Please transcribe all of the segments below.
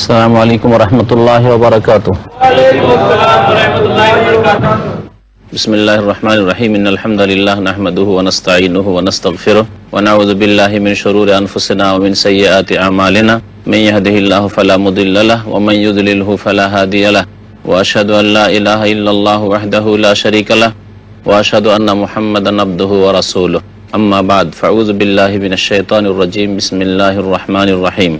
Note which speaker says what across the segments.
Speaker 1: আসসালামু আলাইকুম ওয়া রাহমাতুল্লাহি ওয়া বারাকাতুহু। বিসমিল্লাহির রহমানির রহিম। ইন্নাল হামদালিল্লাহ নাহমাদুহু ওয়া নাস্তাঈনুহু ওয়া নাস্তাগফিরুহু ওয়া নাউযু বিল্লাহি মিন শুরুরি আনফুসিনা ওয়া মিন সাইয়্যাতি আমালিনা। মান ইয়াহদিহিল্লাহু ফালা মুদিল্লা লাহু ওয়া মান ইউদ্লিলহু ফালা হাদিয়া লাহু। ওয়া আশহাদু আল লা ইলাহা ইল্লাল্লাহু ওয়াহদাহু লা শারীকা লাহু ওয়া আশহাদু আন্না মুহাম্মাদান আবদুহু ওয়া রাসূলুহু। আম্মা বা'দ, ফাউযু বিল্লাহি মিনাশ শাইতানির রাজীম। বিসমিল্লাহির রহমানির রহিম।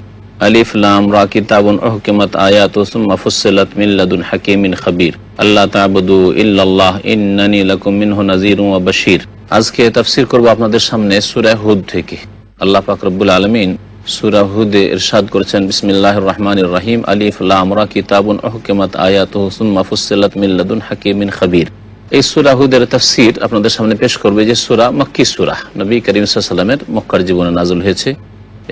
Speaker 1: আলিফ লাম রা কিতাবুন উহকিমাত আয়াতুহু সুম্মা ফুসসিলাত মিন লাদুন হাকিমিন খাবীর। আল্লাহ তা'বুদু ইল্লাল্লাহ ইন্নানী লাকুম মিনহু নাযীরুন ওয়া বাশীর। আজকে তাফসীর করব আপনাদের সামনে সূরা হুদ থেকে। আল্লাহ পাক রব্বুল আলামিন সূরা হুদে ইরশাদ করেছেন, বিসমিল্লাহির রহমানির রহিম, আলিফ লাম রা কিতাবুন উহকিমাত আয়াতুহু সুম্মা ফুসসিলাত মিন লাদুন হাকিমিন খাবীর। এই সূরা হুদের তাফসীর আপনাদের সামনে পেশ করবে যে সূরা মক্কি সূরা, নবী করিম সাল্লাল্লাহু আলাইহি ওয়াসাল্লামের মক্কার জীবনে নাযিল হয়েছে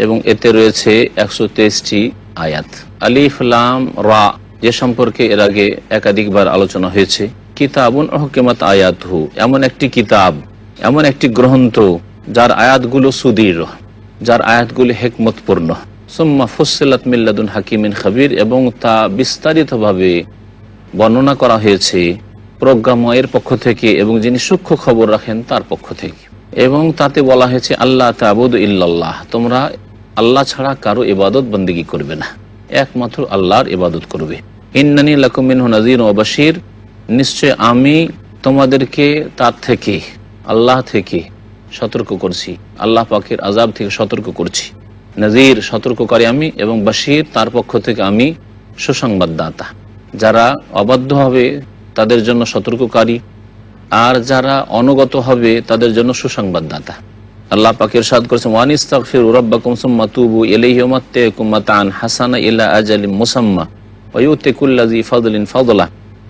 Speaker 1: এবং এতে রয়েছে 123টি আয়াত। আলিফ লাম রা যে সম্পর্কে এর আগে একাধিকবার আলোচনা হয়েছে, কিতাবুন উহকিমাত আয়াতুহু, এমন একটি কিতাব, এমন একটি গ্রন্থ যার আয়াতগুলো সুদৃঢ়, যার আয়াতগুলো হিকমতপূর্ণ। সুম্মা ফুসসিলাত মিন লাদুন হাকিমিন খাবীর, এবং তা বিস্তারিতভাবে বর্ণনা করা হয়েছে প্রজ্ঞাময়ের পক্ষ থেকে এবং যিনি সূক্ষ্ম খবর রাখেন তার পক্ষ থেকে। এবং তাতে বলা হয়েছে, আল্লাহ তা'বুদু ইল্লাল্লাহ, তোমরা আল্লাহ ছাড়া কারো ইবাদত বন্দেগী করবে না, একমাত্র আল্লাহর ইবাদত করবে। ইন্নানী লাকুম মিনহু নাযীরুন ওয়া বাশীর, নিশ্চয় আমি তোমাদেরকে তার থেকে, আল্লাহ থেকে সতর্ক করছি, আল্লাহ পাকের আযাব থেকে সতর্ক করছি। নাযীর সতর্ককারী আমি, এবং বাশীর তার পক্ষ থেকে আমি সুসংবাদদাতা। যারা অবাধ্য হবে তাদের জন্য সতর্ককারী, আর যারা অনুগত হবে তাদের জন্য সুসংবাদদাতা। আল্লাহ পাক ইরশাদ করেছেন, ওয়ানিস্তাগফিরু রাব্বাকুম সুম্মা তুবু ইলাইহি ওয়া মাত্তিউকুম মাতাআন হাসানা ইলা আজালিন মুসাম্মা ওয়া ইউতি কুল্লা যী ফাদলিন ফাদলা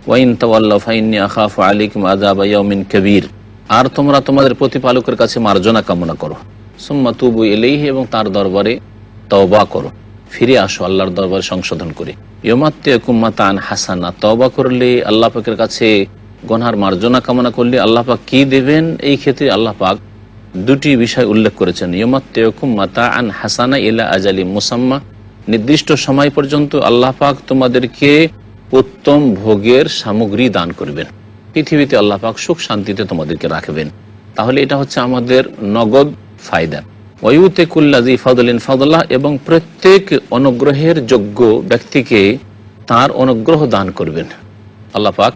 Speaker 1: ওয়া ইন তাওয়াল্লাউ ফাইন্নী আখাফু আলাইকুম আযাবা ইয়াউমিন কাবীর। আর তোমরা তোমাদের প্রতিপালকের কাছে মার্জনা কামনা করো, সুম্মা তুবু ইলাইহি, এবং তার দরবারে তওবা করো, ফিরে আসো আল্লাহর দরবারে সংশোধন করে। ইউমাত্তিউকুম মাতাআন হাসানা, তওবা করলে আল্লাহ পাকের কাছে গুনাহর মার্জনা কামনা করলে আল্লাহ পাক কি দেবেন, এই ক্ষেত্রে আল্লাহ পাক দুটি বিষয় উল্লেখ করেছেন। ইউমাত্তিউকুম মাতাআন হাসানা ইলা আজালিন মুসাম্মা, নির্দিষ্ট সময় পর্যন্ত আল্লাহ পাক তোমাদেরকে উত্তম ভোগের সামগ্রী দান করবেন, পৃথিবীতে আল্লাহ পাক সুখ শান্তিতে তোমাদেরকে রাখবেন। তাহলে এটা হচ্ছে আমাদের নগদ ফায়দা। ওয়া ইউতি কুল্লা যী ফাদলিন ফাদলা, এবং প্রত্যেক অনুগ্রহের যোগ্য ব্যক্তিকে তার অনুগ্রহ দান করবেন। আল্লাহ পাক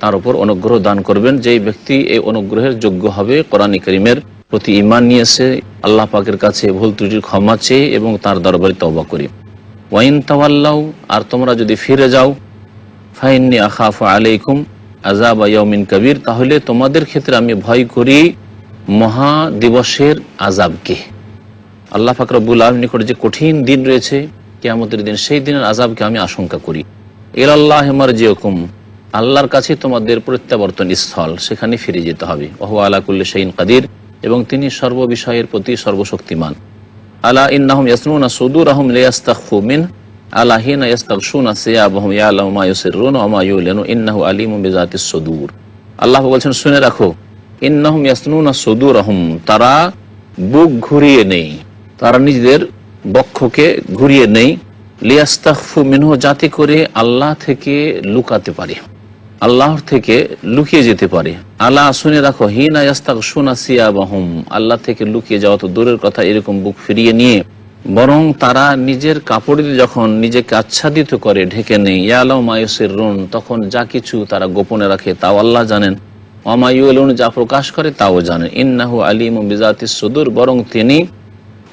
Speaker 1: তার উপর অনুগ্রহ দান করবেন, যেই ব্যক্তি এই অনুগ্রহের যোগ্য হবে, কোরআন কারীমের প্রতি ঈমান নিয়েছে, আল্লাহ পাকের কাছে ভুল ত্রুটির ক্ষমা চেয়ে এবং তার দরবারে তওবা করি। ওয়া ইন তাওয়াল্লাউ, আর তোমরা যদি ফিরে যাও, ফাইন্নী আখাফু আলাইকুম আযাবা ইয়াউমিন কাবীর, তাহলে তোমাদের ক্ষেত্রে আমি ভয় করি মহা দিবসের আযাবকে। আল্লাহ পাক রব্বুল আলামিনের নিকটে যে কঠিন দিন রয়েছে, কিয়ামতের দিন, সেই দিনের আযাবকে আমি আশঙ্কা করি। ইলাল্লাহি মারজিউকুম, আল্লাহর কাছে তোমাদের প্রত্যাবর্তন স্থল, সেখানে ফিরে যেতে হবে। ওয়া হুয়া আলা কুল্লি শাইইন কাদির, এবং তিনি সর্ববিষয়ের প্রতি সর্বশক্তিমান। আলা ইন্নাহুম ইয়াসনুনা সুদুরাহুম লিয়াস্তাখফু মিন, আলা হিনা ইয়াস্তাগশুনা সিয়াবাহুম ইয়ালামু মা ইউসিররুনা ওয়া মা ইউলিনু ইন্নাহু আলিমুম বিযাতিস সুদূর। আল্লাহ বলছেন, শুনে রাখো, ইন্নাহুম ইয়াসনুনা সুদুরাহুম, তারা বুক ঘুরিয়ে নেই, তারা নিজেদের বক্ষকে ঘুরিয়ে নেই, লিয়াস্তাখফু মিনহু, যাতে করে আল্লাহ থেকে লুকাতে পারে, আল্লাহর থেকে লুকিয়ে যেতে পারে। আলা, শুনে রাখো, হিনা ইয়াস্তাগশুনা সিয়াবাহুম, আল্লাহ থেকে লুকিয়ে যাওয়া তো দূরের কথা, এরকম বুক ফিরিয়ে নিয়ে, বরং তারা নিজের কাপড় দিয়ে যখন নিজেকে আচ্ছাদিত করে, ঢেকে নেই, ইয়ালামু মা ইউসিররুন, তখন যা কিছু তারা গোপনে রাখে তাও আল্লাহ জানেন, ওয়া মা ইউলিনুন, যা প্রকাশ করে তাও জানেন, ইন্নাহু আলিমুম বিযাতিস সুদূর, বরং তিনি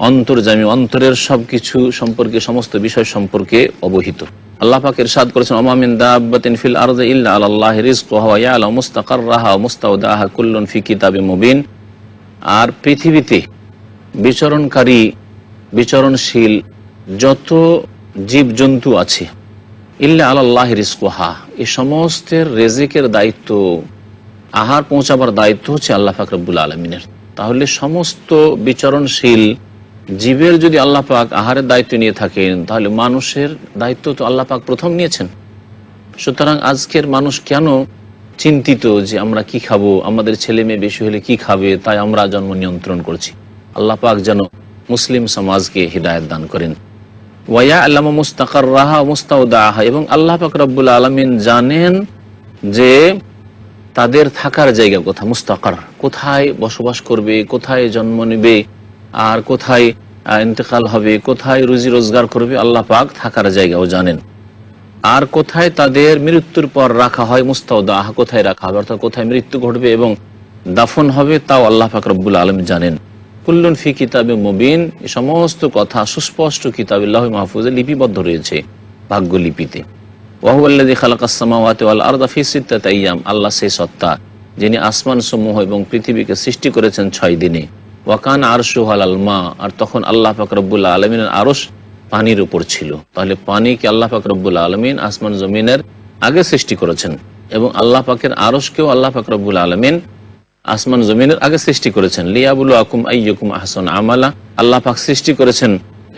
Speaker 1: অন্তর্যামী, অন্তরের সবকিছু সম্পর্কে, সমস্ত বিষয় সম্পর্কে অবহিত। আল্লাহ পাক ইরশাদ করেছেন, ওয়া মা মিন দাব্বাতিন ফিল আরদি ইল্লা আলাল্লাহি রিজকুহা ওয়া ইয়ালামু মুস্তাকাররাহা ওয়া মুস্তাওদাহা কুল্লুন ফি কিতাবিম মুবিন, আর পৃথিবীতে বিচরণকারী, বিচরণশীল যত জীবজন্তু আছে, ইল্লা আলাল্লাহি রিজকুহা, এই সমস্তের রিজিকের দায়িত্ব, আহার পৌঁছাবার দায়িত্ব হচ্ছে আল্লাহ পাক রব্বুল আলামিনের। তাহলে সমস্ত বিচরণশীল জীবের যদি আল্লাহ পাক আহারের দায়িত্ব নিয়ে থাকেন, তাহলে মানুষের দায়িত্ব তো আল্লাহ পাক প্রথম নিয়েছেন। সুতরাং আজকের মানুষ কেন চিন্তিত যে আমরা কি খাবো, আমাদের ছেলে মেয়ে বেশি হলে কি খাবে, তাই আমরা জন্ম নিয়ন্ত্রণ করছি। আল্লাহ পাক যেন মুসলিম সমাজকে হিদায়াত দান করেন। ওয়া ইয়ালামু মুস্তাকাররাহা ওয়া মুস্তাওদাআহা, এবং আল্লাহ পাক রব্বুল আলামিন জানেন যে তাদের থাকার জায়গা কোথায়, মুস্তাকার কোথায় বসবাস করবে, কোথায় জন্ম নেবে, আর কোথায় ইন্তেকাল হবে, কোথায় রুজি রোজগার করবে, আল্লাহ পাক থাকার জায়গাও জানেন। আর কোথায় তাদের মৃত্যুর পর রাখা হয়, মুস্তাওদাহ কোথায় রাখা হবে, অর্থাৎ কোথায় মৃত্যু ঘটবে এবং দাফন হবে, তাও আল্লাহ পাক রব্বুল আলামিন জানেন। কুল্লুন ফি কিতাবে মুবিন, এই সমস্ত কথা সুস্পষ্ট কিতাবে লাউহে মাহফুজে লিপিবদ্ধ রয়েছে, ভাগ্যলিপিতে। ওয়া হুয়াল্লাযী খালাকাস সামাওয়াতি ওয়াল আরদা ফি সিত্তাতি আইয়াম, আল্লাহ সেই সত্তা যিনি আসমান সমূহ এবং পৃথিবীকে সৃষ্টি করেছেন 6 দিনে। ওয়া কানা আরশুহু আলাল মা, আর তখন আল্লাহ পাক রব্বুল আলামিনের আরশ পানির উপর ছিল। তাহলে পানিকে আল্লাহ পাক রব্বুল আলামিন আসমান জমিনের আগে সৃষ্টি করেছেন, এবং আল্লাহ পাকের আরশকেও আল্লাহ পাক রব্বুল আলামিন আসমান জমিনের আগে সৃষ্টি করেছেন। লিয়াবলুয়াকুম আইয়ুকুম আহসানু আমালা, আল্লাহ পাক সৃষ্টি করেছেন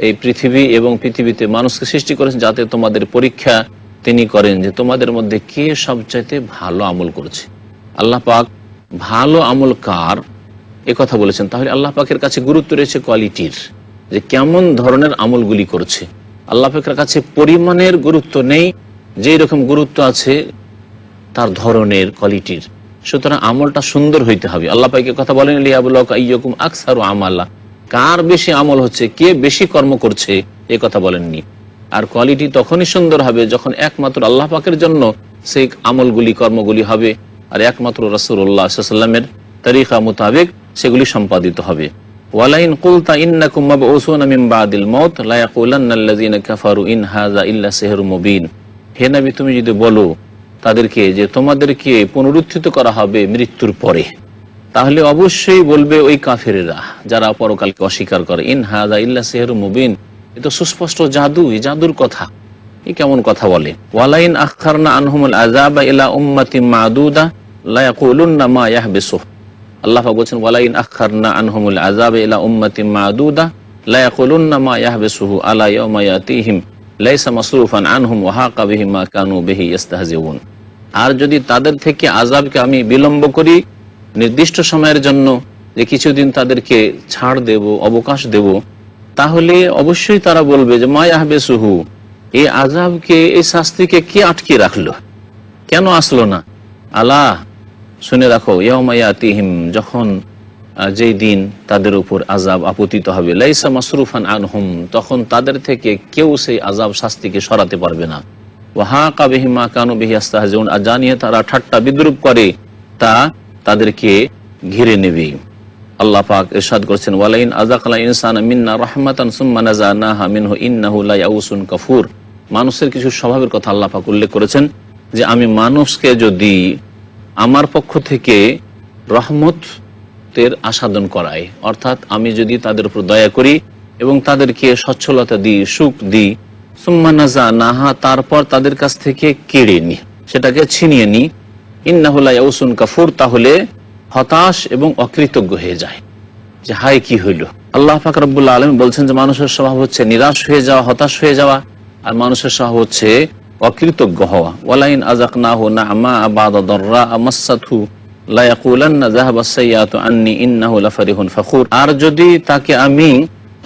Speaker 1: এই পৃথিবী এবং পৃথিবীতে মানুষকে সৃষ্টি করেছেন যাতে তোমাদের পরীক্ষা তিনি করেন যে তোমাদের মধ্যে কে সবচাইতে ভালো আমল করছে। আল্লাহ পাক ভালো আমল কার এ কথা বলেছেন। তাহলে আল্লাহ পাকের কাছে গুরুত্ব রয়েছে কোয়ালিটির, যে কেমন ধরনের আমলগুলি করছে। আল্লাহ পাকের কাছে পরিমাণের গুরুত্ব নেই, যেই রকম গুরুত্ব আছে তার ধরনের, কোয়ালিটির। সুতরাং আমলটা সুন্দর হইতে হবে। আল্লাহ পাক কথা বলেন লিয়াবলুয়াকুম আইয়ুকুম আকসারু আমালা, কার বেশি আমল হচ্ছে, কে বেশি কর্ম করছে, এ কথা বলেননি। আর কোয়ালিটি তখনই সুন্দর হবে যখন একমাত্র আল্লাহ পাকের জন্য সেই আমলগুলি, কর্মগুলি হবে, আর একমাত্র রাসূলুল্লাহ সাল্লাল্লাহু আলাইহি ওয়াসাল্লামের তরিকা মোতাবেক সেগুলি সম্পাদিত হবে। ওয়ালাইন কুলতা ইন্নাকুম মাবউসুনা মিন বাদিল মাউত লা ইয়াকুলান্নাল্লাযিনা কাফারু ইন হাযা ইল্লা সিহরুম মুবিন, হে নবী তুমি যদি বলো তাদেরকে যে তোমাদেরকে পুনরুত্থিত করা হবে মৃত্যুর পরে, তাহলে অবশ্যই বলবে ওই কাফেরেরা যারা পরকালকে অস্বীকার করে, ইন হাযা ইল্লা সিহরুম মুবিন, এ তো সুস্পষ্ট জাদু, এই জাদুর কথা, এ কেমন কথা বলে। ওয়ালাইন আখখারনা আনহুমুল আযাবা ইলা উম্মাতিন মাদুদা লা ইয়াকুলুন্না মা ইয়াহবিসুহু, আল্লাহ পাক বলেন ওয়ালাইন আখখারনা আনহুমুল আযাবা ইলা উম্মাতিন মাদুদা লা ইয়াকুলুন্না মা ইয়াহবিসুহু আলা ইয়াওমা ইয়াতিহিম লাইসা মাসরুফান আনহুম ওয়া হাকা বিহিম মা কানু বিহি ইস্তাহজিউন, আর যদি তাদের থেকে আযাবকে আমি বিলম্ব করি নির্দিষ্ট সময়ের জন্য, যে কিছুদিন তাদেরকে ছাড় দেব, অবকাশ দেব, তাহলে অবশ্যই তারা বলবে যে মা ইয়াহবিসুহু, এই আযাবকে, এই শাস্তিকে কে আটকে রাখলো, কেন আসলো না। আলা শুনে রাখো, ইয়াউমা ইয়াতিহিম, যখন যেই দিন তাদের উপর আযাব আপতিত হবে, লাইসা মাসরুফান আনহুম, তখন তাদের থেকে কেউ সেই আযাব শাস্তিকে সরাতে পারবে না। ওয়া হাকা বিহিম মা কানু বিহি ইস্তাহজিউন, আর জানিয়ে তারা ঠাট্টা বিদ্রুপ করে তা তাদেরকে ঘিরে নেবে। আল্লাহ পাক ইরশাদ করেছেন ওয়ালাইন আযাকাল ইনসানা মিন্না রাহমাতান সুম্মা নাযানাহা মিনহু ইন্নাহু লা ইয়াউসুন কাফুর, মানুষের কিছু স্বভাবের কথা আল্লাহ পাক উল্লেখ করেছেন যে আমি মানুষকে যদি আমার পক্ষ থেকে রহমতের আস্বাদন করাই, অর্থাৎ আমি যদি তাদের উপর দয়া করি এবং তাদেরকে সচ্ছলতা দিই, সুখ দিই, সুম্মা নাযানাহা, তারপর তাদের কাছ থেকে কেড়ে নি, সেটাকে ছিনিয়ে নি, ইন্নাহু লা ইয়াউসুন কাফুর, তাহলে হতাশ এবং অকৃতজ্ঞ হয়ে যায় যে হায় কি হইল। আল্লাহ পাক রব্বুল আলামিন বলছেন যে মানুষের স্বভাব হচ্ছে নিরাশ হয়ে যাওয়া, হতাশ হয়ে যাওয়া, আর মানুষের স্বভাব হচ্ছে অকৃতজ্ঞ হওয়া। ওয়ালাইন আযাকনাহু না'মা বা'দা দাররা মাসাতহু লা ইয়াকুলান্না যাহাবাস সাইয়্যাতু আন্নী ইন্নাহু লাফারিহুন ফাখুর, আর যদি তাকে আমি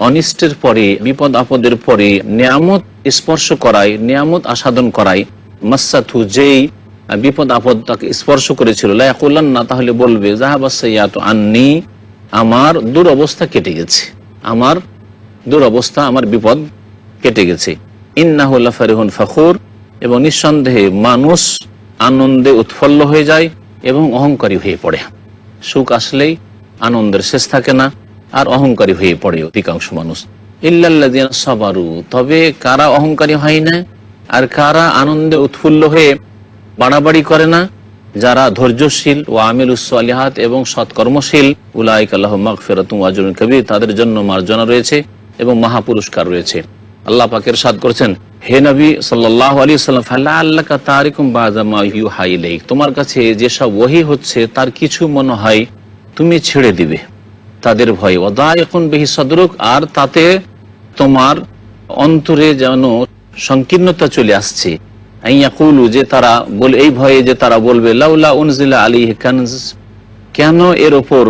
Speaker 1: অনিষ্টের পরে, বিপদ আপদের পরে নিয়ামত স্পর্শ করাই, নিয়ামত আস্বাদন করাই, মাসাতহু, যেই বিপদ আপদ তাকে স্পর্শ করেছিল, লা ইয়াকুলান্না, তাহলে বলবে যাহাবাস সাইয়্যাতু আন্নী, আমার দুরবস্থা কেটে গেছে, আমার দুরবস্থা, আমার বিপদ কেটে গেছে। ইন্নাহু লাফারিহুন ফাখুর, এবং নিঃসন্দেহে মানুষ আনন্দে উৎফুল্ল হয়ে যায় এবং অহংকারী হয়ে পড়ে। সুখ আসলেই আনন্দের শেষ থাকে না, আর অহংকারী হয়ে পড়ে অধিকাংশ মানুষ। ইল্লাল্লাযিনা সাবারু, তবে কারা অহংকারী হয় না আর কারা আনন্দে উৎফুল্ল হয়ে বাড়াবাড়ি করে না, যারা ধৈর্যশীল ও আমিলুস সালিহাত এবং সৎকর্মশীল, উলাইকা লাহুম মাগফিরাতুন ওয়া আজরুন কাবীর, তাদের জন্য মার্জনা রয়েছে এবং মহাপুরস্কার রয়েছে। আল্লাহ পাক ইরশাদ করেছেন, হে নবী সাল্লাল্লাহু আলাইহি ওয়াসাল্লাম, ফালাআল্লাকা তারিকুম বাযা মা ইউহা ইলাইক, তোমার কাছে যেসব ওহী হচ্ছে তার কিছু মনে হয় তুমি ছেড়ে দিবে তাদের ভয়ে। ওয়াদাইকুন বিহি সাদরুক, আর তাতে তোমার অন্তরে যেন সংকীর্ণতা চলে আসছে। আইয়াকুলু, যে তারা বলে, এই ভয়ে যে তারা বলবে, লাউলা উনজিলা আলাইহি কানজ, কেন এর ওপর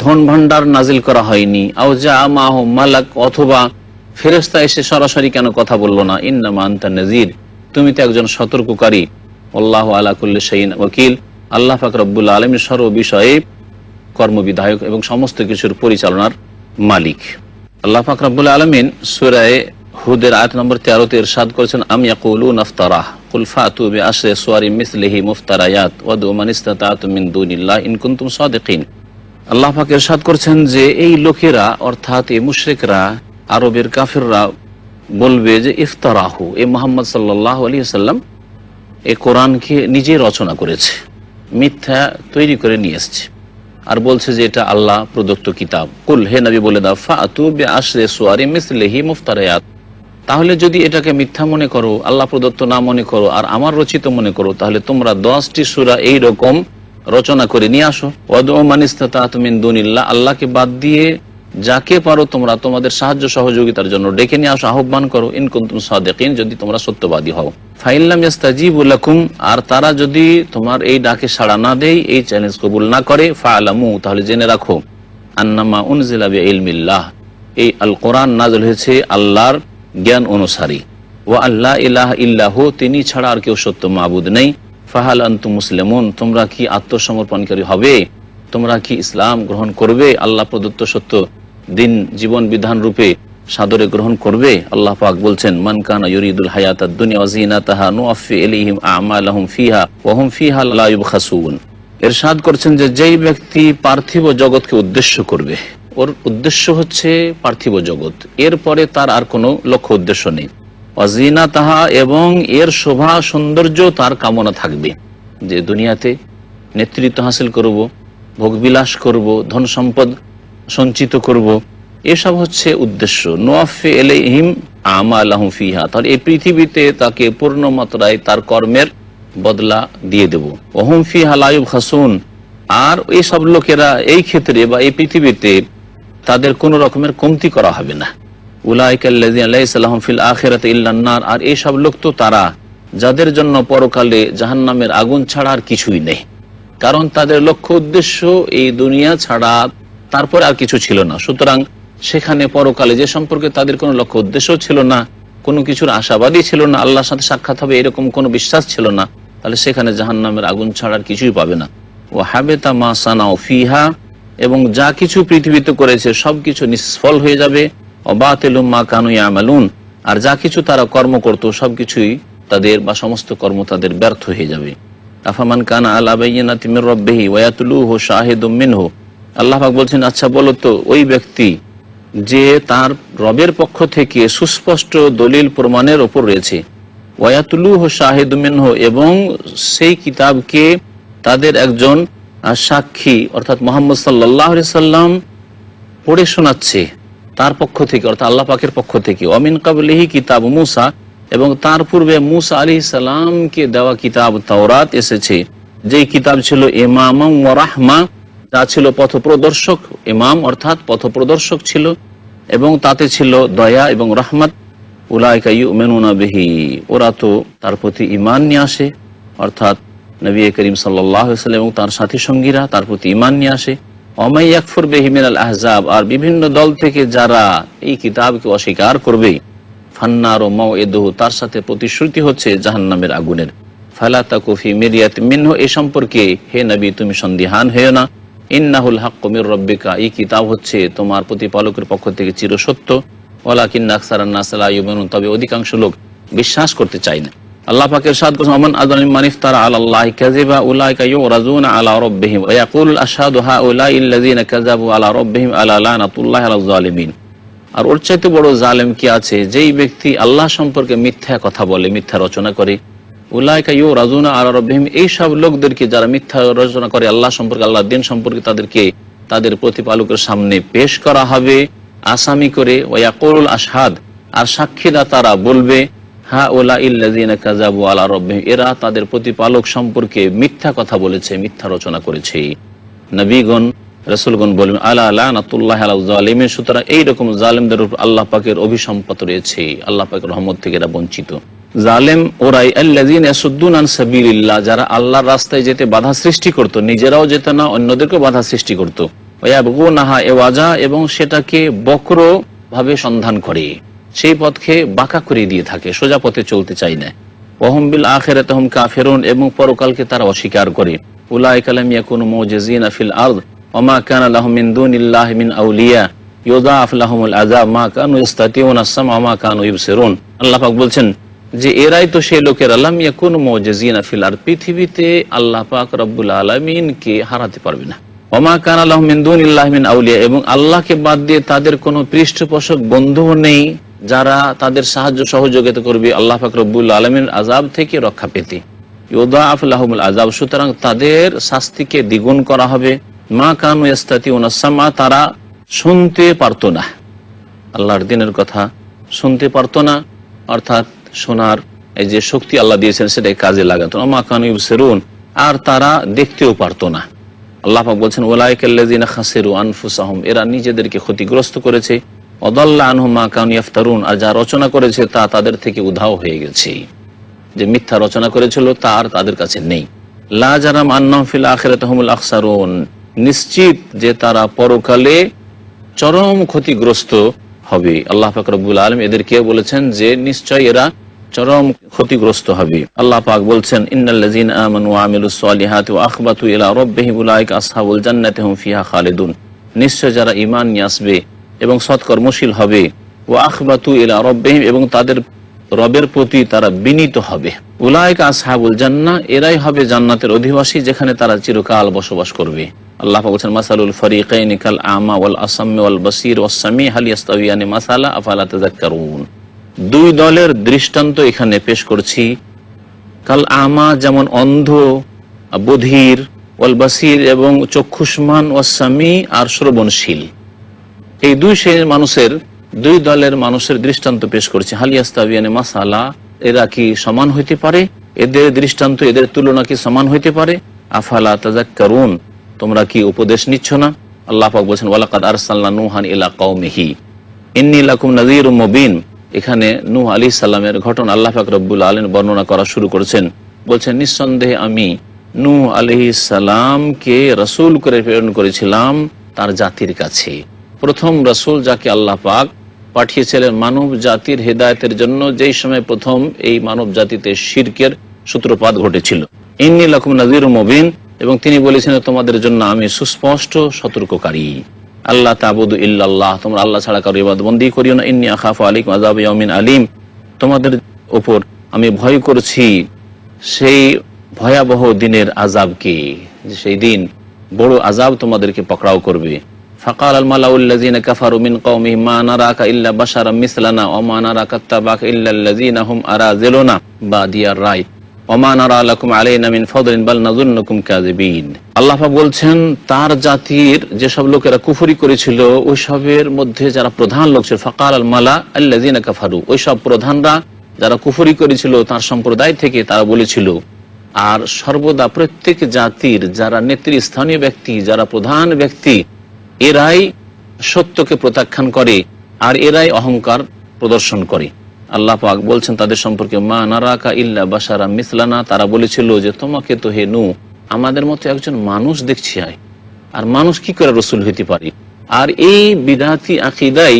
Speaker 1: ধন ভান্ডার নাজিল করা হয়নি, আও জা মাহু মালাক, অথবা ফেরেশতা এসে সরাসরি কেন কথা বললো না? ইন্নামা আনতা নাযীর, তুমি তো একজন সতর্ককারী। আল্লাহু আলা কুল্লি শাইইন ওয়াকিল, আল্লাহ পাক রব্বুল আলামিন সর্ব বিষয়ে কর্মবিধায়ক এবং সমস্ত কিছুর পরিচালনার মালিক। আল্লাহ পাক রব্বুল আলামিন সূরা হুদের আয়াত নম্বর 13-তে ইরশাদ করেছেন, আম ইয়াকুলুনা ইফতারাহ কুল ফাতু বিআশরি সুওয়ারিন মিসলিহি মুফতারায়াত ওয়াদউ মান ইসতাতা'তুম মিন দুনিল্লাহি ইন কুনতুম সাদিকিন। আল্লাহ পাক ইরশাদ করছেন যে এই লোকেরা অর্থাৎ এই মুশরিকরা, আরবের কাফিররা বলবে যে ইফতারাহু, এ মুহাম্মদ সাল্লাল্লাহু আলাইহি ওয়াসাল্লাম এই কোরআনকে নিজে রচনা করেছে, মিথ্যা তৈরি করে নিয়ে এসেছে, আর বলছে যে এটা আল্লাহ প্রদত্ত কিতাব। কুল, হে নবী বলে দাও, ফাতু বিআশরি সুওয়ারিন মিসলিহি মুফতারায়াত, তাহলে যদি এটাকে মিথ্যা মনে করো, আল্লাহ প্রদত্ত না মনে করো, আর আমার রচিত মনে করো, তাহলে তোমরা 10টি সূরা এইরকম রচনা করে নিয়ে আসো। ওয়াদউ মান ইসতাতা'তুম মিন দুনিল্লাহ, আল্লাহকে বাদ দিয়ে যাকে পারো তোমরা তোমাদের সাহায্য সহযোগিতার জন্য ডেকে নিয়ে আসো, আহ্বান করো। ইন কুনতুম সাদিকিন, যদি তোমরা সত্যবাদী হও। ফাইন লাম ইস্তাজিবু লাকুম, আর তারা যদি তোমার এই ডাকে সাড়া না দেয়, এই চ্যালেঞ্জ কবুল না করে, ফাআলামু, তাহলে জেনে রাখো, আন্নামা উনজিলা বিইলমিল্লাহ, এই আল কোরআন নাযিল হয়েছে আল্লাহর জ্ঞান অনুসারী। ওয়া আল্লা ইলাহা ইল্লাহু, তিনি ছাড়া আর কেউ সত্য মাবুদ নেই। ফাহাল আনতুম মুসলিমুন, তোমরা কি আত্মসমর্পণকারী হবে? তোমরা কি ইসলাম গ্রহণ করবে? আল্লাহ প্রদত্ত সত্য দিন জীবন বিধান রূপে সাদরে গ্রহণ করবে? আল্লাহ পাক বলছেন, মান কানা ইউরিদুল হায়াতাদ দুনিয়া ওয়া যিনাতাহা নুওয়াফি ইলাইহিম আমালাহুম ফিহা ওয়া হুম ফিহা লা ইউবখাসুন। ইরশাদ করছেন যে যেই ব্যক্তি পার্থিব জগৎকে উদ্দেশ্য করবে, ওর উদ্দেশ্য হচ্ছে পার্থিব জগৎ, এরপরে তার আর কোনো লক্ষ্য উদ্দেশ্য নেই। ওয়া যিনাতাহা, এবং এর শোভা সৌন্দর্য তার কামনা থাকবে, যে দুনিয়াতে নেতৃত্ব হাসিল করব, ভোগবিলাস করব, ধন সম্পদ সঞ্চিত করব, এসব হচ্ছে উদ্দেশ্য। নুওয়াফি ইলাইহিম আমালাহুম ফিহা, তাহলে এই পৃথিবীতে তাকে পূর্ণ মাত্রায় তার কর্মের বদলা দিয়ে দেব। ওয়া হুম ফিহা লা ইউবখাসুন, আর এই সব লোকেরা এই ক্ষেত্রে বা এই পৃথিবীতে তাদের কোনো রকমের কমতি করা হবে না। উলাইকাল্লাযিনা লাইসা লাহুম ফিল আখিরাতি ইল্লান নার, আর এই সব লোক তো তারা যাদের জন্য পরকালে জাহান্নামের আগুন ছাড়া আর কিছুই নেই, কারণ তাদের লক্ষ্য উদ্দেশ্য এই দুনিয়া ছাড়া তারপরে আর কিছু ছিল না। সুতরাং সেখানে পরকালে যে সম্পর্কে তাদের কোনো লক্ষ্য উদ্দেশ্য ছিল না, কোনো কিছুর আশাবাদী ছিল না, আল্লাহর সাথে সাক্ষাৎ হবে এরকম কোনো বিশ্বাস ছিল না, তাহলে সেখানে জাহান্নামের আগুন ছাড়া আর কিছুই পাবে না। ওয়া হাবিতা মা সানাউ ফিহা, এবং যা কিছু পৃথিবীতে করেছে সবকিছু নিষ্ফল হয়ে যাবে। ওয়া বাতিলুম মা কানু ইয়ামালুন, আর যা কিছু তারা কর্ম করত সবকিছুই তাদের বা সমস্ত কর্ম তাদের ব্যর্থ হয়ে যাবে। আফামান কানা আলা বাইয়িনাতিন মির রাব্বিহি ওয়া ইয়াতলুহু শাহিদুম মিনহু, আল্লাহ পাক বলছেন, আচ্ছা বলো তো, ওই ব্যক্তি যে তার রবের পক্ষ থেকে সুস্পষ্ট দলিল প্রমাণের ওপর রয়েছে, ওয়া ইয়াতলুহু শাহিদুম মিনহু, এবং সেই কিতাবকে তাদের একজন সাক্ষী অর্থাৎ মুহাম্মদ সাল্লাল্লাহু আলাইহি সাল্লাম পড়ে শোনাচ্ছে তার পক্ষ থেকে, অর্থাৎ আল্লাহ পাকের পক্ষ থেকে। ওয়া মিন ক্বাবলিহি কিতাব মূসা, এবং তার পূর্বে মূসা আলাইহিস সালামকে দেওয়া কিতাব তাওরাত এসেছে, যেই কিতাব ছিল ইমামাম ওয়া রাহমা, যা ছিল পথপ্রদর্শক, ইমাম অর্থাৎ পথপ্রদর্শক ছিল, এবং তাতে ছিল দয়া এবং রহমত। উলাইকা ইউমিনুনা বিহি, ওরা তো তার প্রতি ঈমান নিয়ে আসে, অর্থাৎ নবী করিম সাল্লাল্লাহু আলাইহি ওয়াসাল্লাম এবং তার সাথী সঙ্গীরা তার প্রতি ঈমান নিয়ে আসে। ওয়া মান ইয়াকফুর বিহি মিনাল আহজাব, আর বিভিন্ন দল থেকে যারা এই কিতাবকে অস্বীকার করবে, ফান্নারু মাউইদুহু, তার সাথে প্রতিশ্রুতি হচ্ছে জাহান্নামের আগুনের। ফালা তাকু ফি মিরিয়াতিন মিনহু, এই সম্পর্কে হে নবী তুমি সন্দিহান হয়ো না। ইন্নাহুল হাক্কু মির রাব্বিকা, এই কিতাব হচ্ছে তোমার প্রতিপালকের পক্ষ থেকে চিরসত্য। ওয়ালাকিন্না আকসারান নাস লা ইউমিনুন, তবে অধিকাংশ লোক বিশ্বাস করতে চায় না। আল্লাহ পাক ইরশাদ করেছেন, ওমান আযলামু মান ইফতারা আলাল্লাহি কাযিবা উলাইকা ইউরাজুনা আলা রাব্বিহিম ওয়া ইয়াকুলুল আশহাদু হাউলাইল্লাযিনা কাযাবু আলা রাব্বিহিম আলা লানাতুল্লাহি আলাল যালিমিন। আর ওর চাইতে বড় জালেম কি আছে, যেই ব্যক্তি আল্লাহ সম্পর্কে মিথ্যা কথা বলে, মিথ্যা রচনা করে। উলাইকা ইউরাজুনা আলা রাব্বিহিম, এই সব লোকদেরকে যারা মিথ্যা রচনা করে আল্লাহ সম্পর্কে, আল্লাহর দিন সম্পর্কে, তাদেরকে তাদের প্রতিপালকের সামনে পেশ করা হবে আসামি করে। ওয়া ইয়াকুলুল আশহাদ, আর সাক্ষীদাতারা বলবে, হাউলাইল্লাযিনা কাযাবু আলা রাব্বিহিম, এরা তাদের প্রতিপালক সম্পর্কে মিথ্যা কথা বলেছে, মিথ্যা রচনা করেছে। নবীগণ রাসূলগণ বলবেন, আলা লানাতুল্লাহি আলাল যালিমিন, সুতরাং এইরকম জালেমদের উপর আল্লাহ পাকের অভিসম্পাত রয়েছে, আল্লাহ পাকের রহমত থেকে এরা বঞ্চিত। জালেম ওরাই আল্লাযিনা ইয়াসুদ্দুনা আন সাবিলিল্লাহ, যারা আল্লাহর রাস্তায় যেতে বাধা সৃষ্টি করত, নিজেরাও যেত না, অন্যদেরকেও বাধা সৃষ্টি করত। ওয়া ইয়াবগুনাহা ইওয়াজা, এবং সেটাকে বক্র ভাবে সন্ধান করে, সেই পথকে বাঁকা করে দিয়ে থাকে, সোজা পথে চলতে চায় না। ওয়াহুম বিল আখিরাতি হুম কাফিরুন, এবং পরকালকে তারা অস্বীকার করে। উলাইকা লাম ইয়াকুনু মুজিজিনা ফিল আরদ ওয়া মা কানা লাহুম মিন দুনিল্লাহি মিন আউলিয়া ইউদাআফ লাহুমুল আযাব মা কানু ইস্তাতিউনা আস-সামআ ওয়া মা কানু ইবসিরুন। আল্লাহ পাক বলছেন যে এরাই তো সেই লোকেরা লাম ইয়াকুনু মুজিজিনা ফিল আরদ, পৃথিবীতে আল্লাহ পাক রব্বুল আলামিনকে হারাতে পারবে না। ওয়া মা কানা লাহুম মিন দুনিল্লাহি মিন আউলিয়া, এবং আল্লাহকে বাদ দিয়ে তাদের কোনো পৃষ্ঠপোষক বন্ধুও নেই যারা তাদের সাহায্য সহযোগিতা করবে আল্লাহ পাক রব্বুল আলামিনের আযাব থেকে রক্ষা পেতে। ইউদাআফ লাহুমুল আযাব, সুতরাং তাদের শাস্তিকে দ্বিগুণ করা হবে। মা কানু ইস্তাতিউনা আস-সামআ, তারা শুনতে পারতো না, আল্লাহর দ্বীনের কথা শুনতে পারতো না, অর্থাৎ শোনার এই যে শক্তি আল্লাহ দিয়েছেন সেটাই কাজে লাগাতো না। মা কানু ইবসিরুন, আর তারা দেখতেও পারতো না। আল্লাহ পাক বলছেন উলাইকাল্লাযিনা খাসিরু আনফুসাহুম, এরা নিজেদেরকে ক্ষতিগ্রস্ত করেছে। ওয়াদাল্লা আনহুম মা কানু ইফতারুন, আর যা রচনা করেছে তা তাদের থেকে উধাও হয়ে গেছে। যে মিথ্যা রচনা করেছিল তা আর তাদের কাছে নেই। লা জারাম আন্নাহুম ফিল আখিরাতি হুমুল আখসারুন, নিশ্চিত যে তারা পরকালে চরম ক্ষতিগ্রস্ত হবে। আল্লাহ পাক রব্বুল আলামিন এদেরকে বলেছেন যে নিশ্চয় এরা চরম ক্ষতিগ্রস্ত হবে। আল্লাহ পাক বলছেন ইন্নাল্লাযীনা আমানু ওয়া আমিলুস সালিহাতি ওয়া আখবাতু ইলা রাব্বিহিম উলাইকা আসহাবুল জান্নাতি হুম ফিহা খালিদুন, নিশ্চয় যারা ঈমান নিয়ে আসবে এবং সৎকর্মশীল হবে, ওয়া আখবাতু ইলা রাব্বিহিম, এবং তাদের রবের প্রতি তারা বিনীত হবে, উলাইকা আসহাবুল জান্নাহ, এরাই হবে জান্নাতের অধিবাসী যেখানে তারা চিরকাল বসবাস করবে। আল্লাহ পাক বলেছেন মাসালুল ফরিকাইনি কাল আমা ওয়াল আসাম্মি ওয়াল বাসীর ওয়াস সামি হাল ইয়াস্তাওয়ানি মাসালা আফালা তাযাক্কারুন। দুই দলের দৃষ্টান্ত এখানে পেশ করছি। কাল আমা, যেমন অন্ধ বধির, ওয়াল বাসীর, এবং চক্ষুষ্মান, ওয়াস সামি, আর শ্রবণশীল। এই দুই দলের মানুষের দৃষ্টান্ত পেশ করছে। হাল ইয়াস্তাওয়ানি মাসালা, এরা কি সমান হইতে পারে? এদের দৃষ্টান্ত, এদের তুলনা কি সমান হইতে পারে? আফালা তাযাক্কারুন, তোমরা কি উপদেশ নিচ্ছ না? আল্লাহ পাক বলেছেন ওয়ালাকাদ আরসালনা নূহান ইলা কওমিহি ইন্নী লাকুম নাযীরুম মুবিন। এখানে নূহ আলাইহিস সালামের ঘটনা আল্লাহ পাক রব্বুল আলামিন বর্ণনা করা শুরু করেছেন। বলছেন নিঃসন্দেহে আমি নূহ আলাইহিস সালামকে রাসূল করে প্রেরণ করেছিলাম তার জাতির কাছে। প্রথম রাসূল যাকে আল্লাহ পাক পাঠিয়েছিলেন মানব জাতির হেদায়েতের জন্য, যেই সময় প্রথম এই মানব জাতিতে শিরকের সূত্রপাত ঘটেছিল। ইন্নী লাকুম নাযীরুম মুবিন, এবং তিনি বলেছেন তোমাদের জন্য আমি সুস্পষ্ট সতর্ককারী। আল্লাহ তা'বুদু ইল্লাল্লাহ, তোমরা আল্লাহ ছাড়া কারো ইবাদত বন্দি করিও না। ইন্নী আখাফু আলাইকুম আযাব ইয়াউমিন আলীম, তোমাদের উপর আমি ভয় করছি সেই ভয়াবহ দিনের আযাবকে, সেই দিন বড় আযাব তোমাদেরকে পাকড়াও করবে। ফাকাল আল মালাউল্লাযিনা কাফারু মিন কওমিহি মা নারাকা ইল্লা বাশারাম মিসলানা ওয়া মা নারাকা তাবাকা ইল্লাল্লাযিনা হুম আরাযিলুনা বাদিয়ার রায় ওয়া মা নারা লাকুম আলাইনা মিন ফাদলিন বাল নাযুন্নুকুম কাযিবিন। আল্লাহ পাক বলছেন তার জাতির যেসব লোকেরা কুফরি করেছিল ওইসবের মধ্যে যারা প্রধান লোক ছিল, ফাকাল আল মালা আল্লাযিনা কাফারু, ওইসব প্রধানরা যারা কুফরি করেছিল তার সম্প্রদায় থেকে তারা বলেছিল, আর সর্বদা প্রত্যেক জাতির যারা নেতৃস্থানীয় ব্যক্তি, যারা প্রধান ব্যক্তি, এরাই সত্যকে প্রত্যাখ্যান করে আর এরাই অহংকার প্রদর্শন করে। আল্লাহ পাক বলছেন তাদের সম্পর্কে মা নারাকা ইল্লা বাশারাম মিসলানা, তারা বলেছিল যে তোমাকে তো হে নূহ আমাদের মতো একজন মানুষ দেখছি, আর মানুষ কি করে রসুল হইতে পারে। আর এই বিদআতি আকীদাই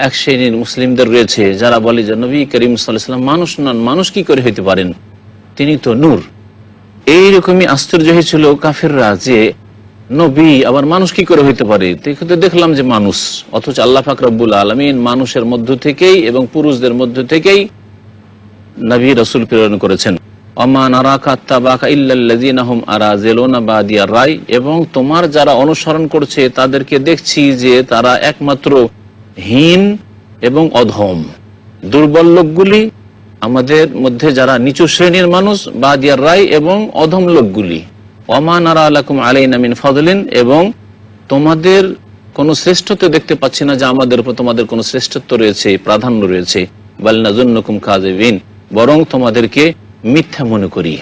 Speaker 1: এক শ্রেণীর মুসলিমদের রয়েছে যারা বলে যে নবী করিম সাল্লাল্লাহু আলাইহি ওয়াসাল্লাম মানুষ নন, মানুষ কি করে হইতে পারেন, তিনি তো নূর। এইরকমই আশ্চর্য হয়েছিল কাফেররা যে নবী আবার মানুষ কি করে হইতে পারে। দেখলাম যে মানুষ, অথচ আল্লাহ পাক রব্বুল আলামিন মানুষের মধ্য থেকেই এবং পুরুষদের মধ্য থেকেই নবী রাসূল প্রেরণ করেছেন। ওমা নারাকা তাবাকা ইল্লাল্লাযিনা হুম আরাযিলুনা বাদিয়ার রায়, এবং তোমার যারা অনুসরণ করছে তাদেরকে দেখছি যে তারা একমাত্র হীন এবং অধম, দুর্বল লোকগুলি, আমাদের মধ্যে যারা নিচু শ্রেণীর মানুষ, বাদিয়ার রায়, এবং অধম লোকগুলি। ওমা নারা লাকুম আলাইনা মিন ফাদলিন, এবং তোমাদের কোনো শ্রেষ্ঠত্ব দেখতে পাচ্ছি না যে আমাদের উপর তোমাদের কোনো শ্রেষ্ঠত্ব রয়েছে, প্রাধান্য রয়েছে। বাল নাযুন্নুকুম কাযিবিন, বরং তোমাদেরকে মিথ্যা মনে করি,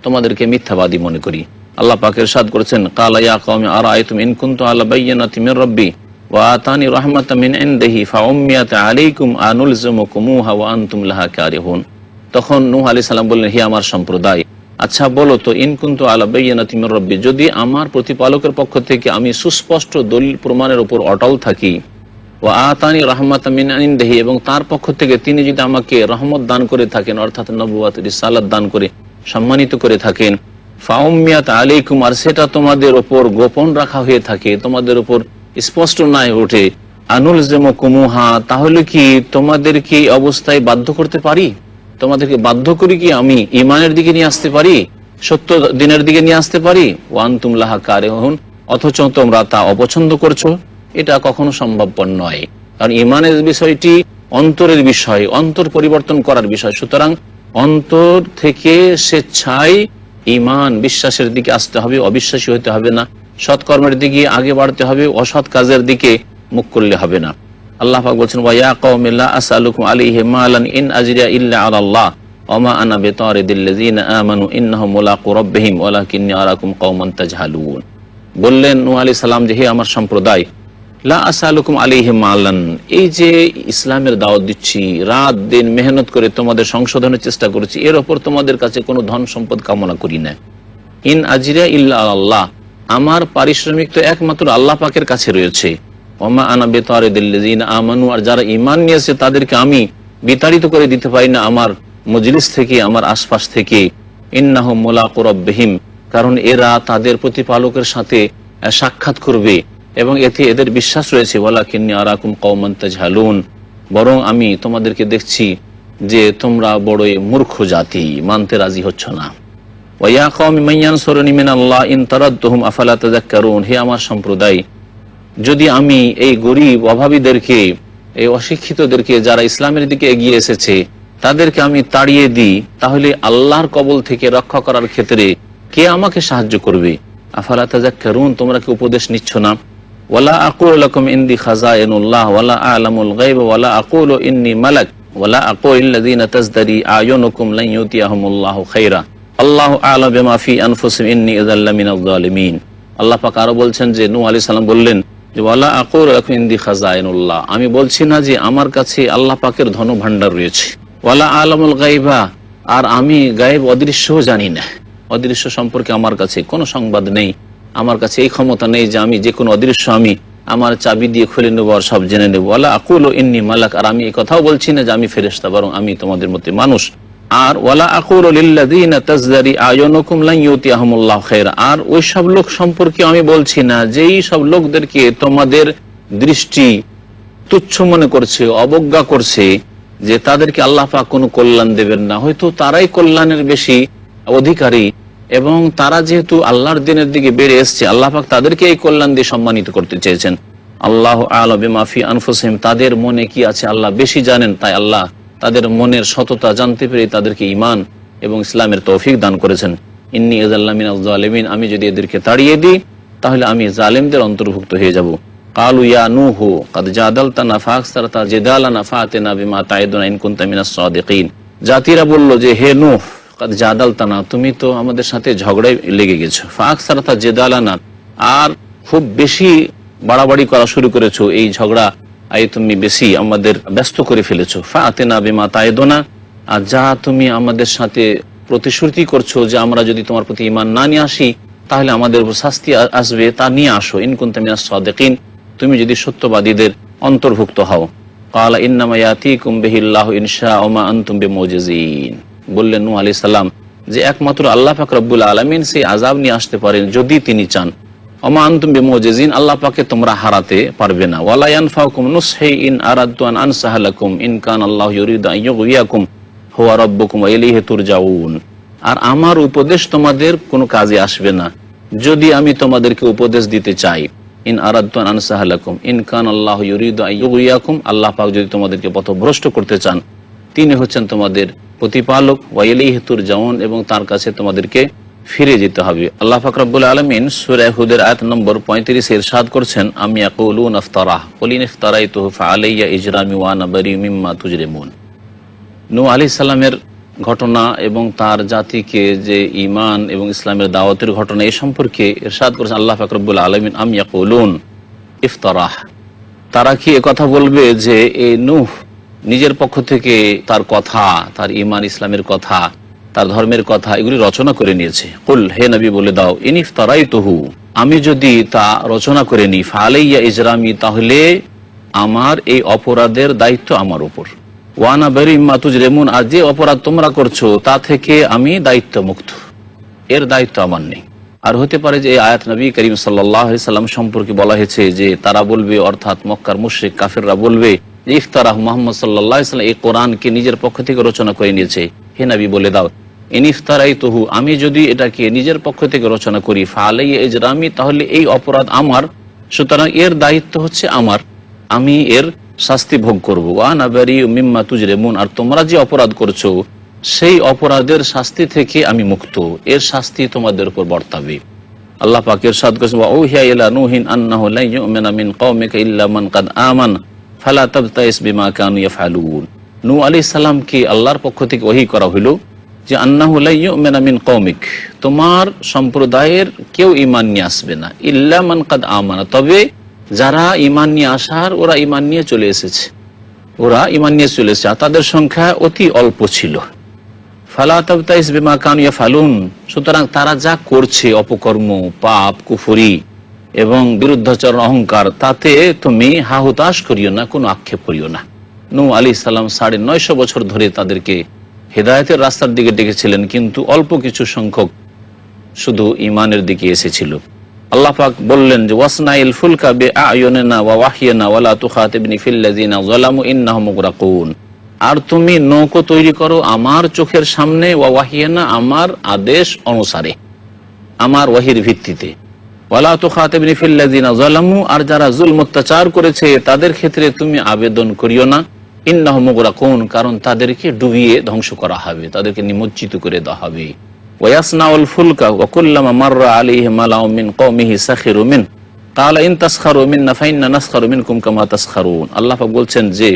Speaker 1: তোমাদেরকে মিথ্যাবাদী মনে করি। আল্লাহ পাক ইরশাদ করেছেন ক্বালা ইয়া কওমি আরাআইতুম ইন কুনতু আলা বায়্যিনাতিন মির রাব্বি ওয়া আতানি রাহমাতাম মিন ইনদিহি ফাউম্মিয়াত আলাইকুম আনুলজিমুকুমুহা ওয়া আনতুম লাহা কারিহুন। তখন নূহ আলাইহিস সালাম বললেন, হে আমার সম্প্রদায়, আচ্ছা বলো তো, ইন কুনতু আলা বায়্যিনাতিন মির রাব্বি, যদি আমার প্রতিপালকের পক্ষ থেকে আমি সুস্পষ্ট দলিল প্রমাণের উপর অটল থাকি, ওয়া আতানি রাহমাতাম মিন ইনদিহি, এবং তার পক্ষ থেকে তিনি যদি আমাকে রহমত দান করে থাকেন, অর্থাৎ নবুয়ত রিসালাত দান করে সম্মানিত করে থাকেন, ফাউম্মিয়াত আলাইকুম, আর সেটা তোমাদের উপর গোপন রাখা হয়ে থাকে, তোমাদের উপর স্পষ্ট না ওঠে, আনুলজিমুকুমুহা, তাহলে কি তোমাদেরকে এই অবস্থায় বাধ্য করতে পারি? তোমাদেরকে বাধ্য করি কি আমি ইমানের দিকে নিয়ে আসতে পারি, সত্য দিনের দিকে নিয়ে আসতে পারি? ওয়ান্তুম লাহা কারিহুন, অথচ তোমরা তা অপছন্দ করছো। এটা কখনো সম্ভবপর নয়, কারণ ইমানের বিষয়টি অন্তরের বিষয়, অন্তর পরিবর্তন করার বিষয়। সুতরাং অন্তর থেকে স্বেচ্ছায় ইমান বিশ্বাসের দিকে আসতে হবে, অবিশ্বাসী হতে হবে না। সৎকর্মের দিকে আগে বাড়তে হবে, অসৎ কাজের দিকে মুখ করলে হবে না। আল্লাহ পাক বলছেন, ওয়া ইয়া কওমি লা আসআলুকুম আলাইহি মালান ইন আজরিয়া ইল্লা আলাল্লাহ ওয়া মা আনা বিতারিদিল্লাযিনা আমানু ইন্নাহুম মুলাকু রাব্বিহিম ওয়ালাকিন্নী আরাকুম কওমান তাজহালুন। বললেন নূহ আলাইহিস সালাম যে, হে আমার সম্প্রদায়, লা আসআলুকুম আলাইহি মালান, এই যে ইসলামের দাওয়াত দিচ্ছি, রাত দিন মেহনত করে তোমাদের সংশোধনের চেষ্টা করেছি, এর ওপর তোমাদের কাছে কোনো ধন সম্পদ কামনা করি না। ইন আজরিয়া ইল্লা আলাল্লাহ, আমার পারিশ্রমিক তো একমাত্র আল্লাহ পাকের কাছে রয়েছে। ওমা আনা বিতারিদিল্লাযিনা আমানু, আর যারা ঈমান নিয়েছে তাদেরকে আমি বিতাড়িত করে দিতে পারি না আমার মজলিস থেকে, আমার আশপাশ থেকে। ইন্নাহুম মুলাকু রাব্বিহিম, কারণ এরা তাদের প্রতিপালকের সাথে সাক্ষাৎ করবে এবং এতে এদের বিশ্বাস রয়েছে। ওয়ালাকিন্নী আরাকুম কওমান তাজহালুন, বরং আমি তোমাদেরকে দেখছি যে তোমরা বড়ই মূর্খ জাতি, মানতে রাজি হচ্ছ না। ওয়া ইয়া কওমি মান ইয়ানসুরুনি মিনাল্লাহ ইন তারাদতুহুম আফালা তাযাক্কারুন, হে আমার সম্প্রদায়, যদি আমি এই গরিব অভাবীদেরকে, এই অশিক্ষিতদেরকে, যারা ইসলামের দিকে এগিয়ে এসেছে, তাদেরকে আমি তাড়িয়ে দিই, তাহলে আল্লাহর কবল থেকে রক্ষা করার ক্ষেত্রে কে আমাকে সাহায্য করবে? আফালা তাযাক্কারুন, তোমরা কি উপদেশ নিচ্ছ না? ওয়ালা আকুলু লাকুম ইনদি খাযাইনুল্লাহ ওয়ালা আ'লামুল গায়ব ওয়ালা আকুলু ইন্নী মালাক ওয়ালা আকুলু লিল্লাযিনা তাজদারি আ'য়ুনুকুম লান ইউতিয়াহুমুল্লাহু খায়রা আল্লাহু আ'লামু বিমা ফি আনফুসিহিম ইন্নী ইযাল লামিনাজ জালিমিন। আল্লাহ পাক আরো বলছেন যে, নূহ আলাইহিস সালাম বললেন যে, ওয়ালা আকুলু লাকুম ইনদি খাযাইনুল্লাহ, আমি বলছি না যে আমার কাছে আল্লাহ পাকের ধন ভাণ্ডার রয়েছে। ওয়ালা আ'লামুল গায়বা, আর আমি গায়েব অদৃশ্যও জানি না, অদৃশ্য সম্পর্কে আমার কাছে কোনো সংবাদ নেই, আমার কাছে এই ক্ষমতা নেই যে আমি যে কোনো অদৃশ্য আমি আমার চাবি দিয়ে খুলে নেবো আর সব জেনে নেবো। ওয়ালা আকুলু ইন্নী মালাক, আর আমি এই কথাও বলছি না যে আমি ফেরেশতা, বরং আমি তোমাদের মধ্যে মানুষ। আর ওয়ালা আকুলু লিল্লাযিনা তাজদারি আ'য়ুনুকুম লান ইউতিয়াহুমুল্লাহু খায়রা, আর ওই সব লোক সম্পর্কে আমি বলছি না যেই সব লোকদেরকে তোমাদের দৃষ্টি তুচ্ছ মনে করছে, অবজ্ঞা করছে, যে তাদেরকে আল্লাহ পাক কোনো কল্যাণ দেবেন না। হয়তো তারাই কল্যাণের বেশি অধিকারী, এবং তারা যেহেতু আল্লাহর দিনের দিকে বেড়ে এসছে, আল্লাহ পাক তাদেরকে এই কল্যাণ দিয়ে সম্মানিত করতে চেয়েছেন। আল্লাহু আ'লামু বিমা ফি আনফুসিহিম, তাদের মনে কি আছে আল্লাহ বেশি জানেন, তাই আল্লাহ তাদের মনের সততা জানতে পেরে তাদেরকে ঈমান এবং ইসলামের তৌফিক দান করেছেন। ইন্নী ইযাল লামিনাজ জালিমিন, আমি যদি এদেরকে তাড়িয়ে দিই তাহলে আমি জালেমদের অন্তর্ভুক্ত হয়ে যাব। কালু ইয়া নূহু কাদ জাদালতানা ফাকসারতা জিদালানা ফাতিনা বিমা তাইদুনা ইন কুনতা মিনাস সাদিকিন, জাতিরা বলল যে, হে নূহ, কাদ জাদালতানা, তুমি তো আমাদের সাথে ঝগড়ায় লেগে গেছো, ফাকসারতা জিদালানা, আর খুব বেশি বাড়াবাড়ি করা শুরু করেছো, এই ঝগড়া তুমি বেশি আমাদের ব্যস্ত করে ফেলেছো। ফাতিনা বিমা তাইদুনা, আর যা তুমি আমাদের সাথে প্রতিশ্রুতি করছো যে আমরা যদি তোমার প্রতি ঈমান না নিয়ে আসি তাহলে আমাদের উপর শাস্তি আসবে, তা নিয়ে আসো। ইন কুনতা মিনাস সাদিকিন, তুমি যদি সত্যবাদীদের অন্তর্ভুক্ত হও। ক্বালা ইন্নামা ইয়াতিকুম বিহিল্লাহু ইনশা ওয়া মা আনতুম বিমুজিজিন, বললেন নূহ আলাইহিস সালাম যে একমাত্র আল্লাহ পাক রব্বুল আলামিন সেই আযাব নিয়ে আসতে পারেন যদি তিনি চান। ওয়া মা আনতুম বিমুজিজিন, আল্লাহ পাককে তোমরা হারাতে পারবে না। ওয়ালা ইয়ানফাউকুম নুসহি ইন আরাদতু আন আনসাহা লাকুম ইন কানা আল্লাহু ইউরিদু আন ইউগওয়িয়াকুম হুয়া রাব্বুকুম ওয়া ইলাইহি তুরজাউন, আর আমার উপদেশ তোমাদের কোনো কাজে আসবে না যদি আমি তোমাদেরকে উপদেশ দিতে চাই। ইন আরাদতু আন আনসাহা লাকুম ইন কানা আল্লাহু ইউরিদু আন ইউগওয়িয়াকুম, আল্লাহ পাক যদি তোমাদেরকে পথভ্রষ্ট করতে চান, তিনি হচ্ছেন তোমাদের প্রতিপালক। ওয়া ইলাইহি তুরজাউন, এবং তার কাছে তোমাদেরকে ফিরে যেতে হবে। আল্লাহ পাক রব্বুল আলামিন সূরা হুদের আয়াত নম্বর 35 এ ইরশাদ করছেন, আম ইয়াকুলুনা ইফতারাহ কুল ইন ইফতারাইতুহু ফাআলাইয়া ইজরামি ওয়া আনা বারি মিম্মা তুজরিমুন। নূহ আলাইহিস সালামের ঘটনা এবং তার জাতিকে যে ঈমান এবং ইসলামের দাওয়াতের ঘটনা, এই সম্পর্কে ইরশাদ করেছেন আল্লাহ পাক রব্বুল আলামিন, আম ইয়াকুলুন ইফতারাহ, তারা কি কথা বলবে যে এই নূহ নিজের পক্ষ থেকে তার কথা, তার ঈমান ইসলামের কথা, তার ধর্মের কথা এগুলি রচনা করে নিয়েছে। কুল, হে নবী বলে দাও, ইন ইফতারাইতুহু, আমি যদি তা রচনা করে নিই, ফাআলাইয়া ইজরামি, তাহলে আমার এই অপরাধের দায়িত্ব আমার উপর। ওয়ানা বেরিম্মা তুজরিমুন, আর যে অপরাধ তোমরা করছো তা থেকে আমি দায়িত্ব মুক্ত, এর দায়িত্ব আমার নেই। আর হতে পারে যে এই আয়াত নবী করিম সাল্লাল্লাহু আলাইহি সাল্লাম সম্পর্কে বলা হয়েছে যে তারা বলবে, অর্থাৎ মক্কার মুশরিক কাফেররা বলবে যে ইফতারাহ মুহাম্মদ সাল্লাল্লাহু আলাইহি সাল্লাম এই কোরআনকে নিজের পক্ষ থেকে রচনা করে নিয়েছে। হে নবী বলে দাও, ইন ইফতারাইতুহু, আমি যদি এটাকে নিজের পক্ষ থেকে রচনা করি, ফালাইয়া ইজরামি, তাহলে এই অপরাধ আমার, সুতরাং এর দায়িত্ব হচ্ছে আমার, আমি এর শাস্তি ভোগ করব। ওয়ানা বারিউ মিম্মা তুজরিমুন, আর তোমরা যে অপরাধ করছো সেই অপরাধের শাস্তি থেকে আমি মুক্ত, এর শাস্তি তোমাদের উপর বর্তাবে। আল্লাহ পাক ইরশাদ করেছেন, ওয়া উহিয়া ইলা নূহিন আন্নাহু লা ইউমিনা মিন কওমিকা ইল্লা মান কাদ আমানা ফালা তাবতাইস বিমা কানু ইয়াফআলুন। নূহ আলাইহিস সালামকে আল্লাহর পক্ষ থেকে ওহী করা হলো যে আন্নাহু লা ইউমিনা মিন কওমিক, তোমার সম্প্রদায়ের কেউ ঈমান নিয়ে আসবে না, ইল্লা মান কাদ আমানা, তবে যারা ঈমান নিয়ে আসার ওরা ঈমান নিয়ে চলে এসেছে, ওরা ঈমান নিয়ে চলে এসেছে, তাদের সংখ্যা অতি অল্প ছিল। ফালা তাবতাইস বিমা কানু ইয়াফআলুন, সুতরাং তারা যা করছে অপকর্ম, পাপ, কুফরি এবং বিরুদ্ধাচরণ, অহংকার, তাতে তুমি হাহুতাশ করিও না, কোনো আক্ষেপ করিও না। নূহ আলাইহিস সালাম 950 বছর ধরে তাদেরকে হেদায়েতের রাস্তার দিকে ডেকেছিলেন, কিন্তু অল্প কিছু সংখ্যক শুধু ঈমানের দিকে এসেছিল। আল্লাহ পাক বললেন যে ওয়াসনাইল ফুলকা বিআয়ুনিনা ওয়া ওয়াহয়িনা ওয়ালা তুখাতিবনি ফিল্লাযিনা যালামু ইন্নাহুম মুগরাকুন, আর তুমি নৌকো তৈরি করো আমার চোখের সামনে, ওয়া ওয়াহয়িনা, আমার আদেশ অনুসারে, আমার ওয়াহির ভিত্তিতে, ওয়ালা তুখাতিবনি ফিল্লাযিনা যালামু, আর যারা জুলম অত্যাচার করেছে তাদের ক্ষেত্রে তুমি আবেদন করিও না, ইন্নাহুম মুগরাকুন, কারণ তাদেরকে ডুবিয়ে ধ্বংস করা হবে, তাদেরকে নিমজ্জিত করে দেওয়া হবে। ওয়াসনাউল ফুলকা ওয়া কুল্লামা মাররা আলাইহি মালাউ মিন কওমিহি সাখিরু মিন ক্বালা ইন তাসখারু মিন্না ফাইন্না নাসখারু মিনকুম কামা তাসখারুন। আল্লাহ পাক বলছেন যে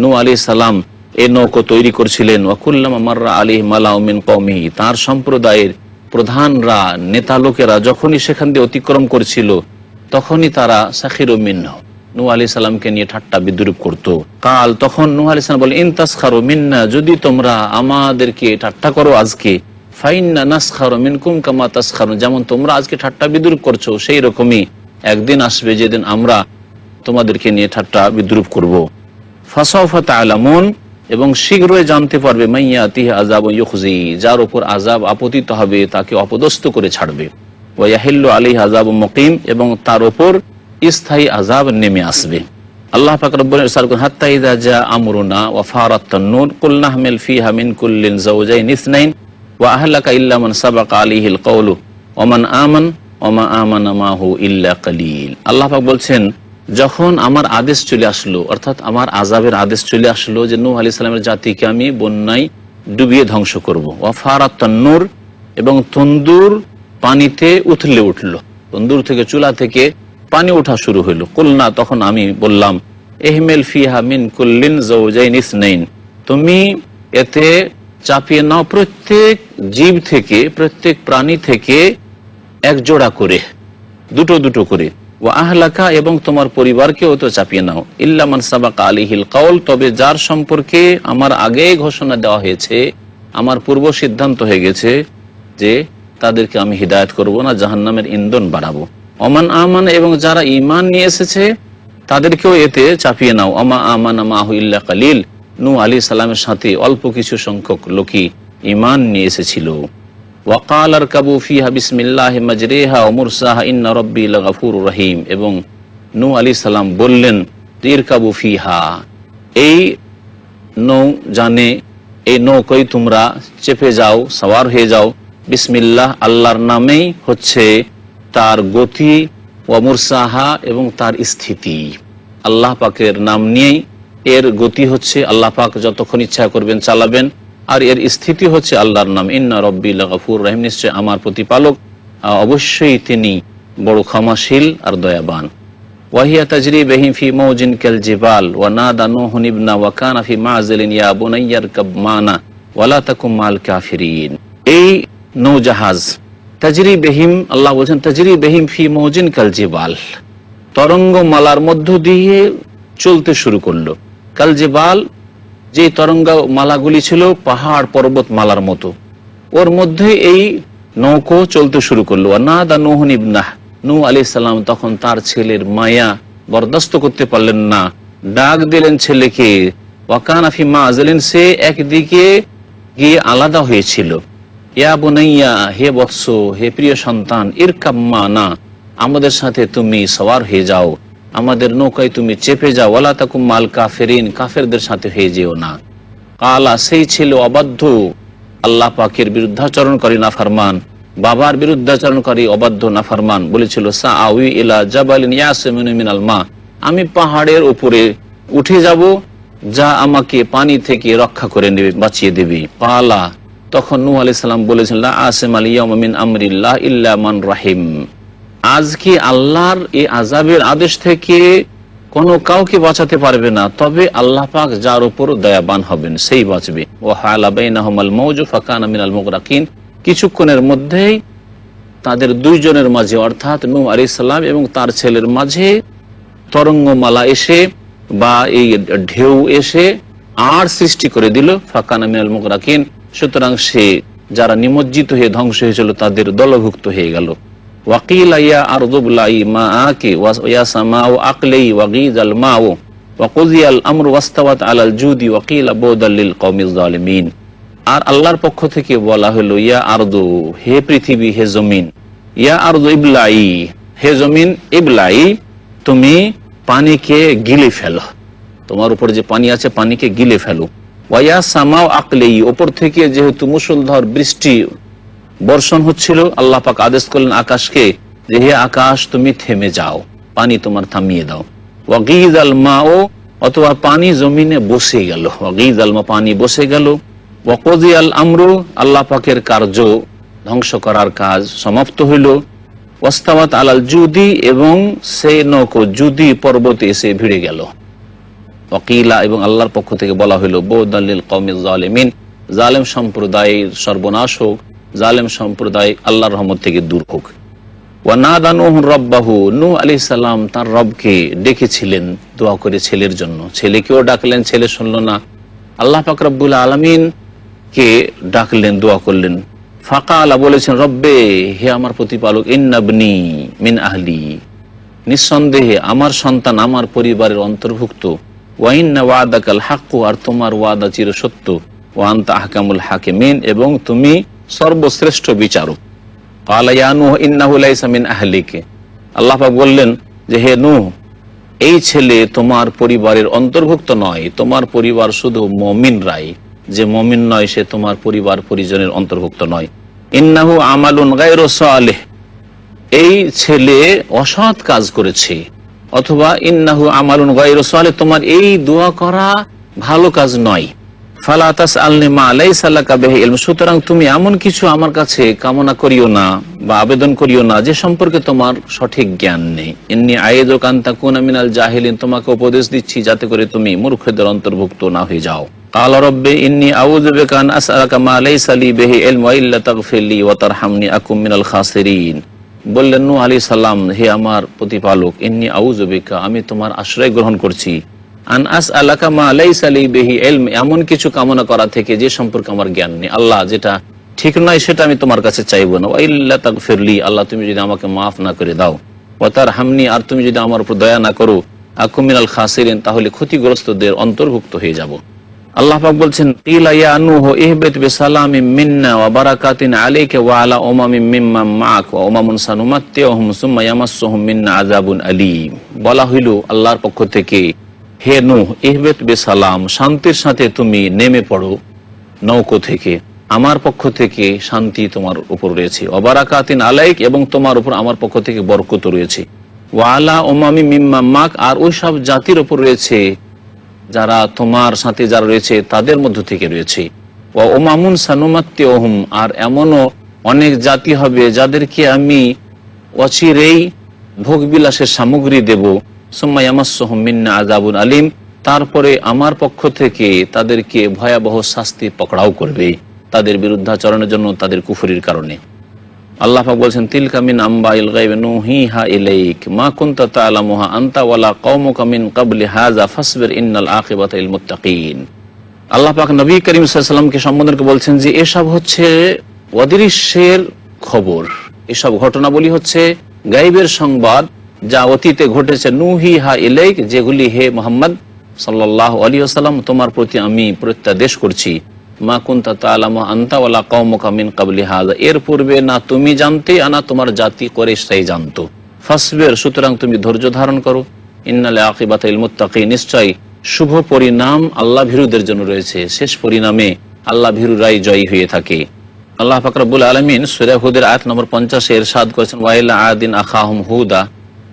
Speaker 1: নূহ আলাইহিস সালাম এই নৌকো তৈরি করছিলেন, ওয়া কুল্লামা মাররা আলাইহি মালাউ মিন কওমিহি, তার সম্প্রদায়ের প্রধানরা, নেতা লোকেরা যখনই সেখান দিয়ে অতিক্রম করছিল তখনই তারা সাখিরু মিনহু, নূহ আলাইহিস সালামকে নিয়ে ঠাট্টা বিদ্রূপ করত। কাল, তখন নূহ আলাইহিস সালাম বলেন, ইন তাসখারু মিন্না, যদি তোমরা আমাদেরকে ঠাট্টা করো আজকে, ফাইন্না নাসখারু মিনকুম কামা তাসখারুন, যেমন তোমরা আজকে ঠাট্টা বিদ্রূপ করছো সেই রকমই একদিন আসবে যেদিন আমরা তোমাদেরকে নিয়ে ঠাট্টা বিদ্রূপ করব। ফাসাউফা তা'লামুন, এবং শীঘ্রই জানতে পারবে, মাইয়াতিহি আযাবুন ইউখজি, যার উপর আযাব আপতিত হবে, তাকে অপদস্থ করে ছাড়বে, ওয়া ইয়াহিল্লু আলাইহি আযাবুন মুকিম, এবং তার উপর স্থায়ী আযাব নেমে আসবে। আল্লাহ পাক রব্বুল ইরশাদ করেন, হাত্তা ইযা জা আমরুনা ওয়া ফারাত তান্নুর কুল নাহমিল ফিহা মিন কুল্লিন যাওজাইন ইসনাইন ওয়া আহলাকা ইল্লা মান সাবাকা আলাইহিল কওলু ওয়া মান আমান ওয়া মা আমানা মাহু ইল্লা কালিল। আল্লাহ পাক বলছেন, যখন আমার আদেশ চলে আসলো, অর্থাৎ আমার আযাবের আদেশ চলে আসলো যে নূহ আলাইহিস সালামের জাতিকে আমি বন্যায় ডুবিয়ে ধ্বংস করব, ওয়া ফারাত তান্নুর, এবং তন্দুর পানিতে উথলে উঠলো, তন্দুর থেকে, চুলা থেকে পানি ওঠা শুরু হইল। কুলনা, তখন আমি বললাম, ইহমিল ফিহা মিন কুল্লিন যাওজাইন ইসনাইন, তুমি এতে চাপিয়ে নাও প্রত্যেক জীব থেকে, প্রত্যেক প্রাণী থেকে এক জোড়া করে, দুটো দুটো করে, ওয়া আহলাকা, এবং তোমার পরিবারকেও তো চাপিয়ে নাও, ইল্লা মান সাবাকা আলাইহিল কওল, তবে যার সম্পর্কে আমার আগে ঘোষণা দেওয়া হয়েছে, আমার পূর্ব সিদ্ধান্ত হয়ে গেছে যে তাদেরকে আমি হিদায়াত করব না, জাহান্নামের ইন্ধন বাড়াবো। ওমান আমান, এবং যারা ঈমান নিয়ে এসেছে তাদেরকেও এতে চাপিয়ে নাও, ওমা আমানা মাহু ইল্লা কালিল, নূহ আলাইহিস সালামের সাথে অল্প কিছু সংখ্যক লোকই ঈমান নিয়ে এসেছিল। ওয়াকাল আরকাবু ফিহা বিসমিল্লাহি মাজরিহা ওয়া মুরসাহা ইন্না রাব্বি লাগাফুরুর রহিম, এবং নূহ আলাইহিস সালাম বললেন, ইরকাবু ফিহা, এই নৌ জানে, এই নৌকায় তোমরা চেপে যাও, সওয়ার হয়ে যাও, বিসমিল্লাহ, আল্লাহর নামেই হচ্ছে তার গতি, ওয়া মুরসাহা, এবং তার স্থিতি, আল্লাহ পাকের নাম নিয়েই এর গতি হচ্ছে, আল্লাহ পাক যতক্ষণ ইচ্ছা করবেন চালাবেন, আর এর স্থিতি হচ্ছে আল্লাহর নাম, ইন্না রাব্বি লাগাফুরুর রহিম, নিশ্চয় আমার প্রতিপালক অবশ্যই তিনি বড় ক্ষমাশীল আর দয়াবান। ওয়াহিয়া তাজরি বিহিম ফি মাওজিন কাল জিবাল ওয়া নাদা নূহুন ইবনা ওয়া কানা ফি মাযিলিন ইয়া বুনাইয়া ইরকাব মানা ওয়া লা তাকুম মাল কাফিরিন। এই নৌজাহাজ তাজরি বিহিম, আল্লাহ বলেন তাজরি বিহিম ফি মাওজিন কাল জিবাল, তরঙ্গমালার মধ্য দিয়ে চলতে শুরু করলো। কাল জিবাল, যে তরঙ্গমালাগুলি ছিল পাহাড় পর্বত মালার মতো, ওর মধ্যে এই নৌকো চলতে শুরু করলো। নাদা নূহুন ইবনাহ, নূহ আলাইহিস সালাম তখন তার ছেলের মায়া বরদাস্ত করতে পারলেন না, ডাক দিলেন ছেলেকে, ওয়াকানা ফি মাযলিন, সে একদিকে গিয়ে আলাদা হয়েছিল। ইয়া বুনাইয়া, হে বৎস, হে প্রিয় সন্তান, ইরকাব মানা, আমাদের সাথে তুমি সওয়ার হয়ে যাও, আমাদের নৌকায় তুমি চেপে যাও, ওয়ালা তাকুম মাল কাফিরিন, কাফেরদের সাথে হয়ে যেও না। কালা, সেই ছিল অবাধ্য, আল্লাহ পাকের বিরুদ্ধাচরণকারী নাফরমান, বাবার বিরুদ্ধাচরণকারী অবাধ্য নাফরমান বলেছিল, সাআউই ইলা জাবালিন ইয়াসিমুনি মিনাল মা, আমি পাহাড়ের উপরে উঠে যাব, যা আমাকে পানি থেকে রক্ষা করে নেবে, বাঁচিয়ে দেবে। কালা, তখন নূহ আলাইহিস সালাম বলেছেন, লা আসিমাল ইয়াওমা মিন আমরিল্লাহ ইল্লা মান রাহিম, আজকে আল্লাহর এই আযাবের আদেশ থেকে কোনো কাউকে বাঁচাতে পারবে না, তবে আল্লাহ পাক যার উপর দয়াবান হবেন সেই বাঁচবে। ওয়া হালা বাইনাহুমাল মাউজু ফাকানা মিনাল মুগরাকিন, কিছুক্ষণের মধ্যেই তাদের দুইজনের মাঝে, অর্থাৎ নূহ আলাইহিস সালাম এবং তার ছেলের মাঝে তরঙ্গমালা এসে বা এই ঢেউ এসে আর সৃষ্টি করে দিল, ফাকানা মিনাল মুগরাকিন, সুতরাং সে যারা নিমজ্জিত হয়ে ধ্বংস হয়েছিল তাদের দলভুক্ত হয়ে গেল। ওয়াকিলা ইয়া আরযু বলাই মাআকি ওয়া সামাউ আকলি ওয়াগীযাল মাউ ওয়া কুযিয়াল আমরু ওয়াস্তাওয়াত আলাল জুদি ওয়াকিলা বুদাল লিল কওমিজ জালিমিন। আর আল্লাহর পক্ষ থেকে বলা হলো, ইয়া আরযু, হে পৃথিবী, হে জমিন, ইয়া আরযু ইবলাই, হে জমিন ইবলাই, তুমি পানিকে গিলে ফেলো, তোমার উপর যে পানি আছে পানিকে গিলে ফেলো। ওয়া সামাউ আকলি, উপর থেকে যেহেতু মুষলধার বৃষ্টি বর্ষণ হচ্ছিল, আল্লাহ পাক আদেশ করলেন আকাশকে যে, হে আকাশ, তুমি থেমে যাও, পানি তোমার থামিয়ে দাও। ওয়াগীযাল মাউ, অথবা পানি জমিনে বসে গেল, ওয়াগীযাল মা, পানি বসে গেল। ওয়া কুযিয়াল আমরু, আল্লাহ পাকের কার্য, ধ্বংস করার কাজ সমাপ্ত হইল। ওয়াস্তাওয়াত আলাল জুদি, এবং সেই নৌকো জুদি পর্বতে এসে ভিড়ে গেল। ওয়াকিলা, এবং আল্লাহর পক্ষ থেকে বলা হইল, বুদাল লিল কওমিজ জালিমিন, জালেম সম্প্রদায়ের সর্বনাশ হোক, জালেম সম্প্রদায় আল্লাহর রহমত থেকে দূর হোক। ওয়া নাদা নূহ রাব্বাহু, নূহ আলাইহিস সালাম তার রবকে ডেকেছিলেন, দোয়া করে ছেলের জন্য, ছেলেকেও ডাকলেন, ছেলে শুনল না, আল্লাহ পাক রব্বুল আলামিন কে ডাকলেন, দোয়া করলেন। ফাকালা, বলেছেন, রব্বে, হে আমার প্রতিপালক, ইন্নাবনি মিন আহলি, নিঃসন্দেহে আমার সন্তান আমার পরিবারের অন্তর্ভুক্ত। ওয়া ইন্না ওয়াদাকাল হাক্কু, আর তোমার ওয়াদা চিরসত্য। ওয়া আনতা আহকামুল হাকিমিন, এবং তুমি সর্বশ্রেষ্ঠ বিচারক। ক্বালা ইয়া নূহ ইন্নাহু লাইসা মিন আহলিকা, আল্লাহ পাক বললেন যে, হে নূহ, এই ছেলে তোমার পরিবারের অন্তর্ভুক্ত নয়, তোমার পরিবার শুধু মুমিনরাই, যে মুমিন নয় সে তোমার পরিবার পরিজনের অন্তর্ভুক্ত নয়। ইন্নাহু আমালুন গায়রু সালিহ, এই ছেলে অসৎ কাজ করেছে, অথবা ইন্নাহু আমালুন গায়রু সালিহ, তোমার এই দোয়া করা ভালো কাজ নয়। ফালা তাসআলনি মা লাইসা লাকা বিহি ইলম, সুতরাং তুমি এমন কিছু আমার কাছে কামনা করিও না বা আবেদন করিও না যে সম্পর্কে তোমার সঠিক জ্ঞান নেই। ইন্নী আইযুকা আন তাকুনা মিনাল জাহিলিন, তোমাকে উপদেশ দিচ্ছি যাতে করে তুমি মূর্খদের অন্তর্ভুক্ত না হয়ে যাও। ক্বালা রাব্বি ইন্নী আউযু বিকা আন আসআলাকা মা লাইসা লি বিহি ইলম ওয়া ইল্লা তাগফিরলি ওয়া তারহামনি আকুম মিনাল খাসিরিন। বললেন নূহ আলাইহিস সালাম, হে আমার প্রতিপালক, ইন্নী আউযু বিকা, আমি তোমার আশ্রয় গ্রহণ করছি, আন আসআলাকা মা লাইসা লি বিহি ইলম, এমন কিছু কামনা করা থেকে যে সম্পর্কে আমার জ্ঞান নেই। আল্লাহ, যেটা ঠিক নয় সেটা আমি তোমার কাছে চাইবো না। ওয়া ইল্লা তাগফিরলি, আল্লাহ তুমি যদি আমাকে মাফ না করে দাও, ওয়া তারহামনি, আর তুমি যদি আমার উপর দয়া না করো, আকুম মিনাল খাসিরিন, তাহলে ক্ষতিগ্রস্তদের অন্তর্ভুক্ত হয়ে যাব। আল্লাহ পাক বলছেন, কিলা ইয়া নূহ ইহবিত বিসালামিন মিন্না ওয়া বারাকাতিন আলাইকা ওয়া আলা উমামিন মিম্মান মা'ক ওয়া উমামুন সানুমাত্তিউহুম সুম্মা ইয়ামাসসুহুম মিন্না আযাবুন আলীম। বলা হইল আল্লাহর পক্ষ থেকে, হে নূহ, ইহবিত বিসালাম, শান্তির সাথে তুমি নেমে পড়ো নৌকো থেকে, আমার পক্ষ থেকে শান্তি তোমার উপর রয়েছে। ওয়া বারাকাতিন আলাইক, এবং তোমার উপর আমার পক্ষ থেকে বরকত রয়েছে। ওয়া আলা উমামিন মিম্মান মা'ক, আর ওই সব জাতির উপর রয়েছে যারা তোমার সাথে যারা রয়েছে তাদের মধ্য থেকে রয়েছে। ওয়া উমামুন সানুমাত্তিউহুম, আর এমনও অনেক জাতি হবে যাদেরকে আমি অচিরেই ভোগবিলাসের সামগ্রী দেব। সুম্মা ইয়ামাসসুহুম মিন্না আযাবুন আলীম, তারপরে আমার পক্ষ থেকে তাদেরকে ভয়াবহ শাস্তি পকড়াও করবে তাদের বিরুদ্ধাচরণের জন্য, তাদের কুফরির কারণে। আল্লাহ পাক বলছেন, তিলকা মিন আম্বাইল গায়বি নুহিহা ইলাইক মা কুনতা তা'লামুহা আনতা ওয়ালা কওমুকা মিন ক্বাবলি হাযা ফাসবির ইন্নাল আকিবাতা লিল মুত্তাকিন। আল্লাহ পাক নবী করিম সাল্লাল্লাহু আলাইহি ওয়াসাল্লামকে সম্বোধন করে বলছেন যে এসব হচ্ছে অদৃশ্যের খবর, এসব ঘটনাবলী হচ্ছে গায়বের সংবাদ যা অতীতে ঘটেছে। নুহিহা ইলাইক, যেগুলি হে মুহাম্মদ সাল্লাল্লাহু আলাইহি ওয়াসাল্লাম, তোমার প্রতি আমি প্রত্যাদেশ করছি, মা কুনতা তা'লামু আনতা ওয়ালা কওমুকা মিন ক্বাবলি হাযা, এর পূর্বে না তুমি জানতে না তোমার জাতি কুরাইশরাই জানতো। ফাসবির, সুতরাং তুমি ধৈর্য ধারণ করো। ইন্নাল আকিবাতাল মুত্তাকিন, নিশ্চয় শুভ পরিণাম আল্লাহ ভীরুদের জন্য রয়েছে। শেষ পরিণামে আল্লাহ ভীরুরাই জয়ী হয়ে থাকে। আল্লাহ পাক রব্বুল আলামিন সূরা হুদের আয়াত নম্বর 50 এ ইরশাদ করেছেন, ওয়া ইলা আদিন আখাহুম হুদা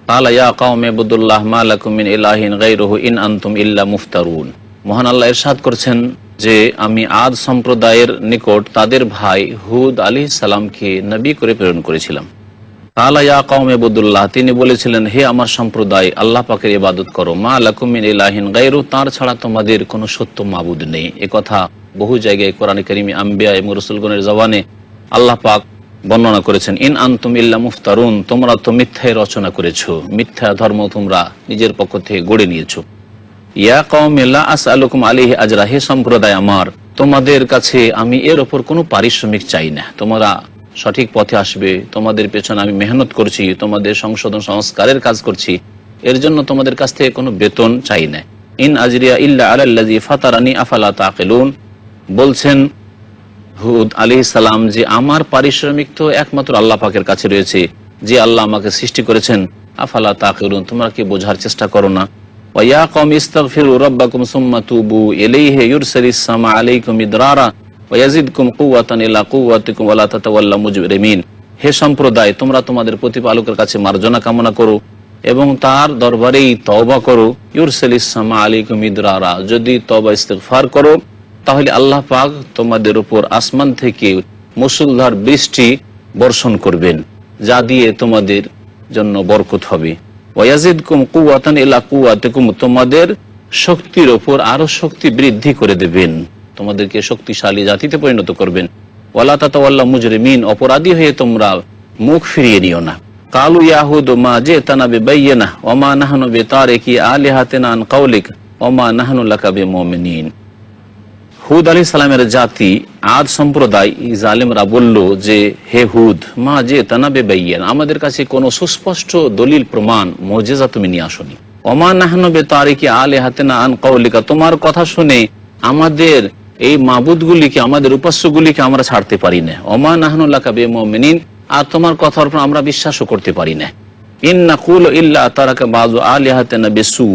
Speaker 1: ক্বালা ইয়া কওমি ইবুদুল্লাহ মা লাকুম মিন ইলাহিন গায়রুহু ইন আনতুম ইল্লা মুফতারুন। মহান আল্লাহ ইরশাদ করছেন যে আমি আদ সম্প্রদায়ের নিকট তাদের ভাই হুদ আলাইহিস সালামকে নবী করে প্রেরণ করেছিলাম। ক্বালা ইয়া কওমি ইবুদুল্লাহ, তিনি বলেছিলেন, হে আমার সম্প্রদায়, আল্লাহ পাকের ইবাদত করো, মা লাকুম মিন ইলাহিন গায়রু, তার ছাড়া তোমাদের কোনো সত্য মাবুদ নেই। এ কথা বহু জায়গায় কোরআনে কারিমে আম্বিয়া এবং রাসূলগণের জবানে আল্লাহ পাক বর্ণনা করেছেন। ইন আনতুম ইল্লা মুফতারুন, তোমরা তো মিথ্যায় রচনা করেছো, মিথ্যা ধর্ম তোমরা নিজের পক্ষ থেকে গড়ে নিয়েছো। ইয়া কওমি লা আসআলুকুম আলাইহি আজরা, হে সম্প্রদায় আমার, তোমাদের কাছে আমি এর ওপর কোনো পারিশ্রমিক চাই না। তোমরা সঠিক পথে আসবে, তোমাদের পেছনে আমি মেহনত করছি, তোমাদের সংশোধন সংস্কারের কাজ করছি, এর জন্য তোমাদের কাছ থেকে কোনো বেতন চাই না। ইন আজরিয়া ইল্লা আলাল্লাযী ফাতারানি আফালা তাকিলুন, বলছেন হুদ আলাইহিস সালাম যে আমার পারিশ্রমিক তো একমাত্র আল্লাহ পাকের কাছে রয়েছে, যে আল্লাহ আমাকে সৃষ্টি করেছেন। আফালা তাকিলুন, তোমরা কি বোঝার চেষ্টা করো না? ওয়া ইয়া কওমি ইস্তাগফিরু রাব্বাকুম সুম্মা তুবু ইলাইহি ইউরসিলিস সামা আলাইকুম মিদরারা ওয়া ইয়াজিদকুম কুওয়াতান ইলা কুওয়াতিকুম ওয়া লা তাতাওয়াল্লাউ মুজরিমিন, হে সম্প্রদায়, তোমরা তোমাদের প্রতিপালকের কাছে মার্জনা কামনা করো এবং তার দরবারেই তওবা করো। ইউরসিলিস সামা আলাইকুম মিদরারা, যদি তওবা ইস্তিগফার করো তাহলে আল্লাহ পাক তোমাদের উপর আসমান থেকে মুষলধার বৃষ্টি বর্ষণ করবেন, যা দিয়ে তোমাদের জন্য বরকত হবে। ওয়াজিদকুম কুওয়াতান ইলা কুওয়াতিকুম, তোমাদের শক্তির উপর আরো শক্তি বৃদ্ধি করে দেবেন, তোমাদেরকে শক্তিশালী জাতিতে পরিণত করবেন। ওয়ালা তাতাওয়াল্লাউ মুজরিমিন, অপরাধী হয়ে তোমরা মুখ ফিরিয়ে নিও না। কালু ইয়াহুদ মা জিতানা বিবাইয়িনা ওয়া মা নাহনু বিতারিকি আলিহাতিনা আন কাওলিক ওয়া মা নাহনু লাকা বিমুমিনিন। হুদ আলাইহিস সালামের জাতি আদ সম্প্রদায় জালেমরা বলল যে, হে হুদ, মা জিতানা বিবাইয়িনা, আমাদের কাছে কোনো সুস্পষ্ট দলিল প্রমাণ মুজিজা তুমি নিয়ে আসোনি। ওয়া মা নাহনু বিতারিকি আলিহাতিনা আন কাওলিকা, তোমার কথা শুনে আমাদের এই মাবুদগুলিকে, আমাদের উপাস্যগুলিকে আমরা ছাড়তে পারি না। ওয়া মা নাহনু লাকা বিমুমিনিন, আর তোমার কথার উপর আমরা বিশ্বাসও করতে পারি না। ইন নাকুলু ইল্লা তারাকা বাযু আলিহাতিনা বিসু,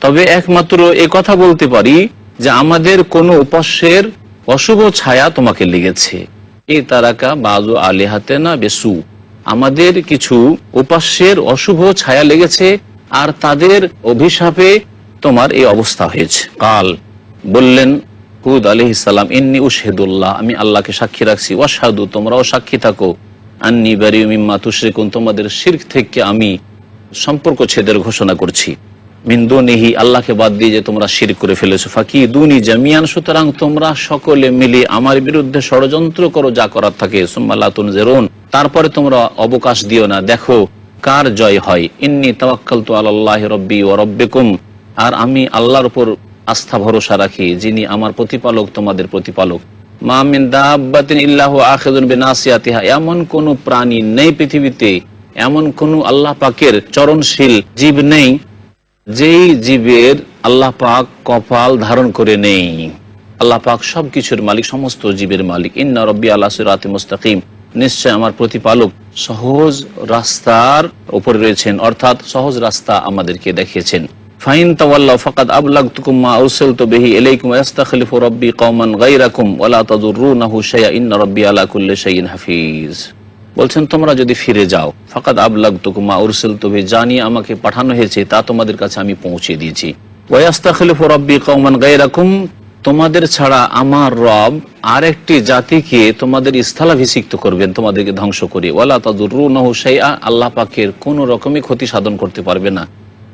Speaker 1: তবে একমাত্র এই কথা বলতে পারি যে আমাদের কোন উপাস্যের অশুভ ছায়া তোমাকে লেগেছে। এই তারাকা বাযু আলিহাতিনা বিসু, আমাদের কিছু উপাস্যের অশুভ ছায়া লেগেছে আর তাদের অভিশাপে তোমার এই অবস্থা হয়েছে। কাল, বললেন হুদ আলাইহিস সালাম, ইন্নী উশহিদুল্লাহ, আমি আল্লাহকে সাক্ষী রাখছি, ওয়াশহাদু, তোমরাও সাক্ষী থাকো, আন্নী বারিউ মিম্মা তুশরিকুন, তোমাদের শিরক থেকে আমি সম্পর্ক ছেদের ঘোষণা করছি। মিন দুনিহি, আল্লাহকে বাদ দিয়ে যে তোমরা শিরক করে ফেলেছো। ফাকিদুনি জামিয়ান, সুতরাং তোমরা সকলে মিলে আমার বিরুদ্ধে ষড়যন্ত্র করো, যা করার থাকে। সুম্মা লা তুনজিরুন, তারপরে তোমরা অবকাশ দিও না, দেখো কার জয় হয়। ইন্নী তাওয়াক্কালতু আলাল্লাহি রাব্বি ওয়া রাব্বিকুম, আর আমি আল্লাহর উপর আস্থা ভরসা রাখি, যিনি আমার প্রতিপালক তোমাদের প্রতিপালক। মা মিন দাব্বাতিন ইল্লাহু আখিযুন বিনাসিয়াতিহা, এমন কোন প্রাণী নেই পৃথিবীতে, এমন কোন আল্লাহ পাকের চরণশীল জীব নেই যেই জীবের আল্লাহ পাক কপাল ধারণ করে নেই। আল্লাহ পাক সবকিছুর মালিক, সমস্ত জীবের মালিক। ইন্না রাব্বি আলা সিরাতিন মুস্তাকিম, নিশ্চয় আমার প্রতিপালক সহজ রাস্তার উপরে রয়েছেন, অর্থাৎ সহজ রাস্তা আমাদেরকে দেখিয়েছেন। ফাইন তাওয়াল্লাউ ফাকাদ আবলাগতুকুম মা আরসালতু বিহি ইলাইকুম ওয়া ইস্তাখলিফু রাব্বি কওমান গায়রাকুম ওয়া লা তাদুররুনাহু শাইআ ইন্না রাব্বি আলা কুল্লি শাইইন হাফিজ। বলছেন তোমরা যদি ফিরে যাও, ফাকাদ আবলাগতুকুম মা আরসালতু বিহি, জানি আমাকে পাঠানো হয়েছে তা তোমাদের কাছে আমি পৌঁছে দিয়েছি। ওয়া ইস্তাখলিফু রাব্বি কওমান গায়রাকুম, তোমাদের ছাড়া আমার রব আরেকটি জাতিকে তোমাদের স্থলাভিষিক্ত করবেন, তোমাদেরকে ধ্বংস করে। ওয়া লা তাদুররুনাহু শাইআ, আল্লাহ পাকের কোনো রকমই ক্ষতি সাধন করতে পারবে না।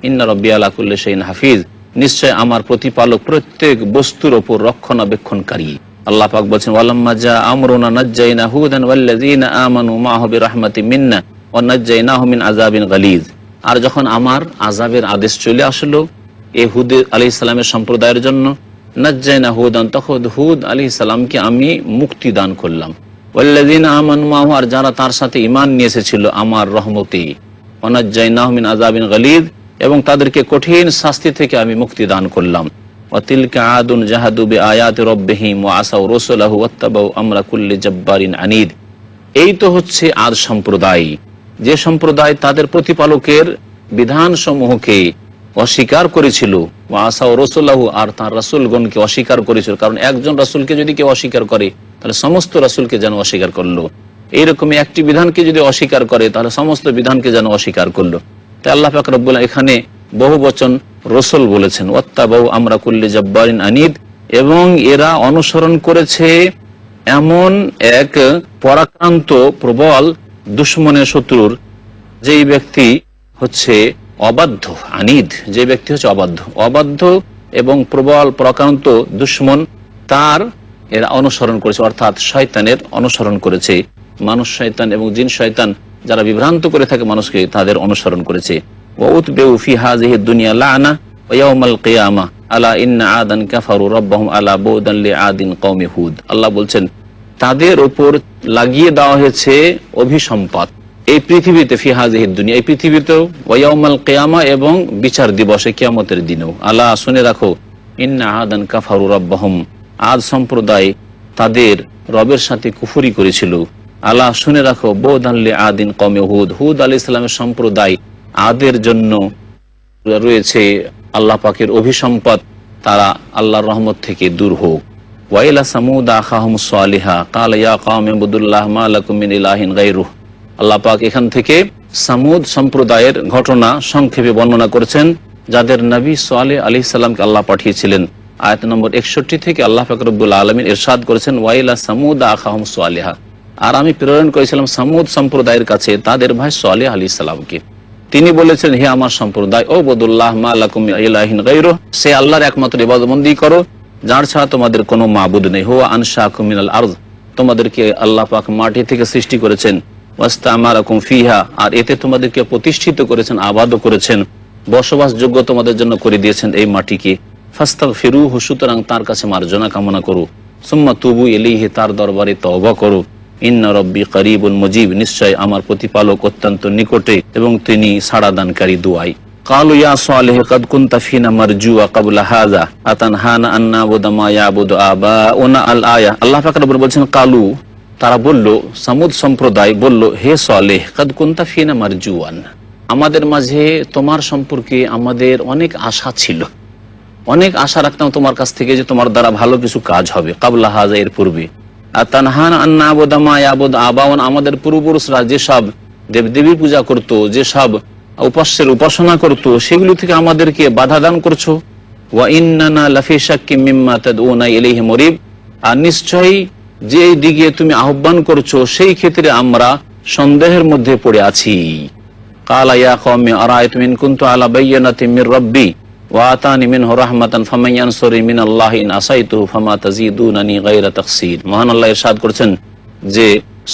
Speaker 1: ইন্না রাব্বি আলা কুল্লি শাইইন হাফিজ, নিশ্চয় আমার প্রতিপালক প্রত্যেক বস্তুর উপর রক্ষণাবেক্ষণকারী। আল্লাহ পাক বলেন, ওয়ালাম্মা জা আমরুনা নাজ্জাইনা হুদান ওয়াল্লাযিনা আমানু মাআহু বিরাহমাতিন মিন্না ওয়া নাজ্জাইনাহুম মিন আযাবিন গালিজ, আর যখন আমার আযাবের আদেশ চলে আসলো এই হুদ আলাইহিস সালামের সম্প্রদায়ের জন্য, নাজ্জাইনা হুদান, তখন হুদ আলাইহিস সালামকে আমি মুক্তি দান করলাম। ওয়াল্লাযিনা আমানু মাআহু, আর যারা তার সাথে ঈমান নিয়ে এসেছিল আমার রহমতে। ওয়া নাজ্জাইনাহুম মিন আযাবিন গালিজ, এবং তাদেরকে কঠিন শাস্তি থেকে আমি মুক্তি দান করলাম। ওয়াতিলকা আদুন জাহাদু বিআয়াতি রাব্বিহিম ওয়া আসাউ রাসূলাহু ওয়াত্তাবাউ আমরা কুল্লি জাব্বারিন আনিদ। এই তো হচ্ছে আদ সম্প্রদায়, যে সম্প্রদায় তাদের প্রতিপালকের বিধানসমূহকে অস্বীকার করেছিল, ওয়া আসাউ রাসূলাহু, আর তার রাসূলগণকে অস্বীকার করেছিল। কারণ একজন রাসূলকে যদি কেউ অস্বীকার করে তাহলে সমস্ত রাসূলকে যেন অস্বীকার করলো, এইরকমই একটি বিধানকে যদি অস্বীকার করে তাহলে সমস্ত বিধানকে যেন অস্বীকার করলো। তাই আল্লাহ পাক রব্বুল এখানে বহু বচন রসুল বলেছেন, ওয়াত্তাবাউ আমরা কুল্লি জাব্বারিন আনিদ, এবং এরা অনুসরণ করেছে এমন এক পরাক্রান্ত প্রবল দুশমনের শত্রুর, যেই ব্যক্তি হচ্ছে অবাধ্য, আনিদ, যে ব্যক্তি হচ্ছে অবাধ্য এবং প্রবল পরাক্রান্ত দুশমন, তার এরা অনুসরণ করেছে, অর্থাৎ শয়তানের অনুসরণ করেছে। মানুষ শয়তান এবং জিন শয়তান যারা বিভ্রান্ত করে থাকে মানুষকে, তাদের অনুসরণ করেছে। ওয়াউতবিউ ফি হাযিহি দুনিয়া লা'না ওয়া ইয়াউমাল কিয়ামাহ আলা ইন্না আদান কাফারু রাব্বাহুম আলা বুদান লিআদিন কওমি হুদ। আল্লাহ বলছেন তাদের উপর লাগিয়ে দেওয়া হয়েছে অভিসম্পাত এই পৃথিবীতে, ফি হাযিহি দুনিয়া, এই পৃথিবীতেও, ওয়া ইয়াউমাল কিয়ামা, এবং বিচার দিবসে, কিয়ামতের দিনেও। আল্লাহ শুনে রাখো, ইন্না আদান কাফারু রাব্বাহুম, আদ সম্প্রদায় তাদের রবের সাথে কুফরি করেছিল। আল্লাহ শুনে রাখো, বুদান লিআদিন কওমি হুদ, হুদ আলাইহিস সালামের সম্প্রদায়, আদের জন্য রয়েছে আল্লাহ পাকের অভিসম্পদ, তারা আল্লাহর রহমত থেকে দূর হোক। ওয়াইলা সামুদ আখাহুম সালিহা ক্বালা ইয়া কওমি ইবুদুল্লাহ মা লাকুম মিন ইলাহিন গায়রুহু। আল্লাহ পাক এখান থেকে সামুদ সম্প্রদায়ের ঘটনা সংক্ষেপে বর্ণনা করেছেন, যাদের নবী সালেহ আলাইহিস সালামকে আল্লাহ পাঠিয়েছিলেন। আয়াত নম্বর 61 থেকে আল্লাহ পাক রব্বুল আলামিন ইরশাদ করেছেন, ওয়াইলা সামুদ আখাহুম সালিহা, আর আমি প্রেরণ করেছিলাম সামুদ সম্প্রদায়ের কাছে তাদের ভাই সালেহ আলাইহিস সালামকে। তিনি বলেছেন, হে আমার সম্প্রদায়, ও বুদুল্লাহ মা লাকুম মিন ইলাহিন গায়রুহু, সে আল্লাহর একমাত্র ইবাদতবন্দি করো, যার ছাড়া তোমাদের কোনো মাবুদ নেই। হুয়া আনশাকুম মিনাল আরদ, তোমাদেরকে আল্লাহ পাক মাটি থেকে সৃষ্টি করেছেন। ওয়াস্তামারাকুম ফিহা, আর এতে তোমাদেরকে প্রতিষ্ঠিত করেছেন, আবাদও করেছেন, বসবাসযোগ্য তোমাদের জন্য করে দিয়েছেন এই মাটিকে। ফাস্তাগফিরুহু, সুতরাং তার কাছে মার্জনা কামনা করো। সুম্মা তুবু ইলাইহি, তার দরবারে তওবা করো। ইন্না রব্বি করিবুন মুজিব, নিশ্চয় আমার প্রতিপালক অত্যন্ত নিকটে এবং তিনি সাড়াদানকারী দুআই। ক্বালু ইয়া সালিহ কাদ কুনতা ফিনা মারজুয়া ক্বাবলা হাযা আতানহানা আন না'বুদা মা ইয়াবুদু আবাউনা আল আয়া। আল্লাহ পাক রব্বুল বলছেন, কালু, তারা বলল, সামুদ সম্প্রদায় বলল, হে সালেহ, কাদ কুনতা ফিনা মারজুয়ান, আমাদের মাঝে তোমার সম্পর্কে আমাদের অনেক আশা ছিল, অনেক আশা রাখতাম তোমার কাছ থেকে যে তোমার দ্বারা ভালো কিছু কাজ হবে। ক্বাবলা হাযা, এর পূর্বে। আতানহানা আন না'বুদা মা ইয়াবুদু আবাউনা, আমাদের পূর্বপুরুষরা যেসব দেবদেবীর পূজা করত, যেসব উপাস্যের উপাসনা করত, সেগুলো থেকে আমাদেরকে বাধা দান করছো। ওয়া ইন্নানা লাফি শাক্কিম মিম্মা তাদউনা ইলাইহি মুরিব, আর নিশ্চয়ই যে দিকে তুমি আহ্বান করছো সেই ক্ষেত্রে আমরা সন্দেহের মধ্যে পড়ে আছি। ক্বালা ইয়া কওমি আরাআইতুম ইন কুনতু আলা বায়্যিনাতিন মির রাব্বি ওয়া আতানি মিনহু রাহমাতান ফামান ইয়ানসুরনি মিনাল্লাহি ইন আসাইতুহু ফামা তাজিদুনানি গায়রা তাকসীর। মহান আল্লাহ ইরশাদ করেছেন যে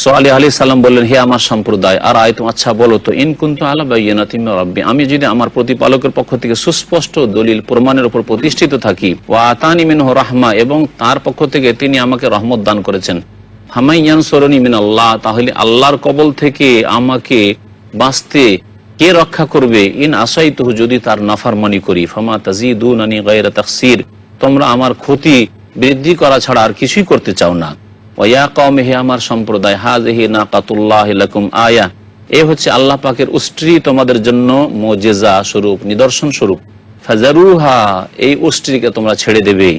Speaker 1: সালেহ আলাইহিস সালাম বললেন, হে আমার সম্প্রদায়, আর আয়তুম, আচ্ছা বলো তো, ইন কুনতু আলা বায়্যিনাতিন মির রাব্বি, আমি যদি আমার প্রতিপালকের পক্ষ থেকে সুস্পষ্ট দলিল প্রমাণের উপর প্রতিষ্ঠিত থাকি, ওয়া আতানি মিনহু রাহমা, এবং তার পক্ষ থেকে তিনি আমাকে রহমত দান করেছেন, ফামান ইয়ানসুরনি মিনাল্লাহ, তাহলে আল্লাহর কবল থেকে আমাকে বাঁচতে কে রক্ষা করবে? ইন আসাইতুহু, যদি তার নাফরমানি করি, ফামা তাজিদুনানি গায়রা তাকসীর, তোমরা আমার ক্ষতি বৃদ্ধি করা ছাড়া আর কিছুই করতে চাও না। ওয়া কওমি, হে আমার সম্প্রদায়, হাযিহি নাকাতুল্লাহি লাকুম আয়া, এই হচ্ছে আল্লাহ পাকের উষ্ট্রি তোমাদের জন্য মুজিজা স্বরূপ, নিদর্শন স্বরূপ। ফাজারুহা, এই উষ্ট্রিকে তোমরা ছেড়ে দেবে।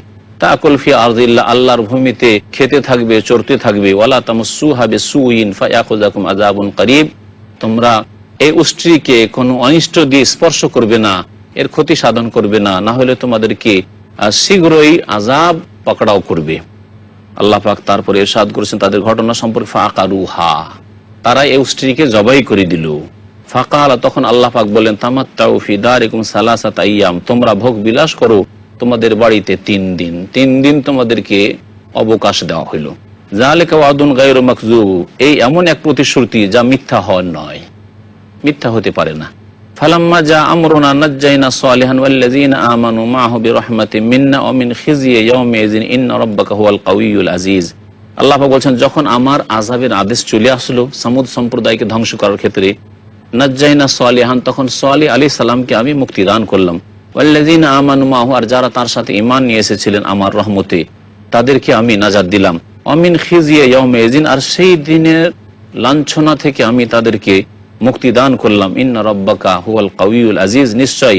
Speaker 1: তাকুল ফি আরদিল্লাহ, আল্লাহর ভূমিতে খেতে থাকবে, চরতে থাকবে। ওয়ালা তামাসসুহা বিসুইন ফায়াখুযাকুম আযাবুন করিব, তোমরা এই উষ্ট্রিকে কোনো অনিষ্ট দিয়ে স্পর্শ করবে না, এর ক্ষতি সাধন করবে না, না হলে তোমাদেরকে শীঘ্রই আযাব পাকড়াও করবে। আল্লাহ পাক তারপরে ইরশাদ করেছেন তাদের ঘটনা সম্পর্কে, ফাকারুহা, তারা এই উষ্ট্রিকে জবাই করে দিল। ফাকালা, তখন আল্লাহ পাক বলেন, তামাত্তাউ ফি দারিকুম সালাসাত আইয়াম, তোমরা ভোগ বিলাস করো তোমাদের বাড়িতে 3 দিন, 3 দিন তোমাদেরকে অবকাশ দেওয়া হইল। যালিকা ওয়াদুন গায়রু মাকযুব, এই এমন এক প্রতিশ্রুতি যা মিথ্যা হওয়ার নয়, মিথ্যা হতে পারে না। ফালাম্মা জা আমরুনা নাজ্জাইনা সালিহান ওয়াল্লাযিনা আমানু মাআহু বিরাহমাতিন মিন্না ওয়া মিন খিজয়ি ইয়াউমিযিন ইন্না রাব্বাকা হুয়াল কাউইয়ুল আজিজ। আল্লাহ পাক বলছেন, যখন আমার আযাবের আদেশ চলে আসলো সামুদ সম্প্রদায়কে ধ্বংস করার ক্ষেত্রে, নাজ্জাইনা সালিহান, তখন সালিহ আলাইহিস সালামকে আমি মুক্তি দান করলাম। ওয়াল্লাযিনা আমানু মাহু, আর যারা তার সাথে ঈমান নিয়ে এসেছিলেন আমার রহমতে, তাদেরকে আমি নাজাত দিলাম। অমিন খিজিয়া ইয়াউমাইযিন, আর সেই দিনের লাঞ্ছনা থেকে আমি তাদেরকে মুক্তি দান করলাম। ইন্না রাব্বাকা হুয়াল কাউইয়ুল আজিজ, নিশ্চয়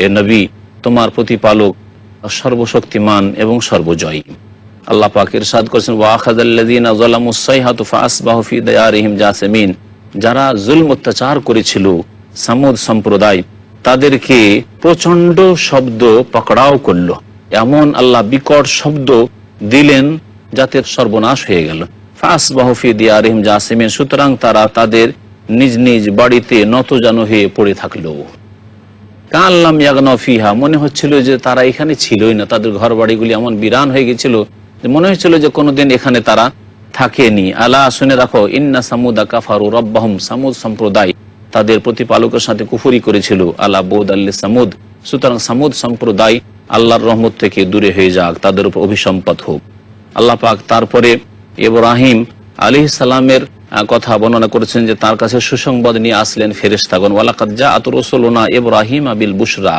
Speaker 1: এ নবী তোমার প্রতিপালক সর্বশক্তিমান এবং সর্বজয়ী। আল্লাহ পাক ইরশাদ করেছেন, ওয়া আখাযাল্লাযিনা যালামুস সাইহাতু ফাআসবাহু ফি দিয়ারিহিম জাসিমিন, যারা জুলম অত্যাচার করেছিল সামুদ সম্প্রদায়, তাদেরকে প্রচন্ড শব্দ পকড়াও করলো, এমন আল্লাহ বিকট শব্দ দিলেন যাতে সর্বনাশ হয়ে গেল। ফাআসবাহু ফি দিয়ারিহিম জাসিমিন, সুতরাং তারা তাদের নিজ নিজ বাড়িতে নতজানু হয়ে পড়ে থাকলো। কাল্লাম ইয়াগনাউ ফিহা, মনে হচ্ছিল যে তারা এখানে ছিলই না, তাদের ঘর বাড়িগুলি এমন বিরান হয়ে গেছিল যে মনে হচ্ছিল যে কোনোদিন এখানে তারা থাকেনি। আলা, শুনে রাখো, ইন্না সামুদা কাফারু রাব্বাহুম, সামুদ সম্প্রদায় তাদের প্রতিপালকের সাথে কুফরি করেছিল। আলা বুদ আল্লি সামুদ, সুতরাং সামুদ সম্প্রদায় আল্লাহর রহমত থেকে দূরে হয়ে যাক, তাদের উপর অভিসম্পাত হোক। আল্লাহ পাক তারপরে ইব্রাহিম আলাইহিস সালামের কথা বর্ণনা করেছেন যে তার কাছে সুসংবাদ নিয়ে আসলেন ফেরেশতাগণ। ওয়ালাকাদ জাআত রাসূলুনা ইব্রাহিম বিল বুশরা,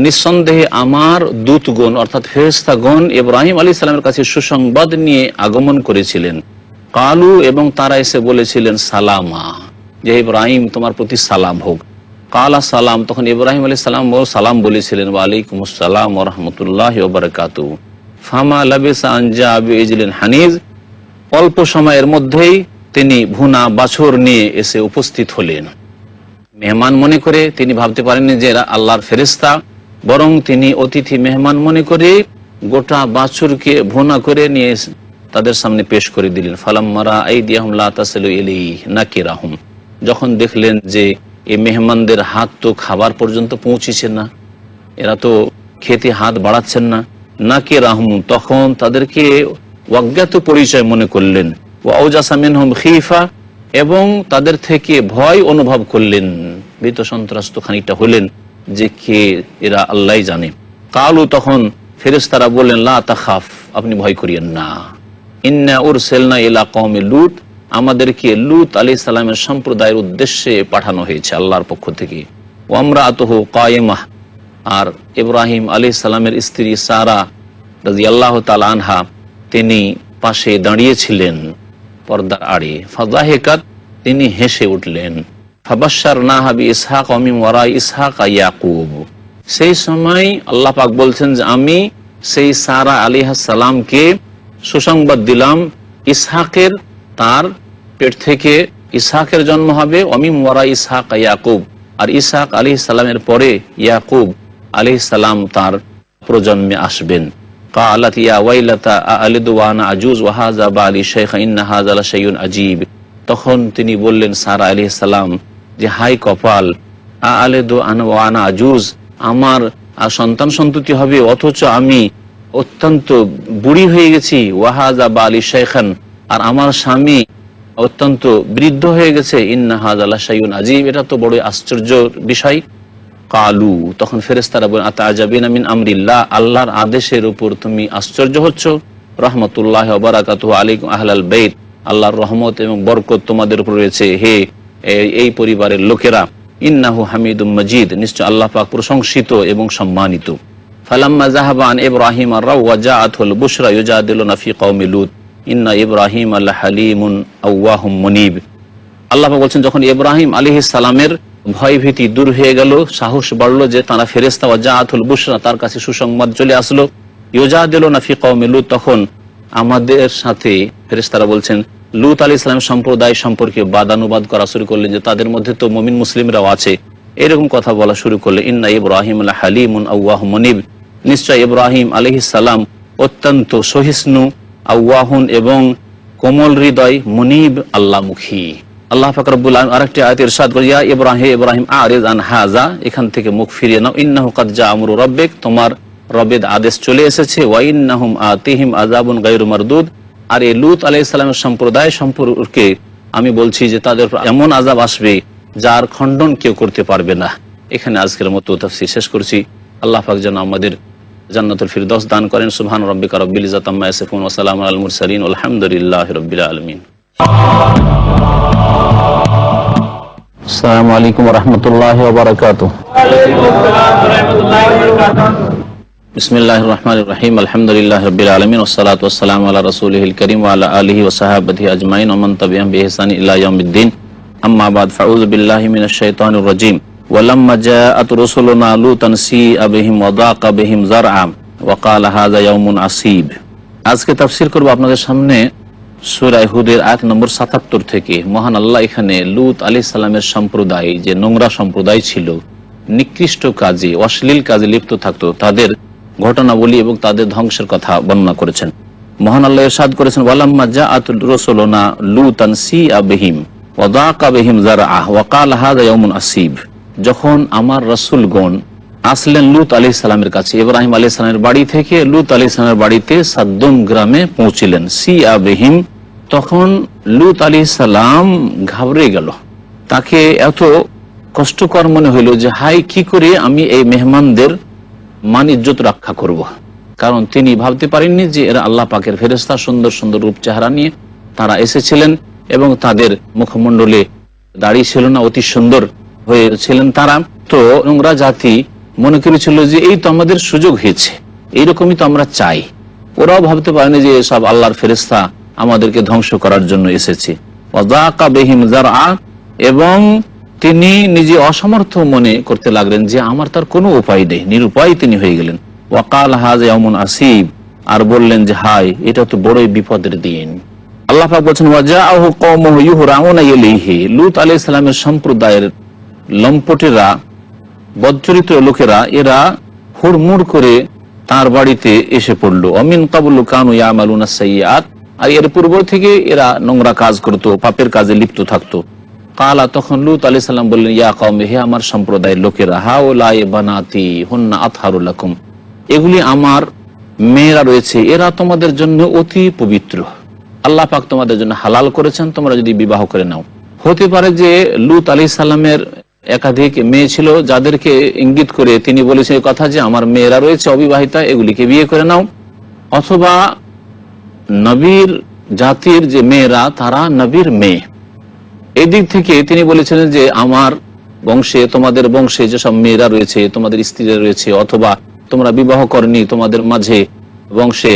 Speaker 1: নিঃসন্দেহে আমার দূতগণ অর্থাৎ ফেরেশতাগণ ইব্রাহিম আলাইহিস সালামের কাছে সুসংবাদ নিয়ে আগমন করেছিলেন। কালু, এবং তারা এসে বলেছিলেন সালামা, যে ইব্রাহিম তোমার প্রতি সালাম হোক। কালা সালাম, তখন ইব্রাহিম আলাইহিস সালাম সালাম বলেছিলেন, ওয়া আলাইকুমুস সালাম ওয়া রাহমাতুল্লাহি ওয়া বারাকাতুহু। ফামা লাবিসা আন জাআ বিইজলিন হানিজ, অল্প সময়ের মধ্যেই তিনি ভুনা বাছুর নিয়ে এসে উপস্থিত হলেন। মেহমান মনে করে তিনি ভাবতে পারেননি যে এরা আল্লাহর ফেরেশতা, বরং তিনি অতিথি মেহমান মনে করে গোটা বাছুরকে ভুনা করে নিয়ে তাদের সামনে পেশ করে দিলেন। ফালাম্মারা আইদিয়াহুম লা তাসিলু ইলাইহি নাকিরাহুম, যখন দেখলেন যে এই মেহমানদের হাত তো খাবার পর্যন্ত পৌঁছেছে না, এরা তো খেতে হাত বাড়াচ্ছেন না, নাকিরাহুম, তখন তাদেরকে অজ্ঞাত পরিচয় মনে করলেন। ওয়া আওজাসা মিনহুম খিফা, এবং তাদের থেকে ভয় অনুভব করলেন, ভীত সন্ত্রস্ত খানিকটা হলেন যে কে এরা, আল্লাহই জানে। কালু, তখন ফেরেশতারা বললেন, লা তাখাফ, আপনি ভয় করিয়েন না। ইন্না উরসিলনা ইলা কওমি লূত, আমাদেরকে লূত আলাইহিস সালামের সম্প্রদায়ের উদ্দেশ্যে পাঠানো হয়েছে আল্লাহর পক্ষ থেকে। ওয়া আমরাতুহু কায়িমাহ, আর ইব্রাহিম আলাইহিস সালামের স্ত্রী সারা রাদিয়াল্লাহু তাআলা আনহা, তিনি পাশে দাঁড়িয়েছিলেন পর্দার আড়ে। ফাযাহিকাত, তিনি হেসে উঠলেন। ফাবাশশারনাহা বিইসহাক ওয়া মিন ওয়ারাই ইসহাক ইয়াকুব, সেই সময় আল্লাহ পাক বলছেন যে আমি সেই সারা আলাইহিস সালামকে সুসংবাদ দিলাম, ইসহাকের, তার পেট থেকে ইসহাকের জন্ম হবে, ওয়া মিন ওয়ারাই ইসহাক ইয়াকুব, আর ইসহাক আলাইহিস সালামের পরে ইয়াকুব আলাইহিস সালাম তার প্রজন্মে আসবেন। কালাত ইয়া ওয়াইলাতা আলিদু ওয়া আনা আজুজ ওয়া হাযা বালি শাইখা ইন্না হাযা লাশাইউন আজীব, তখন তিনি বললেন সারা আলাইহিস সালাম যে হাই কপাল, আলিদু ওয়া আনা আজুজ, আমার সন্তান সন্ততি হবে অথচ আমি অত্যন্ত বুড়ি হয়ে গেছি। ওয়া হাযা বালি শাইখান, আর আমার স্বামী অত্যন্ত বৃদ্ধ হয়ে গেছে। ইন্না হাযা লাশাইউন আজীব, এটা তো বড় আশ্চর্যের বিষয়। কালু, তখন ফেরেশতারা বলেন, আতাআজাবিনা মিন আমরিল্লাহ, আল্লাহর আদেশের উপর তুমি আশ্চর্য হচ্ছ। রাহমাতুল্লাহি ওয়া বারাকাতুহু আলাইকুম আহলাল বাইত, আল্লাহর রহমত এবং বরকত তোমাদের উপর রয়েছে হে এই পরিবারের লোকেরা। ইন্নাহু হামিদুম মাজিদ, নিশ্চয় আল্লাহ পাক প্রশংসিত এবং সম্মানিত। ফালাম্মা যাহাবা আন ইব্রাহিম আর-রাউ ওয়া জাআতুল বুশরা ইউজাদিলুনা ফি কওমি লূত ইন্না ইব্রাহিম লাহালিমুন আওয়াহুম মুনিব। আল্লাহ পাক বলছেন, যখন ইব্রাহিম আলাইহিস সালামের ভয় ভীতি দূর হয়ে গেল, সাহস বাড়লো যে তারা ফেরেশতা, ওয়া জাআতুল বুশরা, তার কাছে সুসংবাদ চলে আসলো, ইউজাদিলুনা ফি কওমি লূত, তখন আমাদের সাথে ফেরেশতারা বলছেন লূত আলাইহিস সালাম সম্প্রদায় সম্পর্কে বাদানুবাদ করা শুরু করলেন যে তাদের মধ্যে তো মুমিন মুসলিমরাও আছে, এরকম কথা বলা শুরু করলেন। ইন্না ইব্রাহিম লাহালিমুন আওয়াহুম মুনিব, নিশ্চয় ইব্রাহিম আলাইহিস সালাম অত্যন্ত সহিষ্ণু, আওয়াহুন এবং কোমল হৃদয়, মুনিব আল্লাহমুখী। আল্লাহ পাক রব্বুল আলামিন আরেকটি আয়াতে ইরশাদ করেন, ইয়া ইব্রাহিম আরিজ আন হাযা, এখান থেকে মুখ ফিরিয়ে নাও। ইন্নাহু কাদ জা আমরু রাব্বিক, তোমার রবের আদেশ চলে এসেছে। ওয়া ইন্নাহুম আতিহিম আযাবুন গায়রু মারদুদ, আর এই লূত আলাইহিস সালামের সম্প্রদায় সম্পর্কে আমি বলছি যে তাদের এমন আযাব আসবে যার খণ্ডন কেউ করতে পারবে না। এখানে আজকের মতো তাফসীর শেষ করছি। আল্লাহ পাক যেন আমাদের জান্নাতুল ফিরদৌস দান করেন। সুবহান রাব্বিকা রাব্বিল ইজ্জাতি আম্মা ইয়াসিফুন ওয়া সালামুন আলাল মুরসালিন ওয়ালহামদুলিল্লাহি রাব্বিল আলামিন। আসসালামু আলাইকুম ওয়া রাহমাতুল্লাহি ওয়া বারাকাতুহু। বিসমিল্লাহির রহমানির রহিম। আলহামদুলিল্লাহি রাব্বিল আলামিন ওয়াস সালাতু ওয়াস সালামু আলা রাসূলিহিল কারীম ওয়া আলা আলিহি ওয়া সাহবিহি আজমাইন ওয়া মান তাবি'আহুম বিইহসান ইলা ইয়াউমিদ্দিন। আম্মা বাদ, ফাউযু বিল্লাহি মিনাশ শাইতানির রাজীম। ওয়া লাম্মা জাআত রুসুলুনা লুতান সিআ বিহিম ওয়া দাqa বিহিম যারআ ওয়া ক্বালা হাযা ইয়াউমুন আসীব। আজকে তাফসীর করব আপনাদের সামনে সূরা হুদের আয়াত নম্বর ৭৭ থেকে। মহান আল্লাহ এখানে লূত আলাইহিস সালামের সম্প্রদায়, যে নোংরা সম্প্রদায় ছিল, নিকৃষ্ট কাজে, অশ্লীল কাজে লিপ্ত থাকতো, তাদের ঘটনাবলী এবং তাদের ধ্বংসের কথা বর্ণনা করেছেন। মহান আল্লাহ ইরশাদ করেছেন, ওয়ালাম্মা জাআত রুসুলুনা লুতান সিআ বিহিম ওয়া দাqa বিহিম যারআ ওয়া ক্বালা হাযা ইয়াউমুন আসীব। যখন আমার রাসূলগণ আসলেন লূত আলাইহিস সালামের কাছে, ইব্রাহিম আলাইহিস সালামের বাড়ি থেকে লূত আলাইহিস সালামের বাড়িতে সাদ্দুম গ্রামে পৌঁছিলেন। সিআ বিহিম, তখন লূত আলাইহিস সালাম ঘাবড়ে গেল। তাকে এত কষ্টকর মনে হইল যে হাই, কি করে আমি এই মেহমানদের মান ইজ্জত রক্ষা করব। কারণ তিনি ভাবতে পারেননি যে এরা আল্লাহ পাকের ফেরেশতা, সুন্দর সুন্দর রূপ চেহারা নিয়ে তারা এসেছিলেন এবং তাদের মুখমণ্ডলে দাড়ি ছিল না, অতি সুন্দর হয়েছিলেন তারা। তো নোংরা জাতি মনে করেছিল যে এই তো আমাদের সুযোগ হয়েছে, এইরকমই তো আমরা চাই। ওরাও ভাবতে পারেনি যে সব আল্লাহর ফেরেশতা আমাদেরকে ধ্বংস করার জন্য এসেছে। ওয়া দাqa বিহিম যারআ, এবং তিনি নিজে অসমর্থ মনে করতে লাগলেন যে আমার তার কোনো উপায় নেই, নিরুপায় তিনি হয়ে গেলেন। ওয়া ক্বালা হাযা ইয়াউমুন আসীব, আর বললেন যে হায়, এটা তো বড়ই বিপদের দিন। আল্লাহ পাক বলেন, ওয়া জাআহু কওমুহু ইউহরাউনা ইলাইহি। লূত আলাইহিস সালামের সম্প্রদায়ের লম্পটেরা, বদচরিত্র লোকেরা, এরা হুড়মুড় করে তার বাড়িতে এসে পড়ল। অমিন কাবলু কানু ইয়ামালুনাস সাইয়্যাত, আর এর পূর্ব থেকে এরা নোংরা কাজ করত, পাপের কাজে লিপ্ত থাকতো। কালা, তখন লূত আলাইহিস সালাম বললেন, ইয়া কওমি, হে আমার সম্প্রদায়ের লোকেরা, হাউলাই বানাতি হুন্না আতহারু লাকুম, এগুলি আমার মেয়েরা রয়েছে, এরা তোমাদের জন্য অতি পবিত্র। আল্লাহ পাক তোমাদের জন্য হালাল করেছেন, তোমরা যদি বিবাহ করে নাও। হতে পারে যে লূত আলাইহিস সালামের একাধিক মেয়ে ছিল, যাদেরকে ইঙ্গিত করে তিনি বলেছেন এই কথা যে আমার মেয়েরা রয়েছে অবিবাহিতা, এগুলিকে বিয়ে করে নাও। অথবা নবীর জাতির যে মেয়েরা, তারা নবীর মেয়ে, এই দিক থেকে তিনি বলেছিলেন যে আমার বংশে, তোমাদের বংশে যেসব মেয়েরা রয়েছে, তোমাদের স্ত্রীরা রয়েছে, অথবা তোমরা বিবাহ করনি, তোমাদের মাঝে বংশে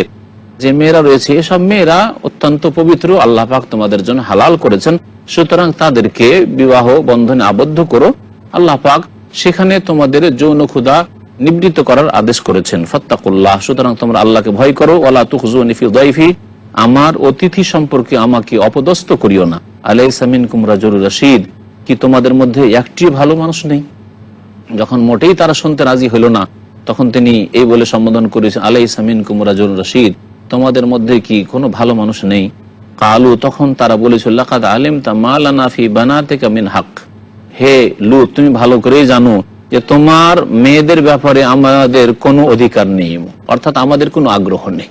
Speaker 1: যে মেয়েরা রয়েছে, এসব মেয়েরা অত্যন্ত পবিত্র, আল্লাহ পাক তোমাদের জন্য হালাল করেছেন, সুতরাং তাদেরকে বিবাহ বন্ধনে আবদ্ধ করো। আল্লাহ পাক সেখানে তোমাদের যৌন ক্ষুধা নিবৃত্ত করার আদেশ করেছেন। ফাত্তাকুল্লাহ, সুতরাং তোমরা আল্লাহকে ভয় করো। ওয়ালা তুখজুনি ফি যায়ফি, আমার অতিথি সম্পর্কে আমাকে অপদস্থ করিও না। আলাইসা মিনকুম রাজুলুর রশীদ, কি তোমাদের মধ্যে একটি ভালো মানুষ নেই? যখন মোটেই তারা শুনতে রাজি হলো না, তখন তিনি এই বলে সম্বোধন করেছেন, আলাইসা মিনকুম রাজুলুর রশীদ, তোমাদের মধ্যে কি কোনো ভালো মানুষ নেই? কালু, তখন তারা বলেছিল, লাকাদ আলিমতা মা লানা ফি বানাতিকা মিন হক, হে লূত, তুমি ভালো করেই জানো যে তোমার মেয়েদের ব্যাপারে আমাদের কোনো অধিকার নেই, অর্থাৎ আমাদের কোনো আগ্রহ নেই,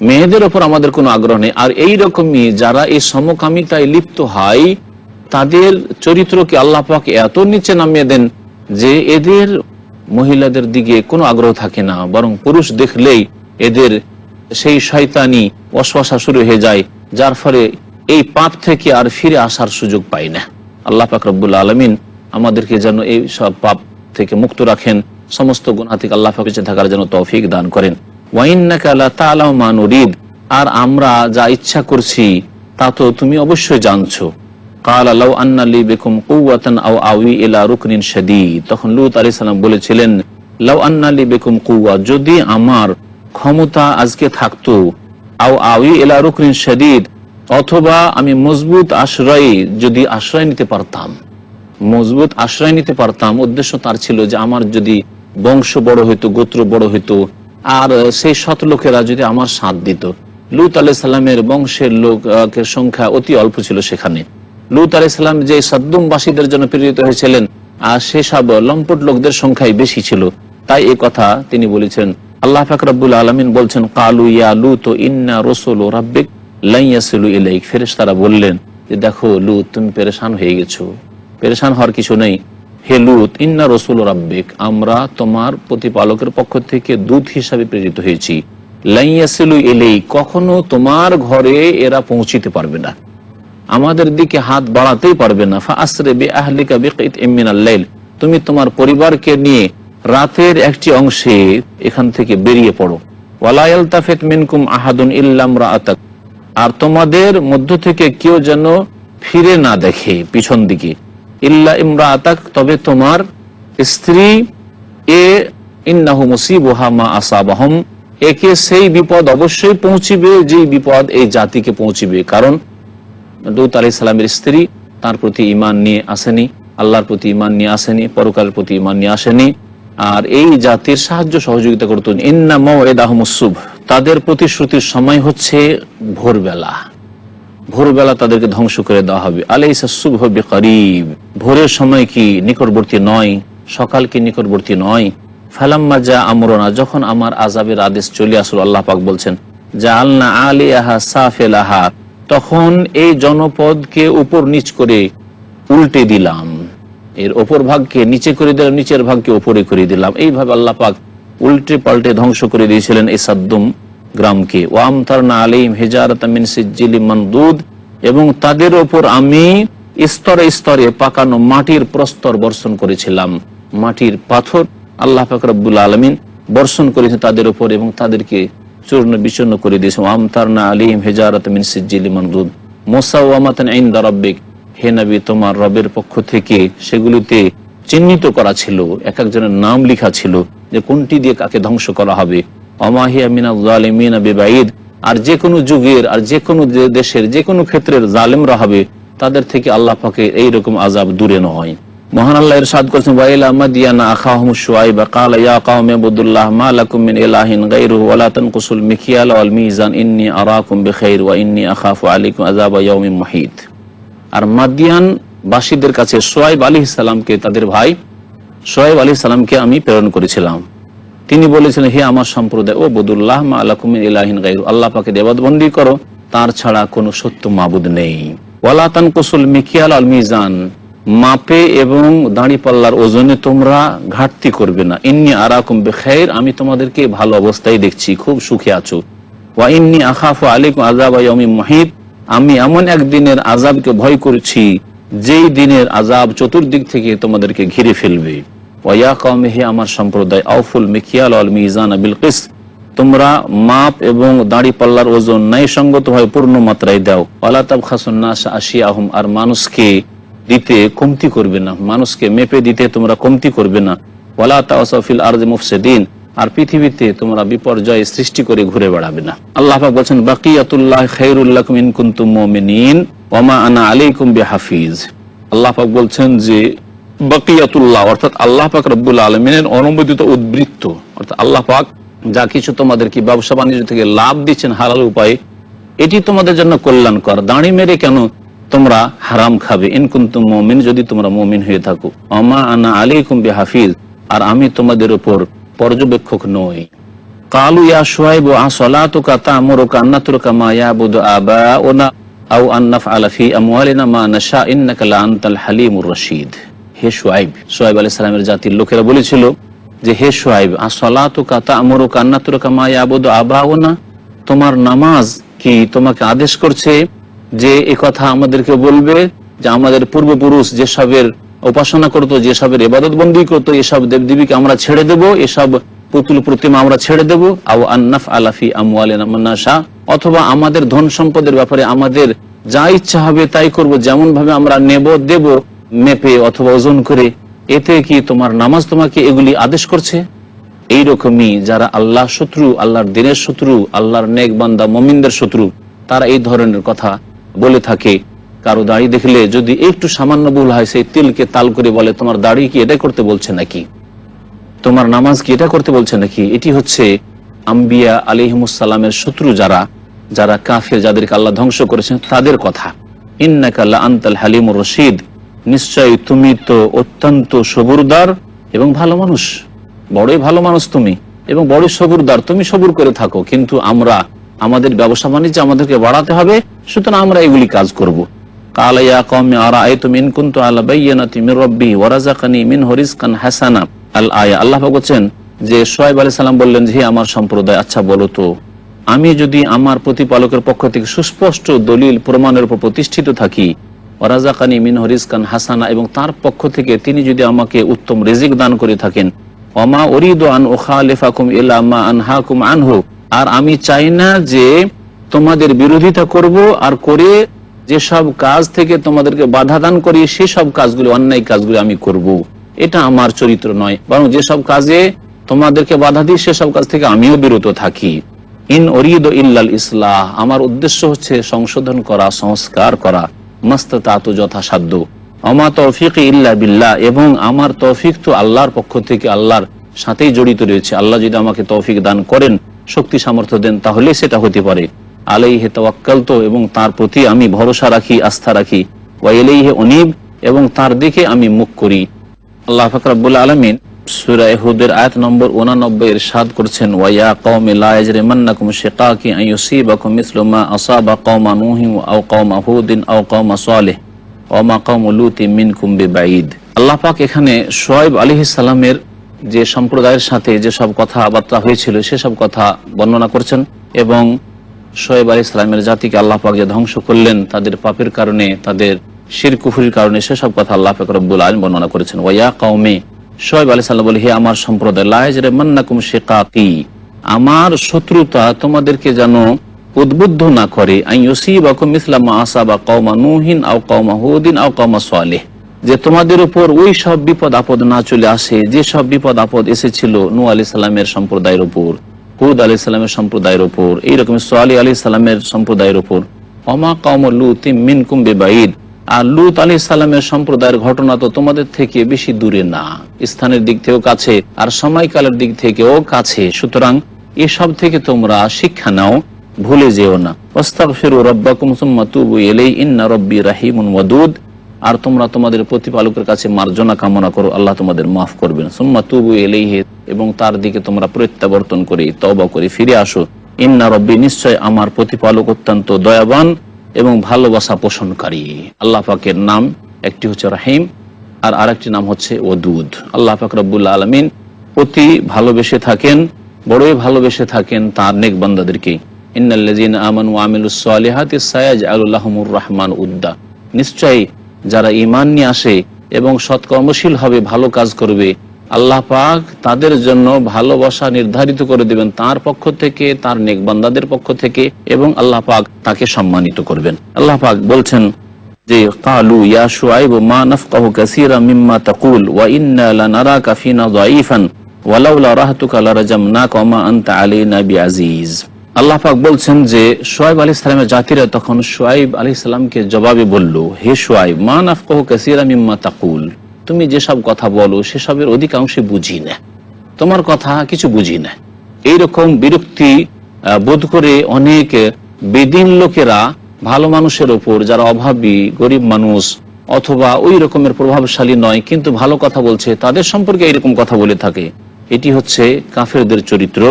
Speaker 1: মেয়েদের ওপর আমাদের কোনো আগ্রহ নেই। আর এই রকমই যারা এই সমকামিতায় লিপ্ত হয়, তাদের চরিত্রকে আল্লাহ পাক এত নিচে নামিয়ে দেন যে এদের মহিলাদের দিকে কোনো আগ্রহ থাকে না, বরং পুরুষ দেখলেই এদের সেই শয়তানি ওয়াসওয়াসা শুরু হয়ে যায়, যার ফলে এই পাপ থেকে আর ফিরে আসার সুযোগ পায় না। আল্লাহ পাক রব্বুল আলামিন আমাদেরকে যেন এই সব পাপ থেকে মুক্ত রাখেন, সমস্ত গুনাহ থেকে আল্লাহ পাক বেঁচে থাকার জন্য তৌফিক দান করেন। ওয়া ইন্নাকা লা তা'লামু মা নুরিদ, আর আমরা যা ইচ্ছা করছি তা তো তুমি অবশ্যই জানছো। ক্বালা লাউ আন্না লি বিকুম কুওয়াতান আও আউই ইলা রুকনিন শাদীদ, তখন লূত আলাইহিস সালাম বলেছিলেন, লাউ আন্না লি বিকুম কুওয়া, যদি আমার ক্ষমতা আজকে থাকতো, আও আউই ইলা রুকনিন শাদীদ, অথবা আমি মজবুত আশ্রয় যদি আশ্রয় নিতে পারতাম, মজবুত আশ্রয় নিতে পারতাম। উদ্দেশ্য তার ছিল যে আমার যদি বংশ বড় হইতো, গোত্র বড় হইতো, আর সেই সৎ লোকেরা যদি আমার সাথ দিত। লূত আলাইহিস সালামের বংশের লোকের সংখ্যা অতি অল্প ছিল সেখানে। লূত আলাইহিস সালাম যে সাদ্দুমবাসীদের জন্য প্রেরিত হয়েছিলেন, আর সেসব লম্পট লোকদের সংখ্যাই বেশি ছিল, তাই এই কথা তিনি বলেছেন। আল্লাহ পাক রব্বুল আলামিন বলছেন, কালু ইয়া লূত ইন্না রাসূলু রাব্বিক লা ইয়াসিলু ইলাইক, ফেরেশতারা বললেন যে দেখো লূত, তুমি পেরেশান হয়ে গেছো। পেরেশান হওয়ার কিছু নেই, হে লূত, ইন্না রাসূলু রাব্বিক, আমরা তোমার প্রতিপালকের পক্ষ থেকে দূত হিসাবে প্রেরিত হয়েছি। লা ইয়াসিলু ইলাইক, কখনো তোমার ঘরে এরা পৌঁছিতে পারবে না। আমাদের দিকে হাত বাড়াতেই পারবে না। ফাআসরি বিআহলিকা বিকিতইম মিনাল লাইল, তুমি তোমার পরিবারকে নিয়ে রাতের একটি অংশে এখান থেকে বেরিয়ে পড়ো। ওয়ালা ইয়ালতাফিত মিনকুম আহাদুন ইল্লা ইমরাআতাক, আর তোমাদের মধ্য থেকে কেউ যেন ফিরে না দেখে পিছন দিকে। ইল্লা ইমরাআতাক, তবে তোমার স্ত্রী। এ ইন্নাহু মুসিবুহা মা আসাবাহুম, একে সেই বিপদ অবশ্যই পৌঁছিবে যেই বিপদ এই জাতিকে পৌঁছিবে। কারণ লূত আলাইহিস সালামের স্ত্রী তার প্রতি ঈমান নিয়ে আসেনি, আল্লাহর প্রতি ঈমান নিয়ে আসেনি, পরকালের প্রতি ঈমান নিয়ে আসেনি, আর এই জাতির সাহায্য সহযোগিতা করতেন। ইন্না মাওইদাহুমুস সুবহ, তাদের প্রতিশ্রুতির সময় হচ্ছে ভোরবেলা। ভোরবেলা তাদেরকে ধ্বংস করে দেওয়া হবে। আলাইসা সুবহু বিকরিব, ভোরের সময় কি নিকটবর্তী নয়? সকাল কি নিকটবর্তী নয়? ফালাম্মা যা আমরনা, যখন আমার আযাবের আদেশ চলে আসলো, আল্লাহ পাক বলছেন জাআলনা আলিয়াহা সাফিলাহা, তখন এই জনপদকে উপর নিচ করে উল্টে দিলাম, এর ওপর ভাগকে নিচে করে দিলাম, নিচের ভাগকে উপরে করে দিলাম। এইভাবে আল্লাহ পাক উল্টে পাল্টে ধ্বংস করে দিয়েছিলেন এই সাদ্দুম গ্রামকে। ওয়া আমতারনা আলাইহিম হিজারাতাম মিন সিজ্জিলিম মানদুদ, এবং তাদের ওপর আমি স্তরে স্তরে পাকানো মাটির প্রস্তর বর্ষণ করেছিলাম। মাটির পাথর আল্লাহ পাক রব্বুল আলামিন বর্ষণ করেছেন তাদের উপর এবং তাদেরকে চূর্ণ বিচূর্ণ করে দিয়েছেন। ওয়া আমতারনা আলাইহিম হিজারাতাম মিন সিজ্জিলিম মানদুদ মুসাওয়ামাতান ইনদা রাব্বিক, হে নবী তোমার রবের পক্ষ থেকে সেগুলিতে চিহ্নিত করা ছিল, এক একজনের নাম লেখা ছিল যে কোনটি দিয়ে কাকে ধ্বংস করা হবে। ওমা হিয়া মিনাজ জালিমিনা বিবাঈদ, আর যে কোনো যুগের আর যে কোনো দেশের যে কোনো ক্ষেত্রের জালেমরা হবে তাদের থেকে আল্লাহ পাকের এইরকম আযাব দূরে নয়। মহান আল্লাহ ইরশাদ করেছেন ওয়া ইলা মাদিয়ানা আখাহুম শুআইবা ক্বালা ইয়া কওমি ইবুদুল্লাহ মা লাকুম মিন ইলাহিন গায়রুহু ওয়া লা তানকুসুল মিকিয়াল ওয়াল মিজান ইন্নী আরাকুম বিখাইর ওয়া ইন্নী আখাফু আলাইকুম আযাবা ইয়াউমিন মুহিত। আর মাদিয়ান বাসীদের কাছে শুআইব আলাইহিস সালামকে, তাদের ভাই শুআইব আলাইহিস সালামকে আমি প্রেরণ করেছিলাম। তিনি বলেছিলেন হে আমার সম্প্রদায়, ও বুদুল্লাহ মা লাকুম মিন ইলাহিন গায়রু, আল্লাহ পাকের ইবাদতবন্দি করো, তার ছাড়া কোনো সত্য মাবুদ নেই। ওয়ালা তানকুসুল মিকিয়াল ওয়াল মিজান, মাপে এবং দাঁড়ি পাল্লার ওজনে তোমরা ঘাটতি করবে না। ইন্নী আরাকুম বিখাইর, আমি তোমাদেরকে ভালো অবস্থায় দেখছি, খুব সুখে আছো। ওয়া ইন্নী আখাফু আলাইকুম আযাবা ইয়াউমিন মুহিত, আমি এমন একদিনের আযাবকে ভয় করছি যেই দিনের আযাব চতুর্দিক থেকে তোমাদেরকে ঘিরে ফেলবে। ওয়া ইয়া কওমি, হে আমার সম্প্রদায়, আউফুল মিকিয়াল ওয়াল মিজান বিল কিসত, তোমরা মাপ এবং দাঁড়ি পাল্লার ওজন ন্যায়সঙ্গতভাবে পূর্ণ মাত্রায় দাও। ওয়ালা তাবখাসুন নাস আশিয়াহুম, আর মানুষকে দিতে কমতি করবে না, মানুষকে মেপে দিতে তোমরা কমতি করবে না। ওয়ালা তাওয়াসাউ ফিল আরদি মুফসিদিন, আর পৃথিবীতে তোমরা বিপর্যয় সৃষ্টি করে ঘুরে বেড়াবে না। আল্লাহ পাক বলেন বাকিয়াতুল্লাহ খায়রুল লাকুম ইন কুনতুম মুমিনিন ওয়া মা আনা আলাইকুম বিহাফিজ। আল্লাহ পাক বলছেন যে বাকিয়াতুল্লাহ অর্থাৎ আল্লাহ পাক রব্বুল আলামিনের অনুমোদিত উদ্বৃত্ত, অর্থাৎ আল্লাহ পাক যা কিছু তোমাদেরকে ব্যবসা বাণিজ্য থেকে লাভ দিচ্ছেন হালাল উপায়ে, এটি তোমাদের জন্য কল্যাণকর। দাঁড়ি মেরে কেন তোমরা হারাম খাবে? ইন কুনতুম মুমিন, যদি তোমরা মুমিন হয়ে থাকো। ওয়া মা আনা আলাইকুম বিহাফিজ, আর আমি তোমাদের উপর পর্যবেক্ষক নই। কালু ইয়া শুআইব আসসালাতুকা তা'মুরুকা আন নাতরুকা মা ইয়াবুদু আবাউনা আও আন নাফআলা ফি আমওয়ালিনা মা নাশা ইন্নাকা লা আনতাল হালিমুর রাশীদ। হে শুআইব, শুআইব আলাইহিস সালামের জাতির লোকেরা বলেছিল যে হে শুআইব, আসসালাতুকা তা'মুরুকা আন নাতরুকা মা ইয়াবুদু আবাউনা, তোমার নামাজ কি তোমাকে আদেশ করছে যে এই কথা আমাদেরকে বলবে যে আমাদের পূর্বপুরুষ যেসবের উপাসনা করতো, যেসবের ইবাদত বন্দী করতো, এসব দেবদেবীকে আমরা ছেড়ে দেব, এসব পুতুল প্রতিমা আমরা ছেড়ে দেব। আও আন নাফআলা ফি আমওয়ালিনা মা নাশা, অথবা আমাদের ধন সম্পদের ব্যাপারে আমাদের যা ইচ্ছা হবে তাই করব, যেমন ভাবে আমরা নেব দেব মেপে অথবা ওজন করে। এতে কি তোমার নামাজ তোমাকে এগুলি আদেশ করছে? এইরকমই যারা আল্লাহ শত্রু, আল্লাহর দ্বীনের শত্রু, আল্লাহর নেক বান্দা মুমিনদের শত্রু, তারা এই ধরনের কথা বলে থাকে। কারো দাড়ি দেখলে যদি একটু সামান্য ভুল হয়, সেই তিলকে তাল করে বলে তোমার দাড়ি কি এটা করতে বলছে নাকি, তোমার নামাজ কি এটা করতে বলছে নাকি। এটি হচ্ছে আম্বিয়া আলাইহিমুস সালামের শত্রু, যারা যারা কাফের, যাদেরকে আল্লাহ ধ্বংস করেছেন, তাদের কথা। ইন্নাকা লা আনতাল হালিমুর রাশীদ, নিশ্চয়ই তুমি তো অত্যন্ত সবুরদার এবং ভালো মানুষ, বড়ই ভালো মানুষ তুমি এবং বড়ই সবুরদার, তুমি সবুর করে থাকো। কিন্তু আমরা আমাদের ব্যবসা বাণিজ্য আমাদেরকে বাড়াতে হবে, সুতরাং আমরা এগুলি কাজ করব। কালা ইয়া কওমি আরাআইতুম ইন কুনতু আলা বায়্যিনাতিন মির রাব্বি ওয়া রাযাকানি মিনহু রিজকান হাসানা আল আয়া। আল্লাহ বলেছেন যে শুআইব আলাইহিস সালাম বললেন যে হে আমার সম্প্রদায়, আচ্ছা বলো তো আমি যদি আমার প্রতিপালকের পক্ষ থেকে সুস্পষ্ট দলিল প্রমাণের উপর প্রতিষ্ঠিত থাকি, ওয়ারাযাকানি মিনহু রিজকান হাসানা, এবং তার পক্ষ থেকে তিনি যদি আমাকে উত্তম রিজিক দান করে থাকেন, ওমা উরিদু আন উখালিফাকুম ইলা মা আনহাকুম আনহু, আর আমি চাই না যে তোমাদের বিরোধিতা করব আর করে যেসব কাজ থেকে তোমাদেরকে বাধা দান করি সেসব কাজগুলো, অন্যায় কাজগুলো আমি করব, এটা আমার চরিত্র নয়, বরং যেসব কাজে তোমাদেরকে বাধা দিই সেসব কাজ থেকে আমিও বিরত থাকি। ইন উরিদু ইল্লাল ইসলাহ, আমার উদ্দেশ্য হচ্ছে সংশোধন করা, সংস্কার করা, মাস্তাতাতু যথাসাধ্য। ওমা তৌফিকি ইল্লা বিল্লাহ, এবং আমার তৌফিক তো আল্লাহর পক্ষ থেকে, আল্লাহর সাথেই জড়িত রয়েছে। আল্লাহ যদি আমাকে তৌফিক দান করেন, শক্তি সামর্থ্য দেন, তাহলে সেটা হতে পারে। আলাইহি তাওয়াক্কালতু, এবং তার প্রতি আমি ভরসা রাখি, আস্থা রাখি। ওয়া ইলাইহি উনীব, এবং তার দিকে আমি মুখ করি। আল্লাহ পাক রব্বুল আলামিন সূরা হুদের আয়াত নম্বর 89 ইরশাদ করছেন, ওয়া ইয়া কওমি লা ইয়াজরিমান্নাকুম শিকাকি আন ইউসিবাকুম মিসলু মা আসাবা কওমা নূহিন আও কওমা হুদিন আও কওমা সালেহ ওয়া মা কওমু লূতিন মিনকুম বিবাঈদ। আল্লাহ পাক এখানে শুআয়ব আলাইহিস সালামের যে সম্প্রদায়ের সাথে যে সব কথাবার্তা হয়েছিল সেসব কথা বর্ণনা করছেন, এবং শুআয়ব আলাইহিস সালামের জাতিকে আল্লাহ পাক যে ধ্বংস করলেন তাদের পাপের কারণে, তাদের শিরক কুফরির কারণে, সেসব কথা আল্লাহ পাক রব্বুল আলামিন বর্ণনা করেছেন। ওয়া ইয়া কওমি, শুআয়ব আলাইহিস সালাম বলে, হে আমার সম্প্রদায়, লা ইয়াজরিমান্নাকুম শিকাকি, আমার শত্রুতা তোমাদেরকে যেন উদ্বুদ্ধ না করে, আন ইউসিবাকুম মিসলা মা আসাবা কওমা নূহিন আও কওমা হুদিন আও কওমা সালেহ, যে তোমাদের উপর ওই সব বিপদ আপদ না চলে আসে যে সব বিপদ আপদ এসেছিল নূহ আলাইহিস সালামের সম্প্রদায়ের উপর, হুদ আলাইহিস সালামের সম্প্রদায়ের উপর, এইরকম সালেহ আলাইহিস সালামের সম্প্রদায়ের উপর। ওয়া মা কওমু লূতিন মিনকুম বিবাঈদ, আর লূত আলাইহিস সালামের সম্প্রদায়ের ঘটনা তো তোমাদের থেকে বেশি দূরে না, স্থানের দিক থেকেও কাছে আর সময়কালের দিক থেকেও কাছে। সুতরাং এসব থেকে তোমরা শিক্ষা নাও, ভুলে যেও না। ওয়াস্তাগফিরু রাব্বাকুম সুম্মা তুবু ইলাইহি ইন্না রাব্বি রাহিমুন ওয়াদুদ, আর তোমরা তোমাদের প্রতিপালকের কাছে মার্জনা কামনা করো, আল্লাহ তোমাদের মাফ করবেন। সুম্মা তুবু ইলাইহি, এবং তার দিকে তোমরা প্রত্যাবর্তন করে তওবা করে ফিরে আসো। ইন্না রাব্বি, নিশ্চয় আমার প্রতিপালক অত্যন্ত দয়াবান এবং ভালোবাসা পোষণকারী। আল্লাহ পাকের নাম একটি হচ্ছে রাহিম আর আরেকটি নাম হচ্ছে ওয়াদুদ। আল্লাহ পাক রব্বুল আলামিন অতি ভালোবেসে থাকেন, বড়ই ভালোবেসে থাকেন তার নেক বান্দাদেরকে। ইন্নাল্লাযীনা আমানু ওয়া আমিলুস সালিহাতি সায়াজআলু লাহুমুর রাহমান উদ্দা, নিশ্চয়ই যারা ঈমান নিয়ে আসে এবং সৎকর্মশীল হবে, ভালো কাজ করবে, আল্লাহ পাক তাদের জন্য ভালোবাসা নির্ধারিত করে দিবেন তার পক্ষ থেকে, তার নেক বান্দাদের পক্ষ থেকে, এবং আল্লাহ পাক তাকে সম্মানিত করবেন। আল্লাহ পাক বলছেন যে, ক্বালু ইয়া শুআয়ব মা নাফকাহু কাসীরাম মিম্মা তাকুল ওয়া ইন্না লানারাকা ফিনা যায়ীফান ওয়ালাউলা রাহতুকা লারাজামনাকা ওয়া মা আনতা আলাইনা বিআযীজ। আল্লাহ পাক বলছেন যে শুআয়ব আলাইহিস সালামের জাতিরা তখন শুআয়ব আলাইহিস সালামকে জবাবে বলল, হে শুআয়ব, মা নাফকাহু কাসীরাম মিম্মা তাকুল, তুমি যেসব কথা বলো সেসবের অধিকাংশই বুঝি না, তোমার কথা কিছু বুঝি না। এইরকম বিরক্তি বোধ করে অনেক বেদিন লোকেরা ভালো মানুষের উপর, যারা অভাবী গরিব মানুষ অথবা ওই রকমের প্রভাবশালী নয় কিন্তু ভালো কথা বলছে, তাদের সম্পর্কে এইরকম কথা বলে থাকে। এটি হচ্ছে কাফেরদের চরিত্র,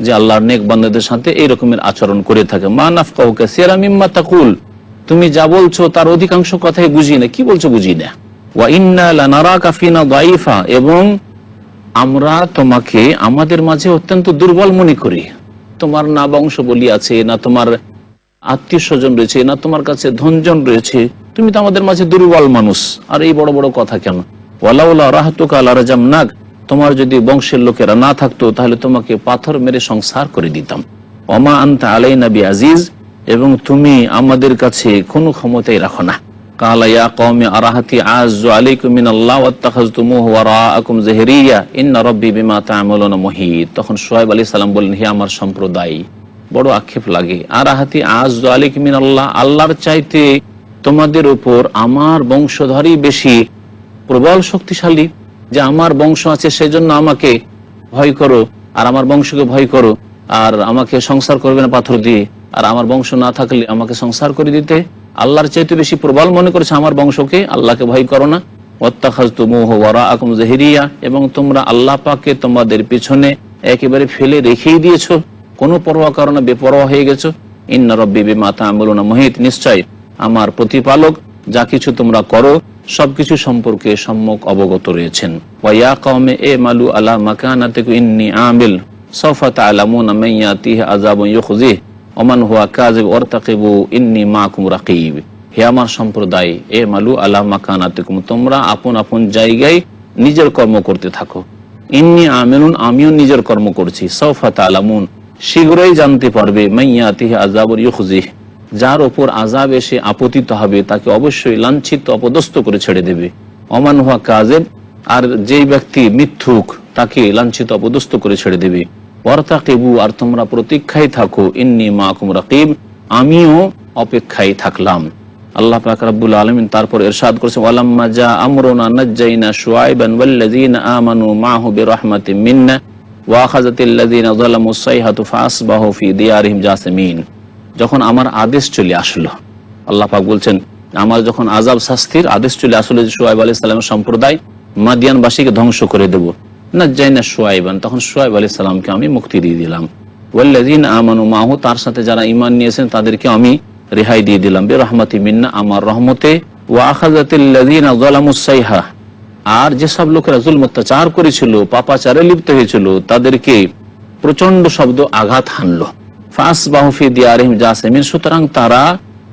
Speaker 1: যে আল্লাহর নেক বান্দাদের সাথে এই রকমের আচরণ করে থাকে। মা নাফকাহু কাসীরাম মিম্মা তাকুল, তুমি যা বলছো তার অধিকাংশ কথাই বুঝি না। কি বলছো বুঝি না। ওয়া ইন্না লানারাকা ফিনা যায়ীফা, এবং আমরা তোমাকে আমাদের মাঝে অত্যন্ত দুর্বল মনে করি। তোমার না বংশ বলি আছে, না তোমার আত্মীয় স্বজন রয়েছে, না তোমার কাছে ধনজন রয়েছে, তুমি তো আমাদের মাঝে দুর্বল মানুষ, আর এই বড় বড় কথা কেন? ওয়ালাউলা রাহতুকা লারাজামনাক, তোমার যদি বংশের লোকেরা না থাকতো তাহলে তোমাকে পাথর মেরে সংসার করে দিতাম। ওয়া মা আনতা আলাইনা বিআযীজ, এবং তুমি আমাদের কাছে কোনো ক্ষমতাই রাখো না। কালা ইয়া কওমি আরাহাতি আযু আলাইকুম মিনাল্লাহ ওয়াত্তাখাযতুমুহু ওয়ারাআকুম যাহরিয়া ইন্না রাব্বি বিমা তা'মালুনা মুহীত। তখন শুআয়ব আলাইহিস সালাম বললেন, হে আমার সম্প্রদায়, বড় আক্ষেপ লাগে, আরাহাতি আযু আলাইকুম মিনাল্লাহ, আল্লাহর চাইতে তোমাদের উপর আমার বংশধরই বেশি প্রবল শক্তিশালী, যে আমার বংশ আছে সেজন্য আমাকে ভয় করো, আর আমার বংশকে ভয় করো, আর আমাকে সংসার করবে না পাথর দিয়ে, আর আমার বংশ না থাকলে আমাকে সংসার করে দিতে। আল্লাহর চাইতে বেশি প্রবল মনে করেছে আমার বংশকে, আল্লাহকে ভয় করো না। ওয়াত্তাখাযতুমুহু ওয়ারাআকুম যাহরিয়া, এবং তোমরা আল্লাহ পাককে তোমাদের পিছনে একেবারে ফেলে রেখেই দিয়েছো, কোনো পরোয়া করো না, বেপরোয়া হয়ে গেছো। ইন্না রাব্বি বিমা তা'মালুনা মুহীত, নিশ্চয় আমার প্রতিপালক যা কিছু তোমরা করো সবকিছু সম্পর্কে সম্যক অবগত রয়েছেন। ওয়া ইয়া কওমি আমালু আলা মাকানাতিকুম ইন্নী আমিল সাওফা তা'লামুনা মান ইয়াতিহি আযাবুন ইউখজিহি ওয়া মান হুয়া কাযিব ওয়ারতাকিবু ইন্নী মাআকুম রাকীব। হে আমার সম্প্রদায়, এ মালু আলা মাকানাতিকুম, তোমরা আপন আপন জায়গায় নিজের কর্ম করতে থাকো। ইন্নী আমিলুন, আমিও নিজের কর্ম করছি। সাওফা তা'লামুন, শীঘ্রই জানতে পারবে, মান ইয়াতিহি আযাবুন ইউখজিহি, যার ওপর আযাব এসে আপতিত হবে তাকে অবশ্যই লাঞ্ছিত অপদস্থ করে ছেড়ে দেবে। ওয়া মান হুয়া কাযিব, আর যেই ব্যক্তি মিথ্যুক তাকে লাঞ্ছিত অপদস্থ করে ছেড়ে দেবে। ওয়ারতাকিবু, আর তোমরা প্রতীক্ষায় থাকো, ইন্নী মাআকুম রাকীব, আমিও অপেক্ষায় থাকলাম। আল্লাহ পাক রব্বুল আলামিন তারপর ইরশাদ করেছেন, ওয়ালাম্মা জা আমরুনা নাজ্জাইনা শুআইবান ওয়াল্লাযীনা আমানু মাআহু বিরাহমাতিন মিন্না ওয়া আখাযাতিল্লাযীনা যালামুস সাইহাতু ফাআসবাহু ফি দিয়ারিহিম জাসিমিন। যখন আমার আদেশ চলে আসলো, আল্লাহ পাক বলছেন আমার যখন আযাব শাস্তির আদেশ চলে আসলো যে শুআইব আলাইহিস সালামের সম্প্রদায় মাদিয়ানবাসীকে ধ্বংস করে দেব, নাজ্জাইনা শুআইবান, তখন শুআইব আলাইহিস সালামকে আমি মুক্তি দিয়ে দিলাম। ওয়াল্লাযীনা আমানু মাহু, তার সাথে যারা ঈমান নিয়েছেন তাদেরকে আমি রেহাই দিয়ে দিলাম, বিরহমাতি মিন্না, আমার রহমতে। ওয়া আখাযাতিল্লাযীনা যালামুস সাইহা, আর যেসব লোকেরা জুলম অত্যাচার করেছিল, পাপাচারে লিপ্ত হয়েছিল, তাদেরকে প্রচন্ড শব্দ আঘাত হানলো। ফাসবাহু ফি দিয়ারিহিম জাসিমিন, সুতরাং তারা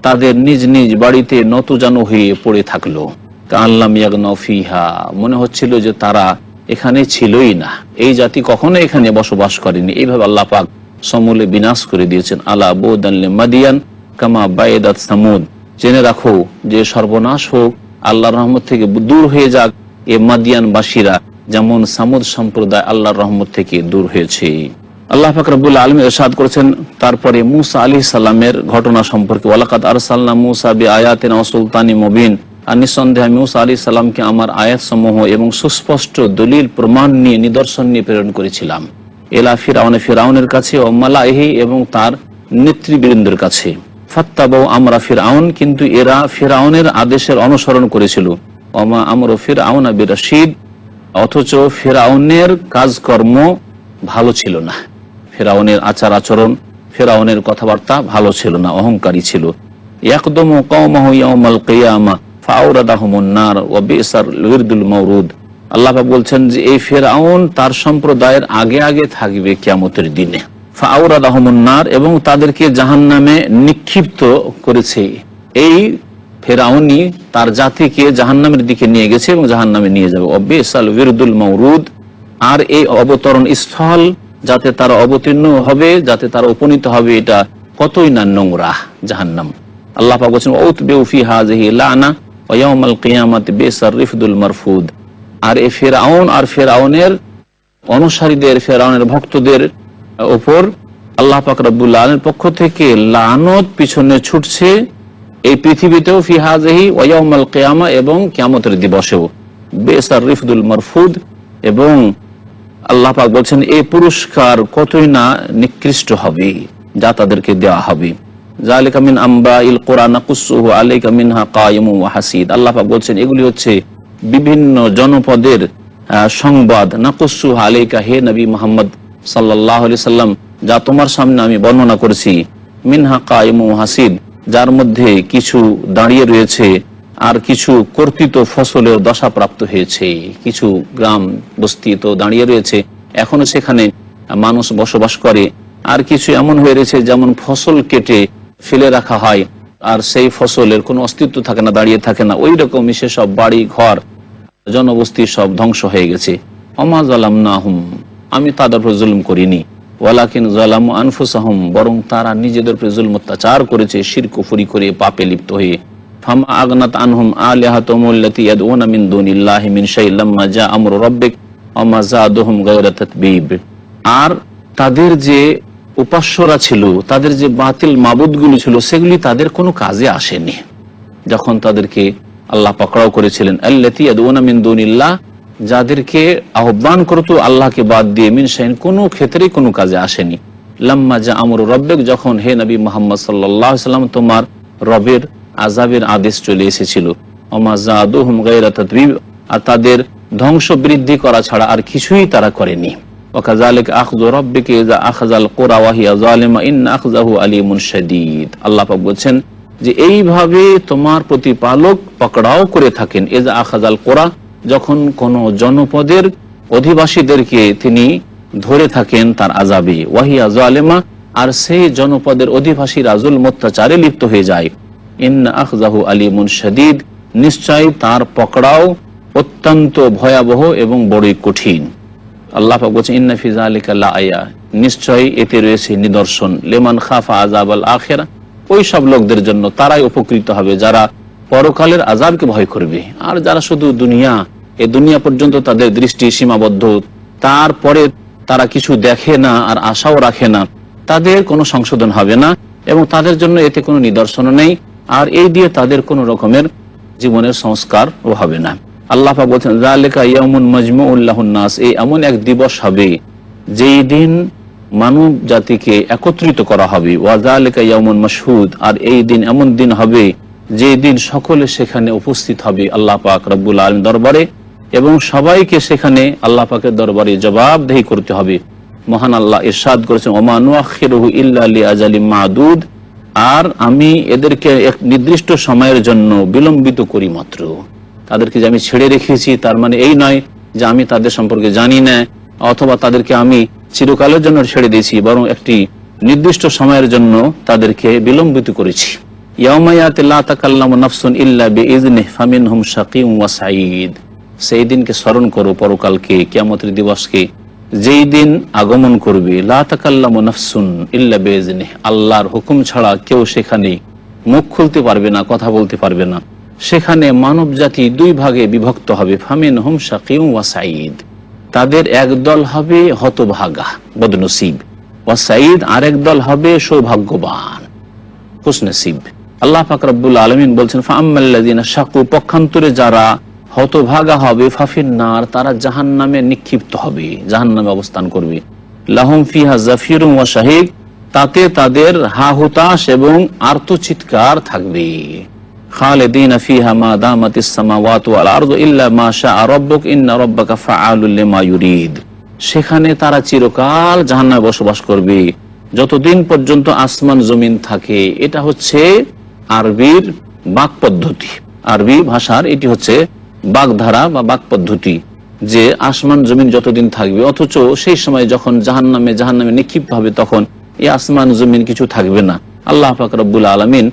Speaker 1: তাদের নিজ নিজ বাড়িতে নতজানু হয়ে পড়ে থাকলো। কাআল্লাম ইয়াগনাউ ফিহা, মনে হচ্ছিল যে তারা এখানে ছিলই না, এই জাতি কখনো এখানে বসবাস করেনি। এইভাবে আল্লাহ পাক সমূলে বিনাশ করে দিয়েছেন। আলা বুদান লিমাদিয়ান কামা বায়দাত সামুদ, জেনে রাখো যে সর্বনাশ হোক, আল্লাহর রহমত থেকে দূর হয়ে যাক এ মাদিয়ানবাসীরা, যেমন সামুদ সম্প্রদায় আল্লাহর রহমত থেকে দূর হয়েছে। আল্লাহ পাক রব্বুল আলামিন ইরশাদ করেছেন তারপরে মুসা আলাইহিস সালামের ঘটনা সম্পর্কে, ওয়ালাকাদ আরসালনা মুসা বিআয়াতিনা ওয়া সুলতানিম মুবিন, আর নিঃসন্দেহে মুসা আলাইহিস সালামকে আমার আয়াত সমূহ এবং সুস্পষ্ট দলিল প্রমাণ নিয়ে, নিদর্শন নিয়ে প্রেরণ করেছিলাম। এলা ফিরআউন, ফিরআউনের কাছে, ও মালাইহি, এবং তার নেতৃবৃন্দের কাছে। ফাত্তাবাউ আমরা ফিরআউন, কিন্তু এরা ফিরআউনের আদেশের অনুসরণ করেছিল। ওমা আমরু ফিরআউন বিরাশিদ, অথচ ফিরআউনের কাজকর্ম ভালো ছিল না, ফিরআউনের আচার আচরণ, ফিরআউনের কথাবার্তা ভালো ছিল না, অহংকারী ছিল। ইয়াকদুমু কওমাহু ইয়াওমাল কিয়ামা ফাআওরাদাহুমুন নার ওয়া বিসাল উইরদুল মাওরুদ। আল্লাহ পাক বলছেন যে এই ফিরআউন তার সম্প্রদায়ের আগে আগে থাকবে কিয়ামতের দিনে। ফাআওরাদাহুমুন নার, এবং তাদেরকে জাহান্নামে নিক্ষিপ্ত করেছে। এই ফিরআউনই তার জাতিকে জাহান্নামের দিকে নিয়ে গেছে এবং জাহান্নামে নিয়ে যাবে। ওয়া বিসাল উইরদুল মাওরুদ, আর এই অবতরণ স্থল যাতে তারা অবতীর্ণ হবে, যাতে তারা উপনীত হবে, এটা কতই না নোংরা জাহান্নাম। আল্লাহ পাক বলেছেন উতবিউ ফি হাযিহি লানা ওয়া ইয়াউমাল কিয়ামাতি বিসার রিফদুল মারফুদ। আর এই ফিরআউন আর ফিরআউনের অনুসারীদের, ফিরআউনের ভক্তদের উপর আল্লাহ পাক রব্বুল আলামিনের পক্ষ থেকে লানত পিছনে ছুটছে, এই পৃথিবীতেও ফি হাযিহি ওয়া ইয়াউমাল কিয়ামা, এবং কিয়ামতের দিবসেও। বিসার রিফদুল মারফুদ, এবং আল্লাহ পাক বলছেন এই পুরস্কার কতই না নিকৃষ্ট হবে যা তাদেরকে দেওয়া হবে। যালিকা মিন আম্বাইল কুরআন নাকুসুহু আলাইকা মিনহা কায়িমুন ওয়া হাসিদ। আল্লাহ পাক বলছেন এগুলি হচ্ছে বিভিন্ন জনপদের সংবাদ, নাকুসুহু আলাইকা, হে নবী মুহাম্মদ সাল্লাল্লাহু আলাইহি সাল্লাম, যা তোমার সামনে আমি বর্ণনা করেছি। মিনহা কায়িমুন ওয়া হাসিদ, যার মধ্যে কিছু দাঁড়িয়ে রয়েছে আর কিছু কর্তৃত ফসলের দশাপ্রাপ্ত হয়েছে। কিছু গ্রাম বস্তি তো দাঁড়িয়ে রয়েছে, এখনো সেখানে মানুষ বসবাস করে, আর কিছু এমন হয়ে রয়েছে যেমন ফসল কেটে ফেলে রাখা হয় আর সেই ফসলের কোনো অস্তিত্ব থাকে না, দাঁড়িয়ে থাকে না, ওই রকমই সেসব বাড়ি ঘর জনবস্তি সব ধ্বংস হয়ে গেছে। ওমা যালামনাহুম, আমি তাদের উপর জুলুম করিনি, ওয়ালাকিন যালামু আনফুসাহুম, বরং তারা নিজেদের উপর জুলম অত্যাচার করেছে, শিরক কুফরি করে, পাপে লিপ্ত হয়ে। ফামা আগনাত আনহুম আলিহাতুহুম আল্লাতী ইয়াদউনা মিন দুনিল্লাহি মিন শাইইন লাম্মা জা আমরু রাব্বিক ওয়া মা যাদুহুম গায়রা তাতবীব। আর তাদের যে উপাস্যরা ছিল, তাদের যে বাতিল মাবুদগুলো ছিল, সেগুলি তাদের কোনো কাজে আসেনি যখন তাদেরকে আল্লাহ পাকড়াও করেছিলেন। আল্লাতী ইয়াদউনা মিন দুনিল্লাহ, যাদেরকে আহ্বান করতো আল্লাহকে বাদ দিয়ে, মিন শাইইন, কোনো ক্ষেত্রেই কোনো কাজে আসেনি। লাম্মা জা আমরু রাব্বিক, যখন হে নবী মুহাম্মদ সাল্লাল্লাহু আলাইহি সাল্লাম তোমার রবের আযাবের আদেশ চলে এসেছিল। ওয়া মা যাদুহুম গায়রা তাতবীব, আর তাদের ধ্বংস বৃদ্ধি করা ছাড়া আর কিছুই তারা করেনি। ওয়াকাযালিকা আখযু রাব্বিকা ইযা আখাযাল কুরা ওয়া হিয়া যালিমা ইন্না আখযাহু আলীমুন শাদীদ। আল্লাহ পাক বলেন যে এইভাবে তোমার প্রতিপালক পকড়াও করে থাকেন। ইযা আখাযাল কুরা, যখন কোন জনপদের অধিবাসীদেরকে তিনি ধরে থাকেন তার আযাবে, ওয়াহিয়া যালিমা, আর সেই জনপদের অধিবাসীরা জুলম অত্যাচারে লিপ্ত হয়ে যায়। ইন্না আখযাহু আলিমুন শাদীদ, নিশ্চয় তার পকড়াও অত্যন্ত ভয়াবহ এবং বড়ই কঠিন। আল্লাহ পাক বলেছেন ইন্না ফি যালিকা লাআয়া, নিশ্চয়ই এতে রয়েছে নিদর্শন, লিমান খাফা আযাবাল আখিরা, ওই সব লোকদের জন্য, তারাই উপকৃত হবে যারা পরকালের আযাবকে ভয় করবে। আর যারা শুধু এই দুনিয়া পর্যন্ত তাদের দৃষ্টি সীমাবদ্ধ, তারপরে তারা কিছু দেখে না আর আশাও রাখে না, তাদের কোনো সংশোধন হবে না এবং তাদের জন্য এতে কোনো নিদর্শনও নেই, আর এই দিয়ে তাদের কোনো রকমের জীবনের সংস্কারও হবে না। আল্লাহ পাক বলছেন যালিকা ইয়াউমুন মাজমুউল লাহুন নাস, এই এমন এক দিবস হবে যেই দিন মানব জাতিকে একত্রিত করা হবে। ওয়া যালিকা ইয়াউমুন মাশহুদ, আর এই দিন এমন দিন হবে যে দিন সকলে সেখানে উপস্থিত হবে আল্লাহ পাক রব্বুল আলামিন দরবারে, এবং সবাইকে সেখানে আল্লাহ পাকের দরবারে জবাবদেহি করতে হবে। মহান আল্লাহ ইরশাদ করেছেন ওমা নুআখিরুহু ইল্লা লিআজালিম মাদুদ, আর আমি এদেরকে এক নির্দিষ্ট সময়ের জন্য বিলম্বিত করি মাত্র। তাদেরকে যে আমি ছেড়ে রেখেছি তার মানে এই নয় যে আমি তাদের সম্পর্কে জানি না অথবা তাদেরকে আমি চিরকালের জন্য ছেড়ে দিয়েছি, বরং একটি নির্দিষ্ট সময়ের জন্য তাদেরকে বিলম্বিত করেছি। ইয়াউমা ইয়াতি লা তাকাল্লামু নাফসুন ইল্লা বিইজনিহি ফামিনহুম শাকিয়্যুন ওয়া সাঈদ, সেই দিনকে স্মরণ করো, পরকালকে, কিয়ামতের দিবসকে, যেই দিন আগমন করবে। লা তাকাল্লামু নাফসুন ইল্লা বিইজনিহি, আল্লাহর হুকুম ছাড়া কেউ সেখানে মুখ খুলতে পারবে না, কথা বলতে পারবে না। সেখানে মানব জাতি দুই ভাগে বিভক্ত হবে। ফামিনহুম শাকিয়্যুন ওয়া সাঈদ, তাদের একদল হবে হতভাগা বদনসিব, ওয়া সাঈদ, আরেক দল হবে সৌভাগ্যবান খুশনসিব। আল্লাহ পাক রব্বুল আলামিন বলছেন ফাআম্মাল্লাযিনা শাকু, পক্ষান্তরে যারা হতভাগা হবে, ফাফিন্নার, তারা জাহান্নামে নিক্ষিপ্ত হবে, জাহান্নামে অবস্থান করবে। লাহুম ফিহা জাফিরুন ওয়া শাহিক, তাতে তাদের হা হুতাশ এবং আর্তচিৎকার থাকবে। খালিদিনা ফিহা মা দামাতিস সামাওয়াতু ওয়াল আরদু ইল্লা মা শাআ রাব্বুক ইন্না রাব্বাকা ফাআলুল লিমা ইউরিদ, সেখানে তারা চিরকাল জাহান্নামে বসবাস করবে যতদিন পর্যন্ত আসমান জমিন থাকে। এটা হচ্ছে আরবির বাক পদ্ধতি, আরবি ভাষার এটি হচ্ছে বাগধারা বা বাক পদ্ধতি, যে আসমান জমিন যতদিন থাকবে, অথচ সেই সময় যখন জাহান্নামে নিক্ষিপ্ত হবে তখন এই আসমান জমিন কিছু থাকবে না। আল্লাহ পাক রব্বুল আলামিন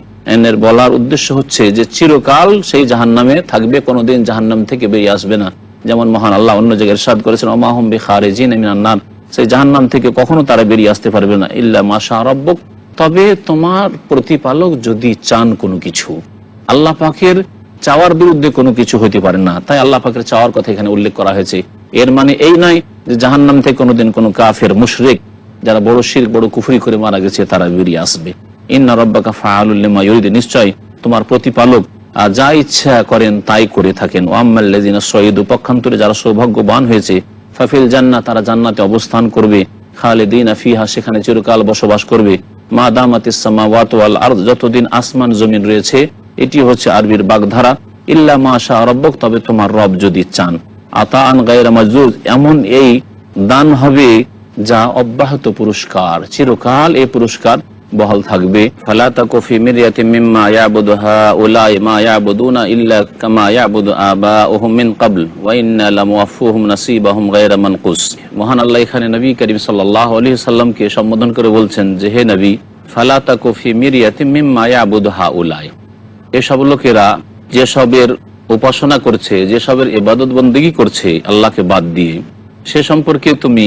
Speaker 1: এর বলার উদ্দেশ্য হচ্ছে যে চিরকাল সেই জাহান্নামে থাকবে, কোনোদিন জাহান্নাম থেকে বেরিয়ে আসবে না। যেমন মহান আল্লাহ অন্য জায়গায় ইরশাদ করেছেন ওমা হুম বিখারিজিন মিনান নার, সেই জাহান্নাম থেকে কখনো তারা বেরিয়ে আসতে পারবে না। ইল্লা মা শাআ রাব্বুক, তবে তোমার প্রতিপালক যদি চান কোনো কিছু। আল্লাহ পাকের চাওয়ার বিরুদ্ধে কোনো কিছু হইতে পারে না, তাই আল্লাহ পাকের চাওয়ার কথা এখানে উল্লেখ করা হয়েছে। এর মানে এই নয় যে জাহান্নাম থেকে কোনোদিন কোনো কাফের মুশরিক যারা বড় শিরক বড় কুফরি করে মারা গেছে তারা বেরিয়ে আসবে। ইন্না রাব্বাকা ফাআলুল লিমা ইউরিদ, নিশ্চয় তোমার প্রতিপালক যা ইচ্ছা করেন তাই করে থাকেন। ওয়া আম্মাল্লাযিনা সাঈদু, পক্ষান্তরে যারা সৌভাগ্যবান হয়েছে, ফাফিল জান্নাহ, তারা জান্নাতে অবস্থান করবে। খালিদিনা ফিহা, সেখানে চিরকাল বসবাস করবে। মা দামাতিস সামাওয়াতু ওয়াল আরদ, যতদিন আসমান জমিন রয়েছে। এটি হচ্ছে আরবির বাগধারা। ইল্লা মা শাআ রাব্বুক, তবে তোমার রব যদি চান। আতাআন গায়রা মাজুজ, এমন এই দান হবে যা অব্যাহত পুরস্কার, চিরকাল এই পুরস্কার বহাল থাকবে। ফালা তাকু ফি মিরয়াতিন মিম্মা ইয়াবুদু হাউলাই মা ইয়াবুদুনা ইল্লা কামা ইয়াবুদু আবাউহুম মিন ক্বাবল ওয়া ইন্না লামুওয়াফফুহুম নাসিবাহুম গায়রা মানকুস। মহান আল্লাহ এখানে নবী করিম সাল্লাল্লাহু আলাইহি সাল্লামকে সম্বোধন করে বলছেন যে হে নবী, ফালা তাকু ফি মিরয়াতিন মিম্মা ইয়াবুদু হাউলাই, এসব লোকেরা যেসবের উপাসনা করছে, যেসবের ইবাদত বন্দেগী করছে আল্লাহকে বাদ দিয়ে, সে সম্পর্কে তুমি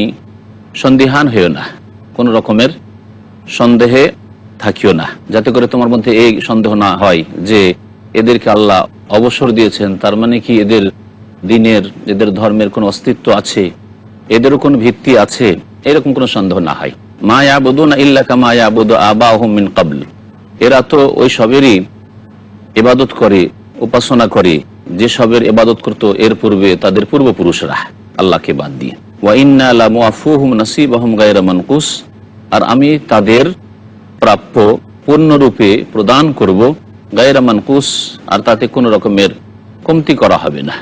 Speaker 1: সন্দিহান হইও না, কোন রকমের সন্দেহে থাকিও না, যাতে করে তোমার মধ্যে এই সন্দেহ না হয় যে এদেরকে আল্লাহ অবসর দিয়েছেন, তার মানে কি এদের দিনের, এদের ধর্মের কোনো অস্তিত্ব আছে, এদেরও কোনো ভিত্তি আছে, এরকম কোনো সন্দেহ না হয়। মা ইয়াবুদুনা ইল্লা কামা ইয়াবুদু আবাউহুম মিন ক্বাবল, এরা তো ওই সবেরই ইবাদত করে, উপাসনা করে যেসবের ইবাদত করত এর পূর্বে তাদের পূর্বপুরুষরা আল্লাহকে বাদ দিয়ে। ওয়া ইন্না লামুওয়াফফুহুম নাসিবাহুম গায়রা মানকুস, আর আমি তাদের প্রাপ্য পূর্ণরূপে প্রদান করব, গায়রা মানকুস, আর তাতে কোনো রকমের কমতি করা হবে না।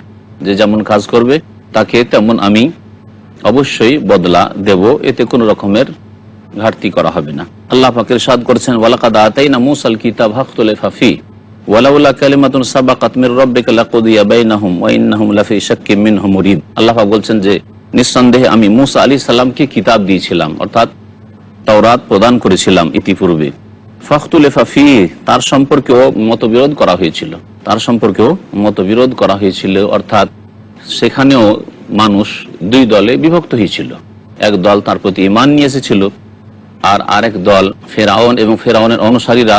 Speaker 1: যে যেমন কাজ করবে তাকে তেমন আমি অবশ্যই বদলা দেব, এতে কোনো রকমের ঘাটতি করা হবে না। আল্লাহ পাক ইরশাদ করেছেন ওয়ালাকাদ আতাইনা মূসাল কিতাব ফাখতুলিফা ফি ওয়ালাউলা কালিমাতুন সাবাকাত মির রাব্বিকা লাকুদিয়া বাইনাহুম ওয়া ইন্নাহুম লাফি শাক্কিম মিনহু মুরিব। আল্লাহ পাক বলছেন যে নিঃসন্দেহে আমি মুসা আলাইহিস সালামকে কিতাব দিয়েছিলাম, অর্থাৎ তাওরাত প্রদান করেছিলাম ইতিপূর্বে। ফাখতুলিফা ফীহি, তার সম্পর্কেও মতবিরোধ করা হয়েছিল, অর্থাৎ সেখানেও মানুষ দুই দলে বিভক্ত হয়েছিল। এক দল তার প্রতি ঈমান নিয়ে এসেছিল, আর আরেক দল ফেরাউন এবং ফেরাউনের অনুসারীরা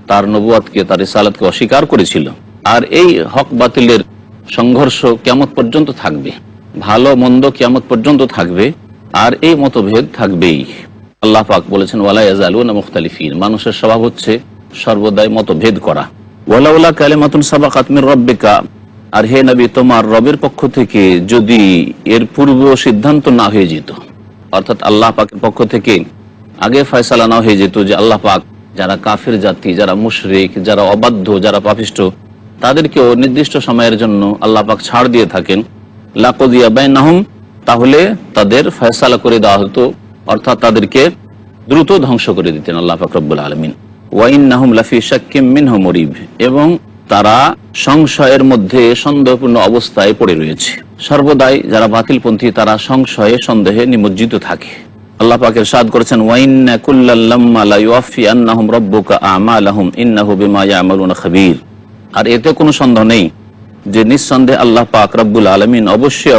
Speaker 1: তার নবুয়তকে, তার রিসালাতকে অস্বীকার করেছিল। আর এই হক বাতিলের সংঘর্ষ কিয়ামত পর্যন্ত থাকবে, ভালো মন্দ কিয়ামত পর্যন্ত থাকবে, আর এই মতভেদ থাকবেই। আল্লাহ পাক বলেছেন ওয়ালা ইয়াজালুনা মুখতালিফিন, মানুষের স্বভাব হচ্ছে সর্বদাই মতভেদ করা। ওয়ালাউলা কালিমাতুন সাবাকাত মির রাব্বিকা, আর হে নবী তোমার রবের পক্ষ থেকে যদি এর পূর্ব সিদ্ধান্ত না হয়ে যেত, অর্থাৎ আল্লাহ পাকের পক্ষ থেকে আগে ফয়সালা না হয়ে যেত যে আল্লাহ পাক যারা কাফির জাতি, যারা মুশরিক, যারা অবাধ্য, যারা পাপিষ্ঠ, তাদেরকেও নির্দিষ্ট সময়ের জন্য আল্লাহ পাক ছাড় দিয়ে থাকেন, লাকুদিয়া বাইনাহুম, তাহলে তাদের ফয়সালা করে দেওয়া হতো, অর্থাৎ তাদেরকে দ্রুত ধ্বংস করে দিতেন আল্লাহ পাক রব্বুল আলামিন। ওয়া ইন্নাহুম লাফি শাক্কিম মিনহু মুরিব, এবং তারা সংশয়ের মধ্যে সন্দেহপূর্ণ অবস্থায় পড়ে রয়েছে। সর্বদাই যারা বাতিলপন্থী তারা সংশয়ে সন্দেহে নিমজ্জিত থাকে। আল্লাহ পাক ইরশাদ করেছেন ওয়া ইন্না কুল্লাল লাম্মা লা ইউফিয়ান্নাহুম রাব্বুকা আমালাহুম ইন্নাহু বিমা ইয়ামালুনা খাবীর, আর এতে কোনো সন্দেহ নেই যে নিঃসন্দেহে আল্লাহ পাক রব্বুল আলামিন অবশ্যই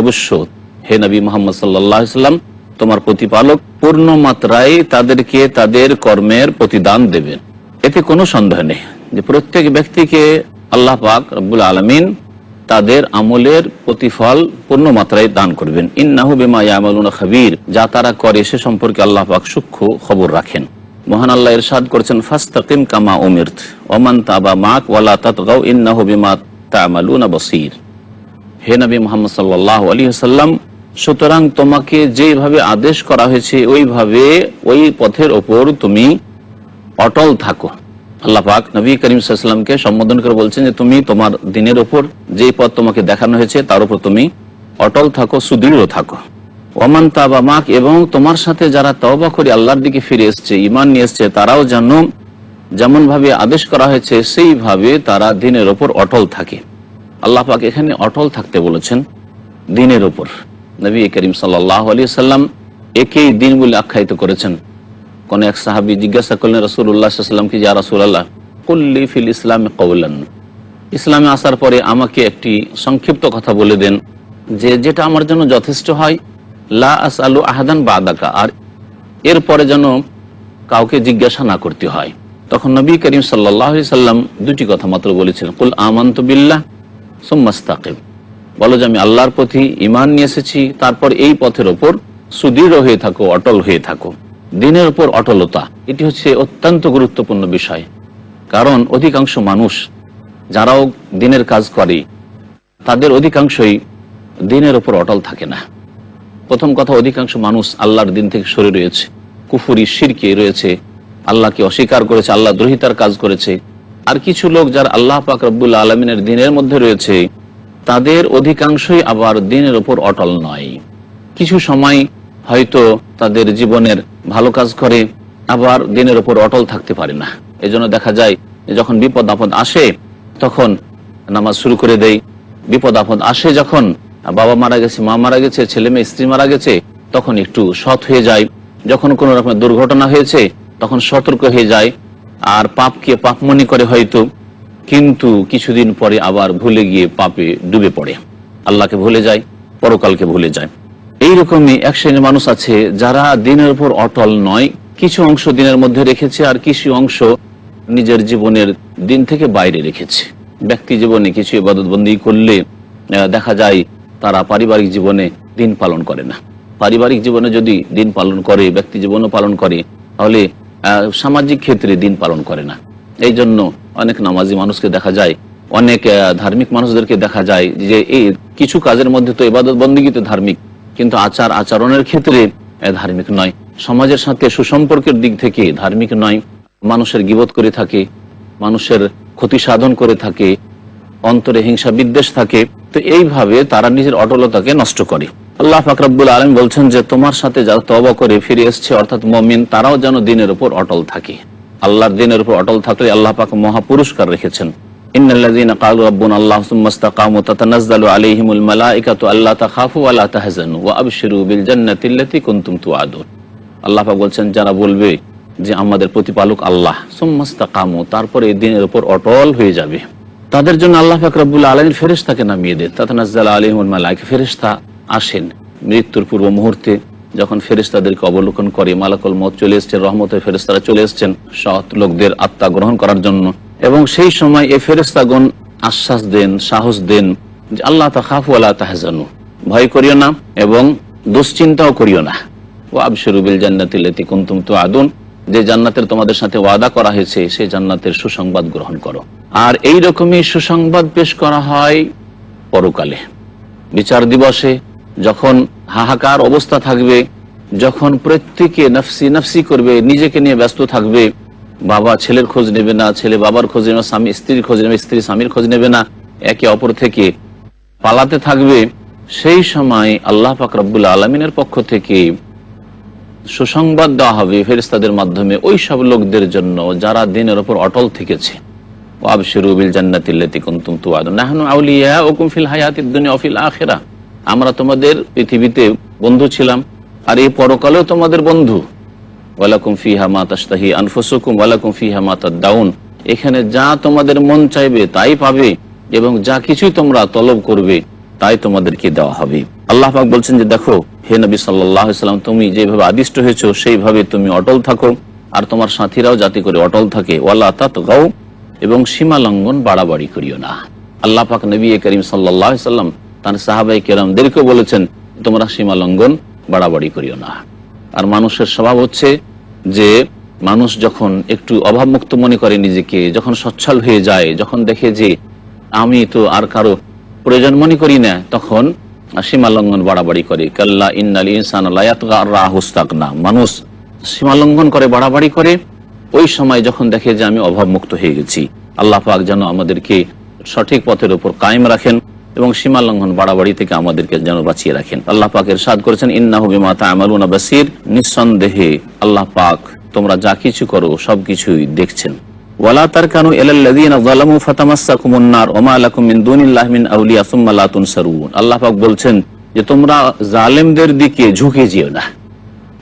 Speaker 1: হে নবী মুহাম্মদ সাল্লাল্লাহু আলাইহি ওয়াসাল্লাম তোমার প্রতিপালক পূর্ণ মাত্রায় তাদেরকে তাদের কর্মের প্রতিদান দেবেন। এতে কোনো সন্দেহ নেই যে প্রত্যেক ব্যক্তিকে আল্লাহ পাক রব্বুল আলামিন তাদের আমলের প্রতিফল পূর্ণ মাত্রায় দান করবেন। ইন্নাহু বিমা ইয়ামালুনা খাবীর, যা তারা করে সে সম্পর্কে আল্লাহ পাক সূক্ষ্ম খবর রাখেন। মহান আল্লাহ ইরশাদ করেছেন ফাস্তাকিম কামা উমিরত ওয়া মান তাবা মাক ওয়ালা তাতগাও ইন্নাহু বিমা তা'মালুনা বসীর। হে নবী মুহাম্মদ সাল্লাল্লাহু আলাইহি ওয়াসাল্লাম, সুতরাং তোমাকে যেভাবে আদেশ করা হয়েছে ওইভাবে ওই পথের ওপর তুমি অটল থাকো। আল্লাহ পাক নবী করিম সাল্লাল্লাহু আলাইহি ওয়াসাল্লামকে সম্বোধন করে বলছেন যে তুমি তোমার দ্বীনের ওপর যেই পথ তোমাকে দেখানো হয়েছে তার উপর তুমি অটল থাকো, সুদৃঢ় থাকো। ওমান তাবা মাক, এবং তোমার সাথে যারা তওবা করে আল্লাহর দিকে ফিরে এসছে, ঈমান নিয়ে এসছে, তারাও যেন যেমন ভাবে আদেশ করা হয়েছে সেইভাবে তারা দ্বীনের ওপর অটল থাকে। আল্লাহ পাক এখানে অটল থাকতে বলেছেন দ্বীনের ওপর। নবী করিম সাল্লাল্লাহু আলাইহি ওয়াসাল্লাম একেই দ্বীন বলে আখ্যায়িত করেছেন। কোন এক সাহাবী জিজ্ঞাসা করলেন রাসূলুল্লাহ সাল্লাল্লাহু আলাইহি ওয়াসাল্লামকে, ইয়া রাসূলুল্লাহ কুল্লি ফিল ইসলামে কওলান, ইসলামে আসার পরে আমাকে একটি সংক্ষিপ্ত কথা বলে দেন যে যেটা আমার জন্য যথেষ্ট হয়, লা আসআলু আহাদান বাদাকা, আর এরপরে যেন কাউকে জিজ্ঞাসা না করতে হয়। তখন নবী করিম সাল্লাল্লাহু আলাইহি ওয়াসাল্লাম দুটি কথা মাত্র বলেছিলেন, কুল আমানতু বিল্লাহ সুম্মা ইসতাকিম, বলো যে আমি আল্লাহর প্রতি ঈমান নিয়ে এসেছি, তারপর এই পথের ওপর সুদৃঢ় হয়ে থাকো, অটল হয়ে থাকো। দ্বীনের উপর অটলতা এটি হচ্ছে অত্যন্ত গুরুত্বপূর্ণ বিষয়, কারণ অধিকাংশ মানুষ যারাও দ্বীনের কাজ করে তাদের অধিকাংশই দ্বীনের উপর অটল থাকে না। প্রথম কথা, অধিকাংশ মানুষ আল্লাহর দ্বীন থেকে সরে রয়েছে, কুফরি শিরকে রয়েছে, আল্লাহকে অস্বীকার করেছে, আল্লাহ দ্রোহিতার কাজ করেছে। আর কিছু লোক যারা আল্লাহ পাক রব্বুল আলামিনের দ্বীনের মধ্যে রয়েছে তাদের অধিকাংশই আবার দ্বীনের উপর অটল নয়। কিছু সময় হয়তো তাদের জীবনের ভালো কাজ করে, আবার দ্বীনের উপর অটল থাকতে পারে না। এজন্য দেখা যায় যে যখন বিপদ আপদ আসে তখন নামাজ শুরু করে দেয়, বিপদ আপদ আসে যখন বাবা মারা গেছে, মা মারা গেছে, ছেলে মেয়ে স্ত্রী মারা গেছে, তখন একটু সৎ হয়ে যায়। যখন কোনো রকমের দুর্ঘটনা হয়েছে তখন সতর্ক হয়ে যায়, আর পাপকে পাপ মনে করে হয়তো, কিন্তু কিছুদিন পরে আবার ভুলে গিয়ে পাপে ডুবে পড়ে, আল্লাহকে ভুলে যায়, পরকালকে ভুলে যায়। এইরকমই এক শ্রেণীর মানুষ আছে যারা দ্বীনের উপর অটল নয়, কিছু অংশ দ্বীনের মধ্যে রেখেছে আর কিছু অংশ নিজের জীবনের দ্বীন থেকে বাইরে রেখেছে। ব্যক্তি জীবনে কিছু ইবাদত বন্দেগী করলে দেখা যায় তারা পারিবারিক জীবনে দ্বীন পালন করে না। পারিবারিক জীবনে যদি দ্বীন পালন করে, ব্যক্তি জীবনও পালন করে, তাহলে সামাজিক ক্ষেত্রে দ্বীন পালন করে না। এই জন্য অনেক নামাজি মানুষকে দেখা যায়, অনেক ধার্মিক মানুষদেরকে দেখা যায় যে এই কিছু কাজের মধ্যে তো ইবাদত বন্দেগীতে ধার্মিক, কিন্তু আচার আচরণের ক্ষেত্রে ধার্মিক নয়, সমাজের সাথে সুসম্পর্কের দিক থেকে ধার্মিক নয়, মানুষের গীবত করে থাকে, মানুষের ক্ষতি সাধন করে থাকে, অন্তরে হিংসা বিদ্বেষ থাকে। তো এইভাবে তারা নিজের অটলতাকে নষ্ট করে। আল্লাহ পাক রব্বুল আলামিন বলছেন যে তোমার সাথে যারা তওবা করে ফিরে এসছে অর্থাৎ মুমিন, তারাও যেন দ্বীনের উপর অটল থাকে। আল্লাহর দ্বীনের উপর অটল থাকলে আল্লাহ পাক মহা পুরস্কার রেখেছেন। ইন্নাল্লাযীনা ক্বালু রাব্বুনাল্লাহু সুম্মা ইসতাকামু তাতানাজ্জালু আলাইহিমুল মালায়েকাতু আল্লা তাখাফু ওয়া লা তাহজানু ওয়া আবশিরু বিল জান্নাতিল্লাতী কুনতুম তুআদুন। আল্লাহ পাক বলছেন, যারা বলবে যে আমাদের প্রতিপালক আল্লাহ, সুম্মা ইসতাকামু, তারপরে এই দিনের উপর অটল হয়ে যাবে, তাদের জন্য আল্লাহ পাক রব্বুল আলামিন ফেরেশতাকে নামিয়ে দেন। তাতানাজ্জালু আলাইহিমুল মালায়েকা, ফেরেশতা আসেন মৃত্যুর পূর্ব মুহূর্তে, যখন ফেরেশতাদেরকে অবলোকন করে মালাকুল মউত চলে এসেছেন, রহমতের ফেরেশতারা চলে এসেছেন সৎ লোকদের আত্মা গ্রহণ করার জন্য, এবং সেই সময় এই ফেরেশতাগণ আশ্বাস দেন, সাহস দেন যে আল্লাহ তাখাফু ওয়া লা তাহজানু, ভয় করিও না এবং দুশ্চিন্তাও করিও না, ওয়া আবশিরু বিল জান্নাতিল্লাতী কুনতুম তুআদুন, যে জান্নাতের তোমাদের সাথে ওয়াদা করা হয়েছে সেই জান্নাতের সুসংবাদ গ্রহণ করো। আর এই রকমই সুসংবাদ পেশ করা হয় পরকালে, বিচার দিবসে, যখন হাহাকার অবস্থা থাকবে, যখন প্রত্যেকে নফসি নফসি করবে, নিজেকে নিয়ে ব্যস্ত থাকবে, বাবা ছেলের খোঁজ নেবে না, ছেলে বাবার খোঁজ নেবে না, স্বামী স্ত্রীর খোঁজ নেবে, স্ত্রী স্বামীর খোঁজ নেবে না, একে অপর থেকে পালাতে থাকবে, সেই সময় আল্লাহ পাক রব্বুল আলামিনের পক্ষ থেকে সুসংবাদ দেওয়া হবে ফেরেশতাদের মাধ্যমে ওই সব লোকদের জন্য যারা দিনের উপর অটল থেকেছে। ওয়াবশিরু বিল জান্নাতিল্লাতী কুনতুম তুআদুন নাহনু আউলিয়াউকুম ফিল হায়াতিদ দুনিয়া ওয়া ফিল আখিরাহ, আমরা তোমাদের পৃথিবীতে বন্ধু ছিলাম আর এই পরকালেও তোমাদের বন্ধু। ওয়ালাকুম ফিহা মা তাশতাহি আনফুসুকুম ওয়ালাকুম ফিহা মা তাদউন, এখানে যা তোমাদের মন চাইবে তাই পাবে এবং যা কিছুই তোমরা তলব করবে তাই তোমাদেরকে দেওয়া হবে। আল্লাহ পাক বলছেন যে দেখো হে নবী সাল্লাল্লাহু আলাইহি সাল্লাম, তুমি যেভাবে আদিষ্ট হয়েছো সেইভাবে তুমি অটল থাকো আর তোমার সাথীরাও যাতে করে অটল থাকে। ওয়ালা তাতগাও, এবং সীমা লঙ্ঘন বাড়াবাড়ি করিও না। আল্লাহ পাক নবী করিম সাল্লাল্লাহু আলাইহি সাল্লাম তার সাহাবায়ে কেরামদেরকে বলেছেন তোমরা সীমা লঙ্ঘন বাড়াবাড়ি করিও না। আর মানুষের স্বভাব হচ্ছে যে মানুষ যখন একটু অভাবমুক্ত মনে করে নিজেকে, যখন সচ্ছল হয়ে যায়, যখন দেখে যে আমি তো আর কারো প্রয়োজন মনে করি না, তখন সীমা লঙ্ঘন বাড়াবাড়ি করে। কাল্লা ইন্নাল ইনসানা লা ইয়াতগা আর রাআহু ইসতাগনা, মানুষ সীমা লঙ্ঘন করে, বাড়াবাড়ি করে ওই সময় যখন দেখে যে আমি অভাবমুক্ত হয়ে গেছি। আল্লাহ পাক যেন আমাদেরকে সঠিক পথের উপর কায়েম রাখেন এবং সীমা লঙ্ঘন বাড়াবাড়ি থেকে আমাদেরকে যেন বাঁচিয়ে রাখেন। আল্লাহ পাক ইরশাদ করেছেন, ইন্নাহু বিমা তা'মালুনা বাসীর, নিঃসন্দেহে আল্লাহ পাক তোমরা যা কিছু করো সবকিছুই দেখছেন। ওয়ালা তারকানু ইলাল্লাযীনা যালামু ফাতামাসসাকুমুন নার ওয়া মা লাকুম মিন দুনিল্লাহি মিন আউলিয়া সুম্মা লা তুনসারুন। আল্লাহ পাক বলছেন যে তোমরা জালেমদের দিকে ঝুঁকে যেও না।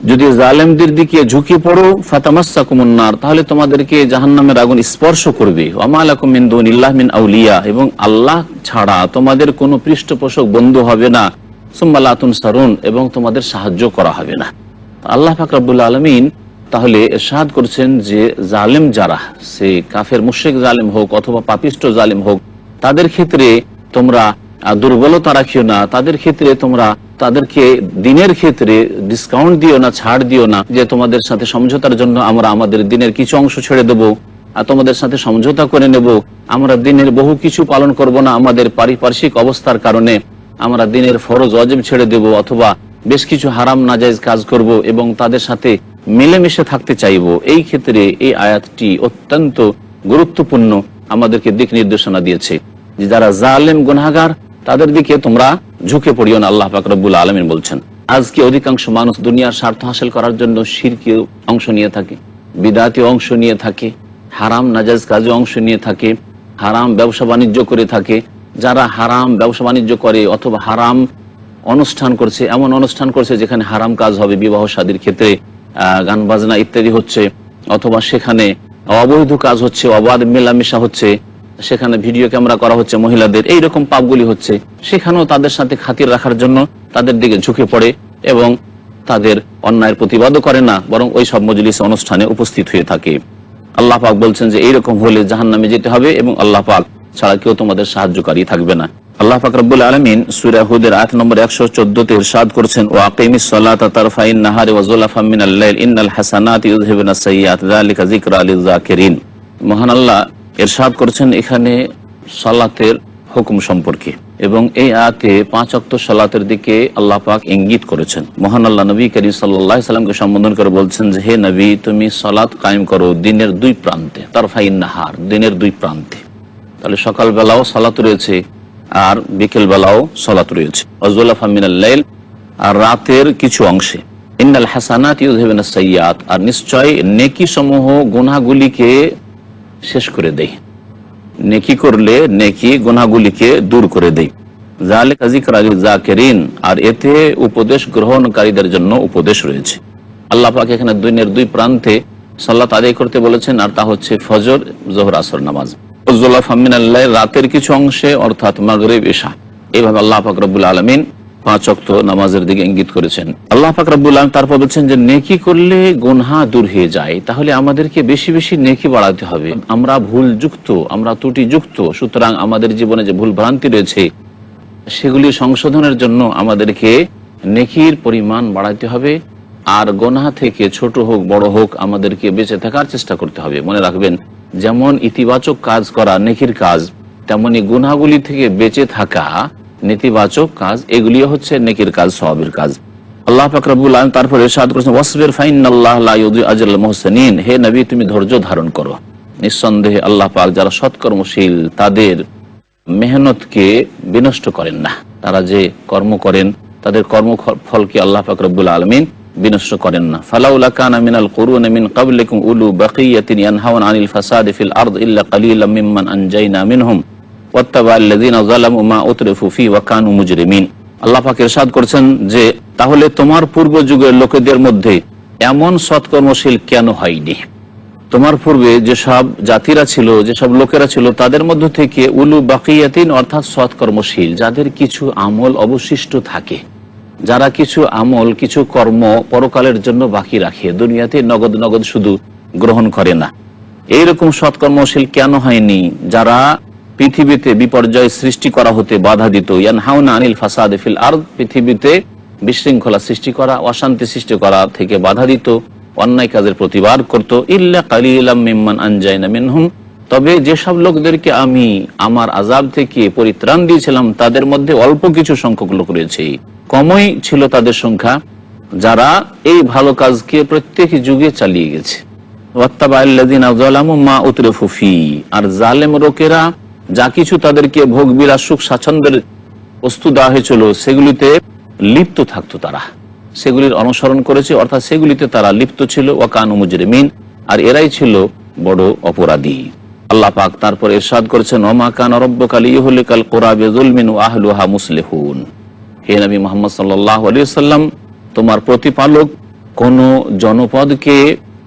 Speaker 1: যদি জালেমদের দিকে ঝুঁকে পড়ো ফাতামাসসাকুমুন নার, তাহলে তোমাদেরকে জাহান্নামের আগুন স্পর্শ করবে। ওয়া মা লাকুম মিন দুনিল্লাহি মিন আউলিয়া, এবং আল্লাহ ছাড়া তোমাদের কোনো পৃষ্ঠপোষক বন্ধু হবে না। সুম্মা লা তুনসারুন, এবং তোমাদের সাহায্য করা হবে না। আল্লাহ পাক রব্বুল আলামিন তাহলে ইরশাদ করছেন যে জালেম যারা, সে কাফের মুশরিক জালেম হোক অথবা পাপিষ্ট জালেম হোক, তাদের ক্ষেত্রে তোমরা দুর্বলতা রাখিও না, তাদের ক্ষেত্রে তোমরা তাদেরকে দিনের ক্ষেত্রে ডিসকাউন্ট দিও না, ছাড় দিও না যে তোমাদের সাথে সমঝোতার জন্য আমরা আমাদের দিনের কিছু অংশ ছেড়ে দেবো আর তোমাদের সাথে সমঝোতা করে নেব, আমরা দিনের বহু কিছু পালন করব না, আমাদের পারিপার্শ্বিক অবস্থার কারণে আমরা দিনের ফরজ ওয়াজিব ছেড়ে দেব অথবা বেশ কিছু হারাম নাজায়েজ কাজ করব এবং তাদের সাথে মিলেমিশে থাকতে চাইব। এই ক্ষেত্রে এই আয়াতটি অত্যন্ত গুরুত্বপূর্ণ, আমাদেরকে দিক নির্দেশনা দিয়েছে যে যারা জালেম গুনাহগার তাদের দিকে তোমরা ঝুঁকে পড়িও না। আল্লাহ পাক রব্বুল আলামিন বলছেন আজকে অধিকাংশ মানুষ দুনিয়ার স্বার্থ হাসিল করার জন্য শিরকে অংশ নিয়ে থাকে, বিদআতে অংশ নিয়ে থাকে, হারাম নাজায়েজ কাজে অংশ নিয়ে থাকে, হারাম ব্যবসা বাণিজ্য করে থাকে। যারা হারাম ব্যবসা বাণিজ্য করে অথবা হারাম অনুষ্ঠান করছে, এমন অনুষ্ঠান করছে যেখানে হারাম কাজ হবে, বিবাহ শাদীর ক্ষেত্রে গান বাজনা ইত্যাদি হচ্ছে, অথবা সেখানে অবৈধ কাজ হচ্ছে, অবাধ মেলামেশা হচ্ছে, সেখানে ভিডিও ক্যামেরা করা হচ্ছে মহিলাদের, এইরকম পাপগুলি হচ্ছে, সেখানেও তাদের সাথে খাতির রাখার জন্য তাদের দিকে ঝুঁকে পড়ে এবং তাদের অন্যায়ের প্রতিবাদও করে না, বরং ওই সব মজলিস অনুষ্ঠানে উপস্থিত হয়ে থাকে। আল্লাহ পাক বলছেন যে এইরকম হলে জাহান্নামে যেতে হবে এবং আল্লাহ পাক ছাড়া কেউ তোমাদের সাহায্যকারী থাকবে না। আল্লাহ পাক রব্বুল আলামিন সূরা হুদের আয়াত নম্বর 114 তে ইরশাদ করেছেন, ওয়া আকিমিস সালাতা তারফাইন নাহারি ওয়া যুলাফাম মিনাল লাইল ইন্নাল হাসানাতি ইউযহিবুনাস সাইয়্যাত যালিকা যিকরা লিয-যাকিরিন। মহান আল্লাহ ইরশাদ করেছেন এখানে সালাতের হুকুম সম্পর্কে, এবং এই আয়াতে 5 ওয়াক্ত সালাতের দিকে আল্লাহ পাক ইঙ্গিত করেছেন। মহান আল্লাহ নবী করিম সাল্লাল্লাহু আলাইহি সাল্লামকে সম্বোধন করে বলছেন যে হে নবী, তুমি সালাত কায়েম করো দিনের দুই প্রান্তে, তারফাইন নাহার, দিনের দুই প্রান্তে। তাহলে সকাল বেলাও সালাত রয়েছে আর বিকেল বেলাও সালাত রয়েছে। ওয়াজুলাফা মিনাল লাইল, আর রাতের কিছু অংশে। ইন্নাল হাসানাত ইউযহিবুনাস সাইয়্যাত, আর নিশ্চয় নেকি সমূহ গুনাহগুলিকে শেষ করে দেয়। নেকি করলে নেকি গুনাহগুলিকে দূর করে দেয়। যালিকা যিকরা লিয-যাকিরিন, আর এতে উপদেশ গ্রহণকারীদের জন্য উপদেশ রয়েছে। আল্লাহ পাক এখানে দিনের দুই প্রান্তে সালাত আদায় করতে বলেছেন, আর তা হচ্ছে ফজর, যোহর, আসর নামাজ। যুলাফা মিনাল-লাইল, রাতের কিছু অংশে, অর্থাৎ মাগরিব, ইশা। এইভাবে আল্লাহ পাক রব্বুল আলামিন 5 ওয়াক্ত নামাজের দিকে ইঙ্গিত করেছেন। আল্লাহ পাক রব্বুল আলামিন তারপর বলছেন যে নেকি করলে গুনাহ দূর হয়ে যায়, তাহলে আমাদেরকে বেশি বেশি নেকি বাড়াতে হবে। আমরা ভুলযুক্ত, আমরা ত্রুটিযুক্ত, সুতরাং আমাদের জীবনে যে ভুল ভ্রান্তি রয়েছে সেগুলি সংশোধনের জন্য আমাদেরকে নেকির পরিমাণ বাড়াতে হবে। আর গুনাহ থেকে ছোট হোক বড় হোক আমাদেরকে বেঁচে থাকার চেষ্টা করতে হবে। মনে রাখবেন, যেমন ইতিবাচক কাজ করা নেকির কাজ, তেমনি গুনাহগুলি থেকে বেঁচে থাকা নেতিবাচক কাজ, এগুলিও হচ্ছে নেকির কাজ, সওয়াবের কাজ। আল্লাহ পাক রব্বুল আলামিন তারপর ইরশাদ করেছেন, ওয়াসবির ফাইন্নাল্লাহ লা ইউযিউ আজরাল মুহসিনিন। হে নবী, তুমি ধৈর্য ধারণ করো, নিঃসন্দেহে আল্লাহ পাক যারা সৎকর্মশীল তাদের মেহনতকে বিনষ্ট করেন না। তারা যে কর্ম করেন তাদের কর্মফলকে আল্লাহ পাক রব্বুল আলামিন বিনষ্ট করেন না। ফালাউলা কানা মিনাল কুরুনি মিন ক্বাবলিকুম উলু বাকিয়াতিন ইয়ানহাউনা আনিল ফাসাদি ফিল আরদ ইল্লা কালিলাম মিম্মান আনজাইনা মিনহুম ওয়াত্তাবা'আল্লাযীনা যালামু মা উতরিফু ফি ওয়া কানু মুজরিমিন। আল্লাহ পাক ইরশাদ করেছেন যে তাহলে তোমার পূর্ব যুগের লোকেদের মধ্যে এমন সৎকর্মশীল কেন হয়নি? তোমার পূর্বে যেসব জাতিরা ছিল, যেসব লোকেরা ছিল, তাদের মধ্য থেকে উলু বাকিয়াতিন, অর্থাৎ সৎকর্মশীল, যাদের কিছু আমল অবশিষ্ট থাকে, যারা কিছু আমল, কিছু কর্ম পরকালের জন্য বাকি রাখে, দুনিয়াতে নগদ নগদ শুধু গ্রহণ করে না, এইরকম সৎকর্মশীল কেন হয়নি? যারা পৃথিবীতে বিপর্যয় সৃষ্টি করা হতে বাধা দিত। ইয়ানহাউনা আনিল ফাসাদি ফিল আরদ, পৃথিবীতে বিশৃঙ্খলা সৃষ্টি করা, অশান্তি সৃষ্টি করা থেকে বাধা দিত, অন্যায় কাজের প্রতিবাদ করত। ইল্লা কালিলাম মিম্মান আনজাইনা মিনহুম, তবে যেসব লোকদেরকে আমি আমার আযাব থেকে পরিত্রাণ দিয়েছিলাম তাদের মধ্যে অল্প কিছু সংখ্যক লোক রয়েছে, কমই ছিল তাদের সংখ্যা, যারা এই ভালো কাজকে প্রত্যেক যুগে চালিয়ে গেছে। ওয়াত্তাবা'আল্লাযীনা যালামু মা উতরিফু ফি, আর জালেম লোকেরা যা কিছু তাদেরকে ভোগ বিলাস সুখ স্বাচ্ছন্দ্যের বস্তু দেওয়া হয়েছিল সেগুলিতে লিপ্ত থাকতো, তারা সেগুলির অনুসরণ করেছে, অর্থাৎ সেগুলিতে তারা লিপ্ত ছিল। ওয়া কানু মুজরিমিন, আর এরাই ছিল বড় অপরাধী। আল্লাহ পাক তারপর ইরশাদ করেছেন, ওমা কানা রাব্বুকা লিইহলিকাল কুরা বিযুলমিন ওয়া আহলুহা মুসলিহুন। হে নবী মুহাম্মদ সাল্লাল্লাহু আলাইহি ওয়াসাল্লাম, তোমার প্রতিপালক কোন জনপদকে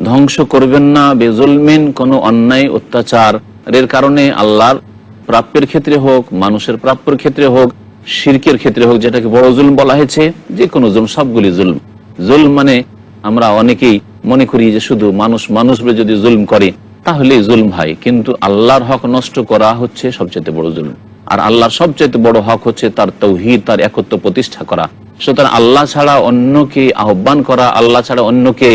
Speaker 1: ধ্বংস করবেন না বিযুলমিন, কোন অন্যায় অত্যাচারের কারণে, আল্লাহর প্রাপ্যের ক্ষেত্রে হোক, মানুষের প্রাপ্যের ক্ষেত্রে হোক, শিরকের ক্ষেত্রে হোক, যেটাকে বড় জুলম বলা হয়েছে, যে কোনো জুলম, সবগুলি জুলম। জুলম মানে আমরা অনেকেই মনে করি যে শুধু মানুষ যদি জুলম করে তাহলে জুলম হয়, কিন্তু আল্লাহর হক নষ্ট করা হচ্ছে সবচেয়ে বড় জুলম। আর আল্লাহর সবচেয়ে বড় হক হচ্ছে তার তাওহীদ, তার একত্ব প্রতিষ্ঠা করা। সুতরাং আল্লাহ ছাড়া অন্যকে আহ্বান করা, আল্লাহ ছাড়া অন্যকে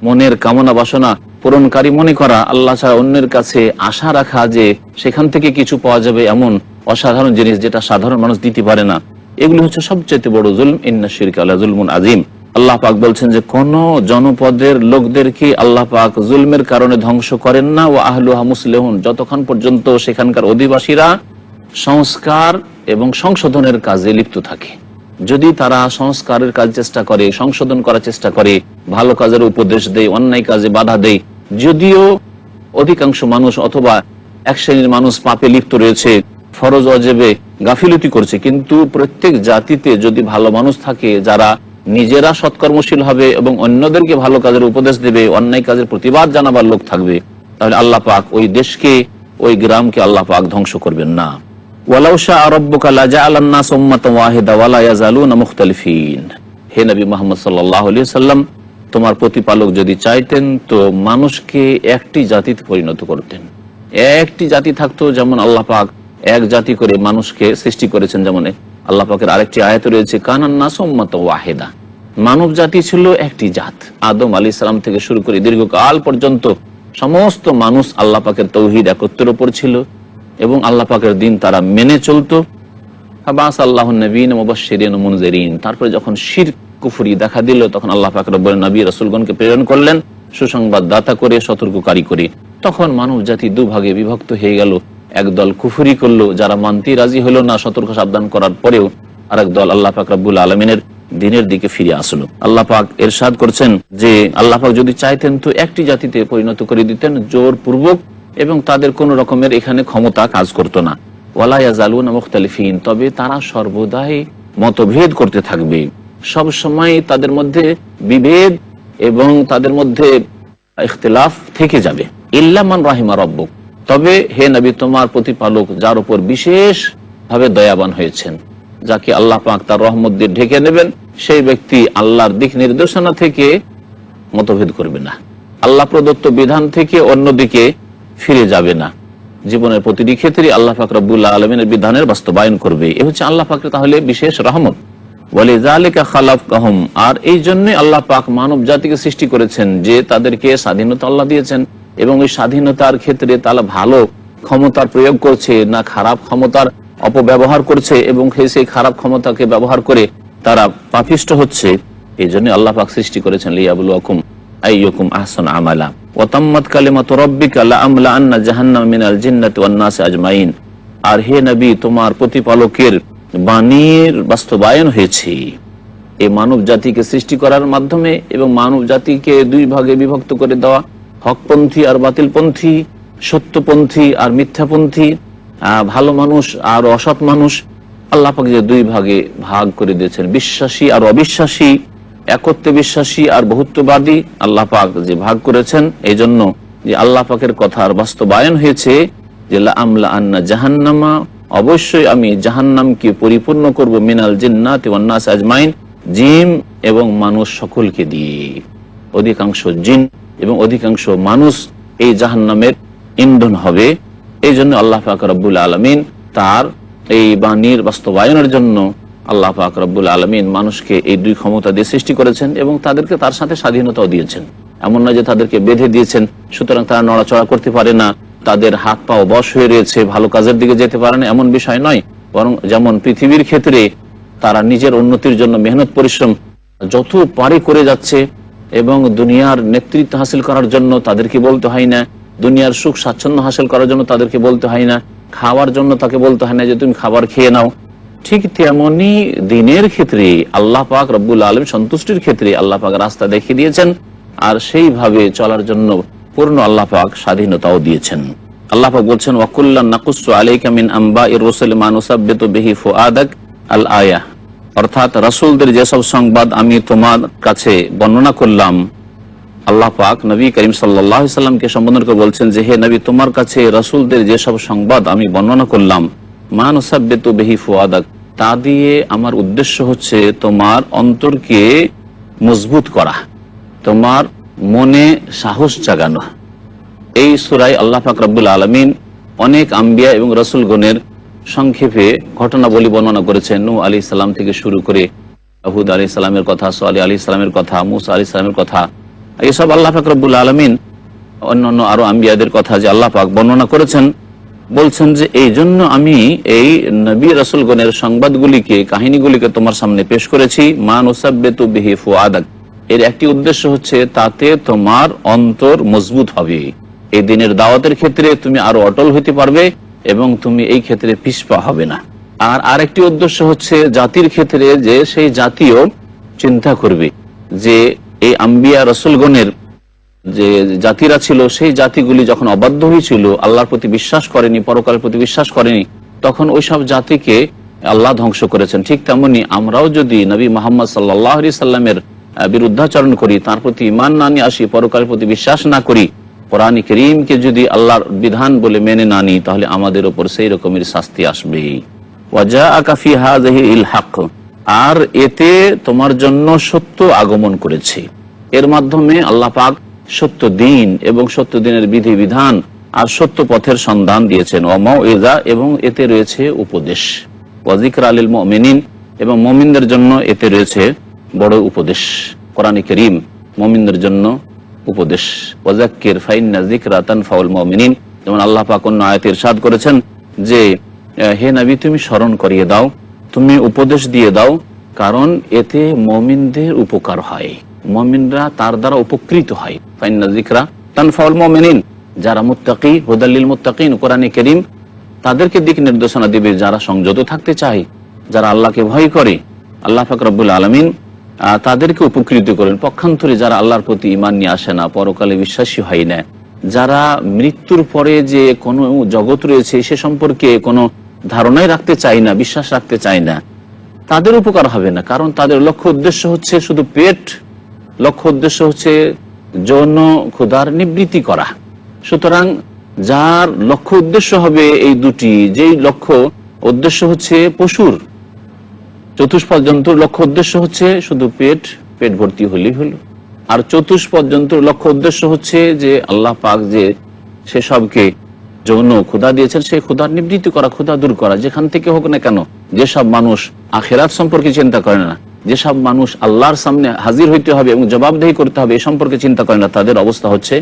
Speaker 1: মনের কামনা বাসনা পূরণকারী মনে করা, আল্লাহ ছাড়া অন্যের কাছে আশা রাখা যে সেখান থেকে কিছু পাওয়া যাবে, এমন অসাধারণ জিনিস যেটা সাধারণ মানুষ দিতে পারে না, এগুলি হচ্ছে সবচেয়ে বড় জুলম। ইন্না শিরকা লাযুলমুন আযীম। আল্লাহ পাক বলছেন যে কোন জনপদের লোকদেরকে আল্লাহ পাক জুলমের কারণে ধ্বংস করেন না। ওয়া আহলুহা মুসলিহুন, যতক্ষণ পর্যন্ত সেখানকার অধিবাসীরা সংস্কার এবং সংশোধনের কাজে লিপ্ত থাকে। যদি তারা সংস্কারের কাজ চেষ্টা করে, সংশোধন করার চেষ্টা করে, ভালো কাজের উপদেশ দেয়, অন্যায় কাজে বাধা দেয়, যদিও অধিকাংশ মানুষ অথবা এক শ্রেণীর মানুষ পাপে লিপ্ত রয়েছে, ফরজ ওয়াজিবে গাফিলতি করছে, কিন্তু প্রত্যেক জাতিতে যদি ভালো মানুষ থাকে যারা নিজেরা সৎকর্মশীল হবে এবং অন্যদেরকে ভালো কাজের উপদেশ দেবে, অন্যায় কাজের প্রতিবাদ জানাবার লোক থাকবে, তাহলে আল্লাহ পাক ওই দেশকে, ওই গ্রামকে আল্লাহ পাক ধ্বংস করবেন না। ওয়ালাউ শাআ রাব্বুকা লাজাআলান নাস উম্মাতান ওয়াহিদা ওয়া লা ইয়াজালুনা মুখতালিফিন। হে নবী মুহাম্মদ সাল্লাল্লাহু আলাইহি ওয়াসাল্লাম, তোমার প্রতিপালক যদি চাইতেন তো মানুষকে একটি জাতিতে পরিণত করতেন। একটি জাতি থাকতো, যেমন আল্লাহ পাক এক জাতি করে মানুষকে সৃষ্টি করেছেন। যেমন আল্লাহ পাকের আরেকটি আয়াত রয়েছে, কানান নাস উম্মাতান ওয়াহিদা, মানব জাতি ছিল একটি জাত। আদম আলাইহিস সালাম থেকে শুরু করে দীর্ঘকাল পর্যন্ত সমস্ত মানুষ আল্লাহ পাকের তাওহীদ একত্রের উপর ছিল এবং আল্লাহ পাকের দিন তারা মেনে চলতো। ফাবাস আল্লাহুন নবিয়্যিনা মুবাশশিরিন ওয়া মুনযিরিন, তারপরে যখন শিরক কুফরি দেখা দিল তখন আল্লাহ পাক রব্বুল নবী রাসূলগণকে প্রেরণ করলেন সুসংবাদ দাতা করে, সতর্ককারী করে। তখন মানব জাতি দুভাগে বিভক্ত হয়ে গেল। একদল কুফরি করলো, যারা মানতে রাজি হলো না সতর্ক সাবধান করার পরেও, আর এক দল আল্লাহ পাক রব্বুল আলামিনের দিনের দিকে ফিরে আসলো। আল্লাহ পাক ইরশাদ করছেন যে আল্লাহ পাক যদি চাইতেন তো একটি জাতিতে পরিণত করে দিতেন, জোরপূর্বক এবং তাদের কোনো রকমের এখানে ক্ষমতা কাজ করতো না। ওয়ালা ইয়াজালুনা মুখতালিফিন, তবে তারা সর্বদাই মতভেদ করতে থাকবে, সব সময় তাদের মধ্যে বিভেদ এবং তাদের মধ্যে ইখতিলাফ থেকে যাবে। ইল্লা মান রাহিমা রব্বুক, তবে হে নবী তোমার প্রতিপালক যার উপর বিশেষ ভাবে দয়াবান হয়েছেন, যাকে আল্লাহ পাক তার রহমত দিয়ে ঢেকে নেবেন, সেই ব্যক্তি আল্লাহর দিক নির্দেশনা থেকে মতভেদ করবে না, আল্লাহ প্রদত্ত বিধান থেকে অন্যদিকে ফিরে যাবে না, জীবনের প্রতিটি ক্ষেত্রে আল্লাহ পাক রব্বুল আলামিনের বিধানের বাস্তবায়ন করবে। এ হচ্ছে আল্লাহ পাকের তাহলে বিশেষ রহমত। ওয়ালিযালিকা খালাকহুম, আর এই জন্য আল্লাহ পাক মানব জাতিকে সৃষ্টি করেছেন যে তাদেরকে স্বাধীনতা আল্লাহ দিয়েছেন, এবং এই স্বাধীনতার ক্ষেত্রে তারা ভালো ক্ষমতার প্রয়োগ করছে না খারাপ ক্ষমতার অপব্যবহার করছে, এবং সেই খারাপ ক্ষমতাকে ব্যবহার করে তারা পাপিষ্ট হচ্ছে। এই জন্য আল্লাহ পাক সৃষ্টি করেছেন লিয়াবলুয়াকুম আইয়ুকুম আহসানু আমালা ওয়া তাম্মাত কালিমাতু রাব্বিকা লাআমলা আন্না জাহান্নামা মিনাল জিন্নাতি ওয়ান নাসি আজমাইন। আর হে নবী তোমার প্রতিপালকের বাণীর বাস্তবায়ন হয়েছে এই মানব জাতিকে সৃষ্টি করার মাধ্যমে, এবং মানব জাতিকে দুই ভাগে বিভক্ত করে দেওয়া, হকপন্থী আর বাতিলপন্থী, সত্যপন্থী আর মিথ্যাপন্থী, ভালো মানুষ আর অসৎ মানুষ। আল্লাহ পাক যে দুই ভাগে ভাগ করে দিয়েছেন, বিশ্বাসী আর অবিশ্বাসী, একত্বে বিশ্বাসী আর বহুত্ববাদী, আল্লাহ পাক যে ভাগ করেছেন, এই জন্য যে আল্লাহ পাকের কথার বাস্তবায়ন হয়েছে যে লাআমলা আন্না জাহান্নামা, অবশ্যই আমি জাহান্নামকে পরিপূর্ণ করব মিনাল জিন্নাতি ওয়ান নাস আজমাইন, জিন এবং মানুষ সকলকে দিয়ে। অধিকাংশ জিন এবং অধিকাংশ মানুষ এই জাহান্নামের ইন্ধন হবে। এই জন্য আল্লাহ পাক রব্বুল আলামিন তার এই বাণীর বাস্তবায়নের জন্য আল্লাহ পাক রব্বুল আলামিন মানুষকে এই দুই ক্ষমতা দিয়ে সৃষ্টি করেছেন, এবং তাদেরকে তার সাথে স্বাধীনতাও দিয়েছেন। এমন নয় যে তাদেরকে বেঁধে দিয়েছেন সুতরাং তারা নড়াচড়া করতে পারে না, তাদের হাত পাও বশ হয়ে রয়েছে, ভালো কাজের দিকে যেতে পারে না, এমন বিষয় নয়। বরং যেমন পৃথিবীর ক্ষেত্রে তারা নিজের উন্নতির জন্য মেহনত পরিশ্রম যত পারে করে যাচ্ছে, এবং দুনিয়ার নেতৃত্ব হাসিল করার জন্য তাদেরকে বলতে হয় না, দুনিয়ার সুখ স্বাচ্ছন্দ্য হাসিল করার জন্য তাদেরকে বলতে হয় না, খাওয়ার জন্য তাকে বলতে হয় না যে তুমি খাবার খেয়ে নাও। ঠিক তেমনি দিনের ক্ষেত্রে আল্লাহ পাক রব্বুল আলামিন সন্তুষ্টির ক্ষেত্রে আল্লাহ পাক রাস্তা দেখিয়ে দিয়েছেন, আর সেইভাবে চলার জন্য পূর্ণ আল্লাহ পাক স্বাধীনতাও দিয়েছেন। আল্লাহ পাক বলছেন ওয়াকুল্লান নাকুসু আলাইকা মিন আম্বাইর রাসূল মা নুসাব্বিতু বিহি ফুআদাক আল আয়াহ, অর্থাৎ রাসূলদের যেসব সংবাদ আমি তোমার কাছে বর্ণনা করলাম। আল্লাহ পাক নবী করিম সাল্লাল্লাহু আলাইহি সাল্লামকে সম্বোধন করে বলছেন যে হে নবী তোমার কাছে রাসূলদের যেসব সংবাদ আমি বর্ণনা করলাম, মা নুসাব্বিতু বিহি ফুআদাক, তা দিয়ে আমার উদ্দেশ্য হচ্ছে তোমার অন্তরকে মজবুত করা, তোমার মনে সাহস জাগানো। এই সূরায় আল্লাহ পাক রব্বুল আলামিন অনেক আম্বিয়া এবং রাসূলগণের সংক্ষেপে ঘটনাবলী বর্ণনা করেছেন। নূহ আলাইহিস সালাম থেকে শুরু করে হুদ আলাইহিস সালামের কথা, সালেহ আলাইহিস সালামের কথা, মুসা আলাইহিস সালামের কথা, এইসব আল্লাহ পাক রব্বুল আলামিন অন্যান্য আরো আম্বিয়াদের কথা যে আল্লাহ পাক বর্ণনা করেছেন। বলছেন যে এই জন্য আমি এই নবী রাসূলগণের সংবাদগুলিকে, কাহিনীগুলিকে তোমার সামনে পেশ করেছি। মা নুসাব্বিতু বিহি ফুআদাক, এর একটি উদ্দেশ্য হচ্ছে তাতে তোমার অন্তর মজবুত হবে, এই দিনের দাওয়াতের ক্ষেত্রে তুমি আরো অটল হতে পারবে এবং তুমি এই ক্ষেত্রে পিছপা হবে না। আর আরেকটি উদ্দেশ্য হচ্ছে জাতির ক্ষেত্রে, যে সেই জাতীয় চিন্তা করবে যে এই আম্বিয়া রাসূলগণের যে জাতিরা ছিল, সেই জাতিগুলি যখন অবাধ্য হয়েছিল, আল্লাহর প্রতি বিশ্বাস করেনি, পরকালের প্রতি বিশ্বাস করেনি, তখন ওইসব জাতিকে আল্লাহ ধ্বংস করেছেন। ঠিক তেমনি আমরাও যদি নবী মুহাম্মদ সাল্লাল্লাহু আলাইহি সাল্লামের বিরুদ্ধাচরণ করি, তার প্রতি ঈমান না নিয়ে আসি, পরকালের প্রতি বিশ্বাস না করি, কোরআন কারীমকে যদি আল্লাহর বিধান বলে মেনে না নিই, তাহলে আমাদের উপর সেই রকমের শাস্তি আসবে। ওয়াজাআকা ফি হাযিহিল হক, আর এতে তোমার জন্য সত্য আগমন করেছে। এর মাধ্যমে আল্লাহ পাক সত্য দিন এবং সত্য দিনের বিধি বিধান আর সত্য পথের সন্ধান দিয়েছেন। ওয়া মাউইযা, এবং এতে রয়েছে উপদেশ। ওয়া যিকরা লিল মুমিনিন, এবং মুমিনদের জন্য এতে রয়েছে বড় উপদেশ। কোরআন কারীম মুমিনদের জন্য উপদেশ। ওয়া যাক্কির ফাইন্না যিকরা তানফাউল মুমিনিন, যেমন আল্লাহ পাক অন্য আয়াতে ইরশাদ করেছেন যে হে নবী তুমি স্মরণ করিয়ে দাও, তুমি উপদেশ দিয়ে দাও, কারণ এতে মুমিনদের উপকার হয়, মুমিনরা তার দ্বারা উপকৃত হয়। ফাইন্না যিকরা তানফাউল মুমিনিন, যারা মুত্তাকি, হুদাল লিল মুত্তাকিন, কোরআন কারীম তাদেরকে দিক নির্দেশনা দিবে যারা সংযত থাকতে চায়, যারা আল্লাহকে ভয় করে। আল্লাহ পাক রব্বুল আলামিন তাদেরকে উপকৃত করেন। পক্ষান্তরে যারা আল্লাহর প্রতি ঈমান নিয়ে আসে না, পরকালে বিশ্বাসী হয় না, যারা মৃত্যুর পরে যে কোনো জগৎ রয়েছে সে সম্পর্কে কোনো ধারণাই রাখতে চায় না, বিশ্বাস রাখতে চায় না, তাদের উপকার হবে না। কারণ তাদের লক্ষ্য উদ্দেশ্য হচ্ছে শুধু পেট, লক্ষ্য উদ্দেশ্য হচ্ছে যৌন ক্ষুধার নিবৃত্তি করা। সুতরাং যার লক্ষ্য উদ্দেশ্য হবে এই দুটি, যেই লক্ষ্য উদ্দেশ্য হচ্ছে পশুর, চতুষ্পদ জন্তুর লক্ষ্য উদ্দেশ্য হচ্ছে শুধু পেট ভর্তি হলেই হলো, আর চতুষ্পদ জন্তুর লক্ষ্য উদ্দেশ্য হচ্ছে যে আল্লাহ পাক যে সেসবকে যৌন ক্ষুধা দিয়েছেন সেই ক্ষুধার নিবৃত্তি করা, ক্ষুধা দূর করা, যেখান থেকে হোক না কেন। যেসব মানুষ আখিরাত সম্পর্কে চিন্তা করে না, যেসব মানুষ আল্লাহর সামনে হাজির হইতে হবে এবং জবাবদেহি করতে হবে এ সম্পর্কে চিন্তা করে না, তাদের অবস্থা হচ্ছে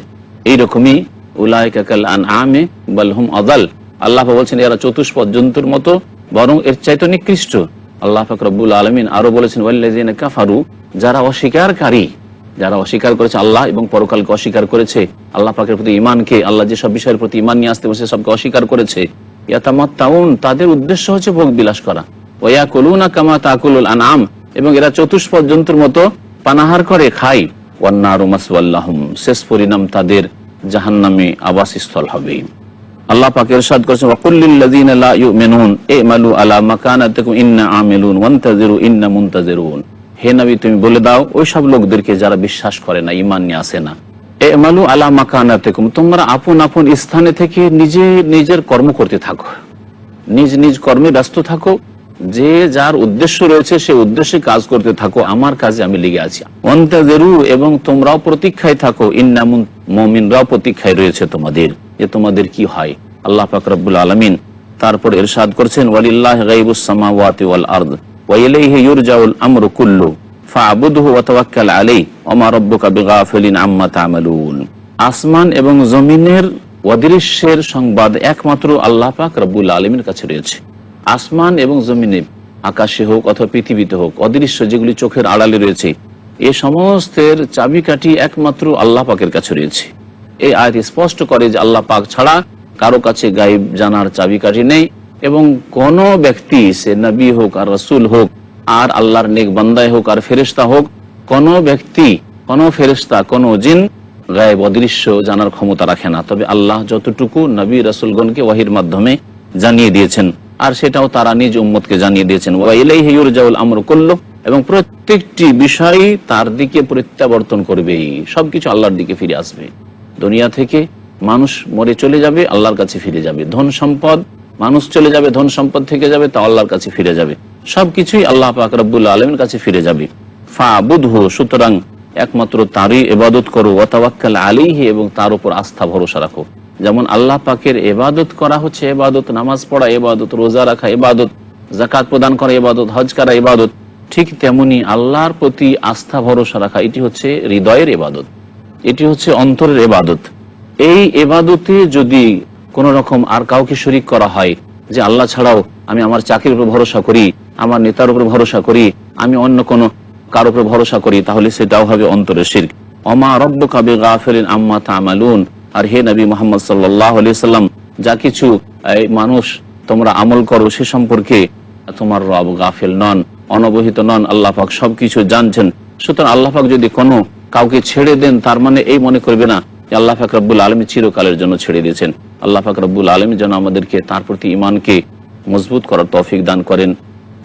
Speaker 1: এইরকমই। উলাইকা কাল আনআমি বাল হুম আযাল। আল্লাহ বলছেন এরা চতুষ্পদ জন্তুর মতো, বরং এর চাইতে নিকৃষ্ট। আল্লাহ পাক রব্বুল আলামিন আরো বলেছেন ওয়াল্লাযিনা কাফারু, যারা অস্বীকারী, যারা অস্বীকার করেছে আল্লাহ এবং পরকালকে অস্বীকার করেছে, আল্লাহ পাকের প্রতি ঈমানকে, আল্লাহ যেসব বিষয়ের প্রতি ঈমান নিয়ে আসতে বসে সবকে অস্বীকার করেছে, ইয়াতামাত্তাউন, তাদের উদ্দেশ্য হচ্ছে ভোগ বিলাস করা, ওয়া ইয়াকুলুনা কামা তাকুলুল আনআম, এবং এরা চতুষ্পদ জন্তুর মতো পানাহার করে, খায়। ওয়ান নারু মাসওয়াল্লাহুম, শেষ পরিণাম তাদের জাহান্নামে আবাসস্থল হবে। আল্লাহ পাক ইরশাদ করেছেন ওয়াকুল্লিল লাযিনা লা ইউমিনুন ইমালু আলা মাকানাতিকুম ইন্না আমিলুন ওয়ান্তাজিরু ইন্না মুনতাজিরুন। হে নবী তুমি বলে দাও ওই সব লোকদেরকে যারা বিশ্বাস করে না, ঈমান নিয়ে আসে না, ইমালু আলা মাকানাতিকুম, তোমরা আপন আপন স্থানে থেকে নিজের কর্ম করতে থাকো, নিজ কর্মে ব্যস্ত থাকো, যে যার উদ্দেশ্য রয়েছে সেই উদ্দেশ্যে কাজ করতে থাকো, আমার কাজে আমি লেগে আছি। ওয়ান্তাজিরু, এবং তোমরাও প্রতীক্ষায় থাকো, ইন্না মুমিনরাও প্রতীক্ষায় রয়েছে তোমাদের, যে তোমাদের কি হয়। আল্লাহ পাক রব্বুল আলামিন তারপর ইরশাদ করছেন ওয়ালিল্লাহি গায়বুস সামাওয়াতি ওয়াল আরদ ওয়া ইলাইহি ইউরজাউল আমরু কুল্লু ফা'বুদহু ওয়া তাওয়াক্কাল আলাইহি ওয়া মা রাব্বুকা বিগাফিলিন আম্মা তা'মালুন। আসমান এবং জমিনের অদৃশ্যের সংবাদ একমাত্র আল্লাহ পাক রব্বুল আলামিনের কাছে রয়েছে। আসমান এবং জমিনে, আকাশে হোক অথবা পৃথিবীতে হোক, অদৃশ্য যেগুলি চোখের আড়ালে রয়েছে, এ সমস্তের চাবিকাঠি একমাত্র আল্লাহ পাকের কাছে রয়েছে। এই আয়াত স্পষ্ট করে যে আল্লাহ পাক ছাড়া কারো কাছে গায়েব জানার চাবিকাঠি নেই, এবং কোন ব্যক্তি, সে নবী হোক আর রাসূল হোক আর আল্লাহর নেক বান্দায় হোক আর ফেরেশতা হোক, কোন ব্যক্তি, কোন ফেরেশতা, কোন জিন গায়েব অদৃশ্য জানার ক্ষমতা রাখে না। তবে আল্লাহ যতটুকু নবী রাসূলগণকে ওয়াহির মাধ্যমে জানিয়ে দিয়েছেন, আর সেটাও তারা নিজ উম্মতকে জানিয়ে দিয়েছেন। ওয়া ইলাইহি ইউরজাউল আমরু কুল্লু, এবং প্রত্যেকটি বিষয় তার দিকে প্রত্যাবর্তন করবে, সবকিছু আল্লাহর দিকে ফিরে আসবে। দুনিয়া থেকে মানুষ মরে চলে যাবে, আল্লাহর কাছে ফিরে যাবে। ধন সম্পদ, মানুষ চলে যাবে, ধন সম্পদ থেকে যাবে, তা আল্লাহর কাছে ফিরে যাবে। সবকিছুই আল্লাহ পাক রব্বুল আলামিনের কাছে ফিরে যাবে। ফা'বুদহু, সুতরাং একমাত্র তারই ইবাদত করো, ওয়া তাওয়াক্কাল আলাইহি, এবং তার উপর আস্থা ভরসা রাখো। যেমন আল্লাহ পাকের ইবাদত করা হচ্ছে ইবাদত, নামাজ পড়া ইবাদত, রোজা রাখা ইবাদত, যাকাত প্রদান করা ইবাদত, হজ করা ইবাদত, ঠিক তেমনি আল্লাহর প্রতি আস্থা ভরসা রাখা, এটি হচ্ছে হৃদয়ের ইবাদত, এটি হচ্ছে অন্তরের ইবাদত। এই ইবাদতে যদি কোন রকম আর কাউকে শরীক করা হয়, যে আল্লাহ ছাড়াও আমি আমার চাকরির উপর ভরসা করি, আমার নেতার উপর ভরসা করি, আমি অন্য কোনো কারোর উপর ভরসা করি, তাহলে সেটাও হবে অন্তরের শিরক। ওমা রাব্বুকা বিগাফিলিন আম্মা তা'মালুন, আর হে নবী মুহাম্মদ সাল্লাল্লাহু আলাইহি সাল্লাম, যা কিছু মানুষ তোমরা আমল করো সে সম্পর্কে তোমার রব গাফিল নন, অনবহিত নন। আল্লাহ পাক সবকিছু জানছেন। সুতরাং আল্লাহ পাক যদি কোনো কাউকে ছেড়ে দেন, তার মানে এই মনে করবে না যে আল্লাহ পাক রব্বুল আলামিন চিরকালের জন্য ছেড়ে দিয়েছেন। আল্লাহ পাক রব্বুল আলামিন যেন আমাদেরকে তার প্রতি ঈমানকে মজবুত করার তৌফিক দান করেন,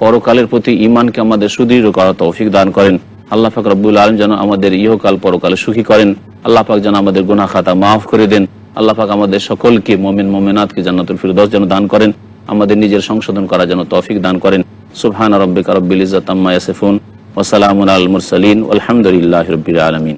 Speaker 1: পরকালের প্রতি ঈমানকে আমাদের সুদৃঢ় করার তৌফিক দান করেন। আল্লাহ পাক রব্বুল আলামিন যেন আমাদের ইহকাল পরকালে সুখী করেন। আল্লাহ পাক যেন আমাদের গুনাহ খাতা মাফ করে দেন। আল্লাহ পাক আমাদের সকলকে মুমিন মুমিনাতকে জান্নাতুল ফিরদাউস যেন দান করেন, আমাদের নিজের সংশোধন করার জন্য তৌফিক দান করেন। সুবহান রাব্বিকা রাব্বিল ইজ্জাতি আম্মা ইয়াসিফুন ওয়া সালামুন আলাল মুরসালিন ওয়ালহামদুলিল্লাহি রাব্বিল আলামিন।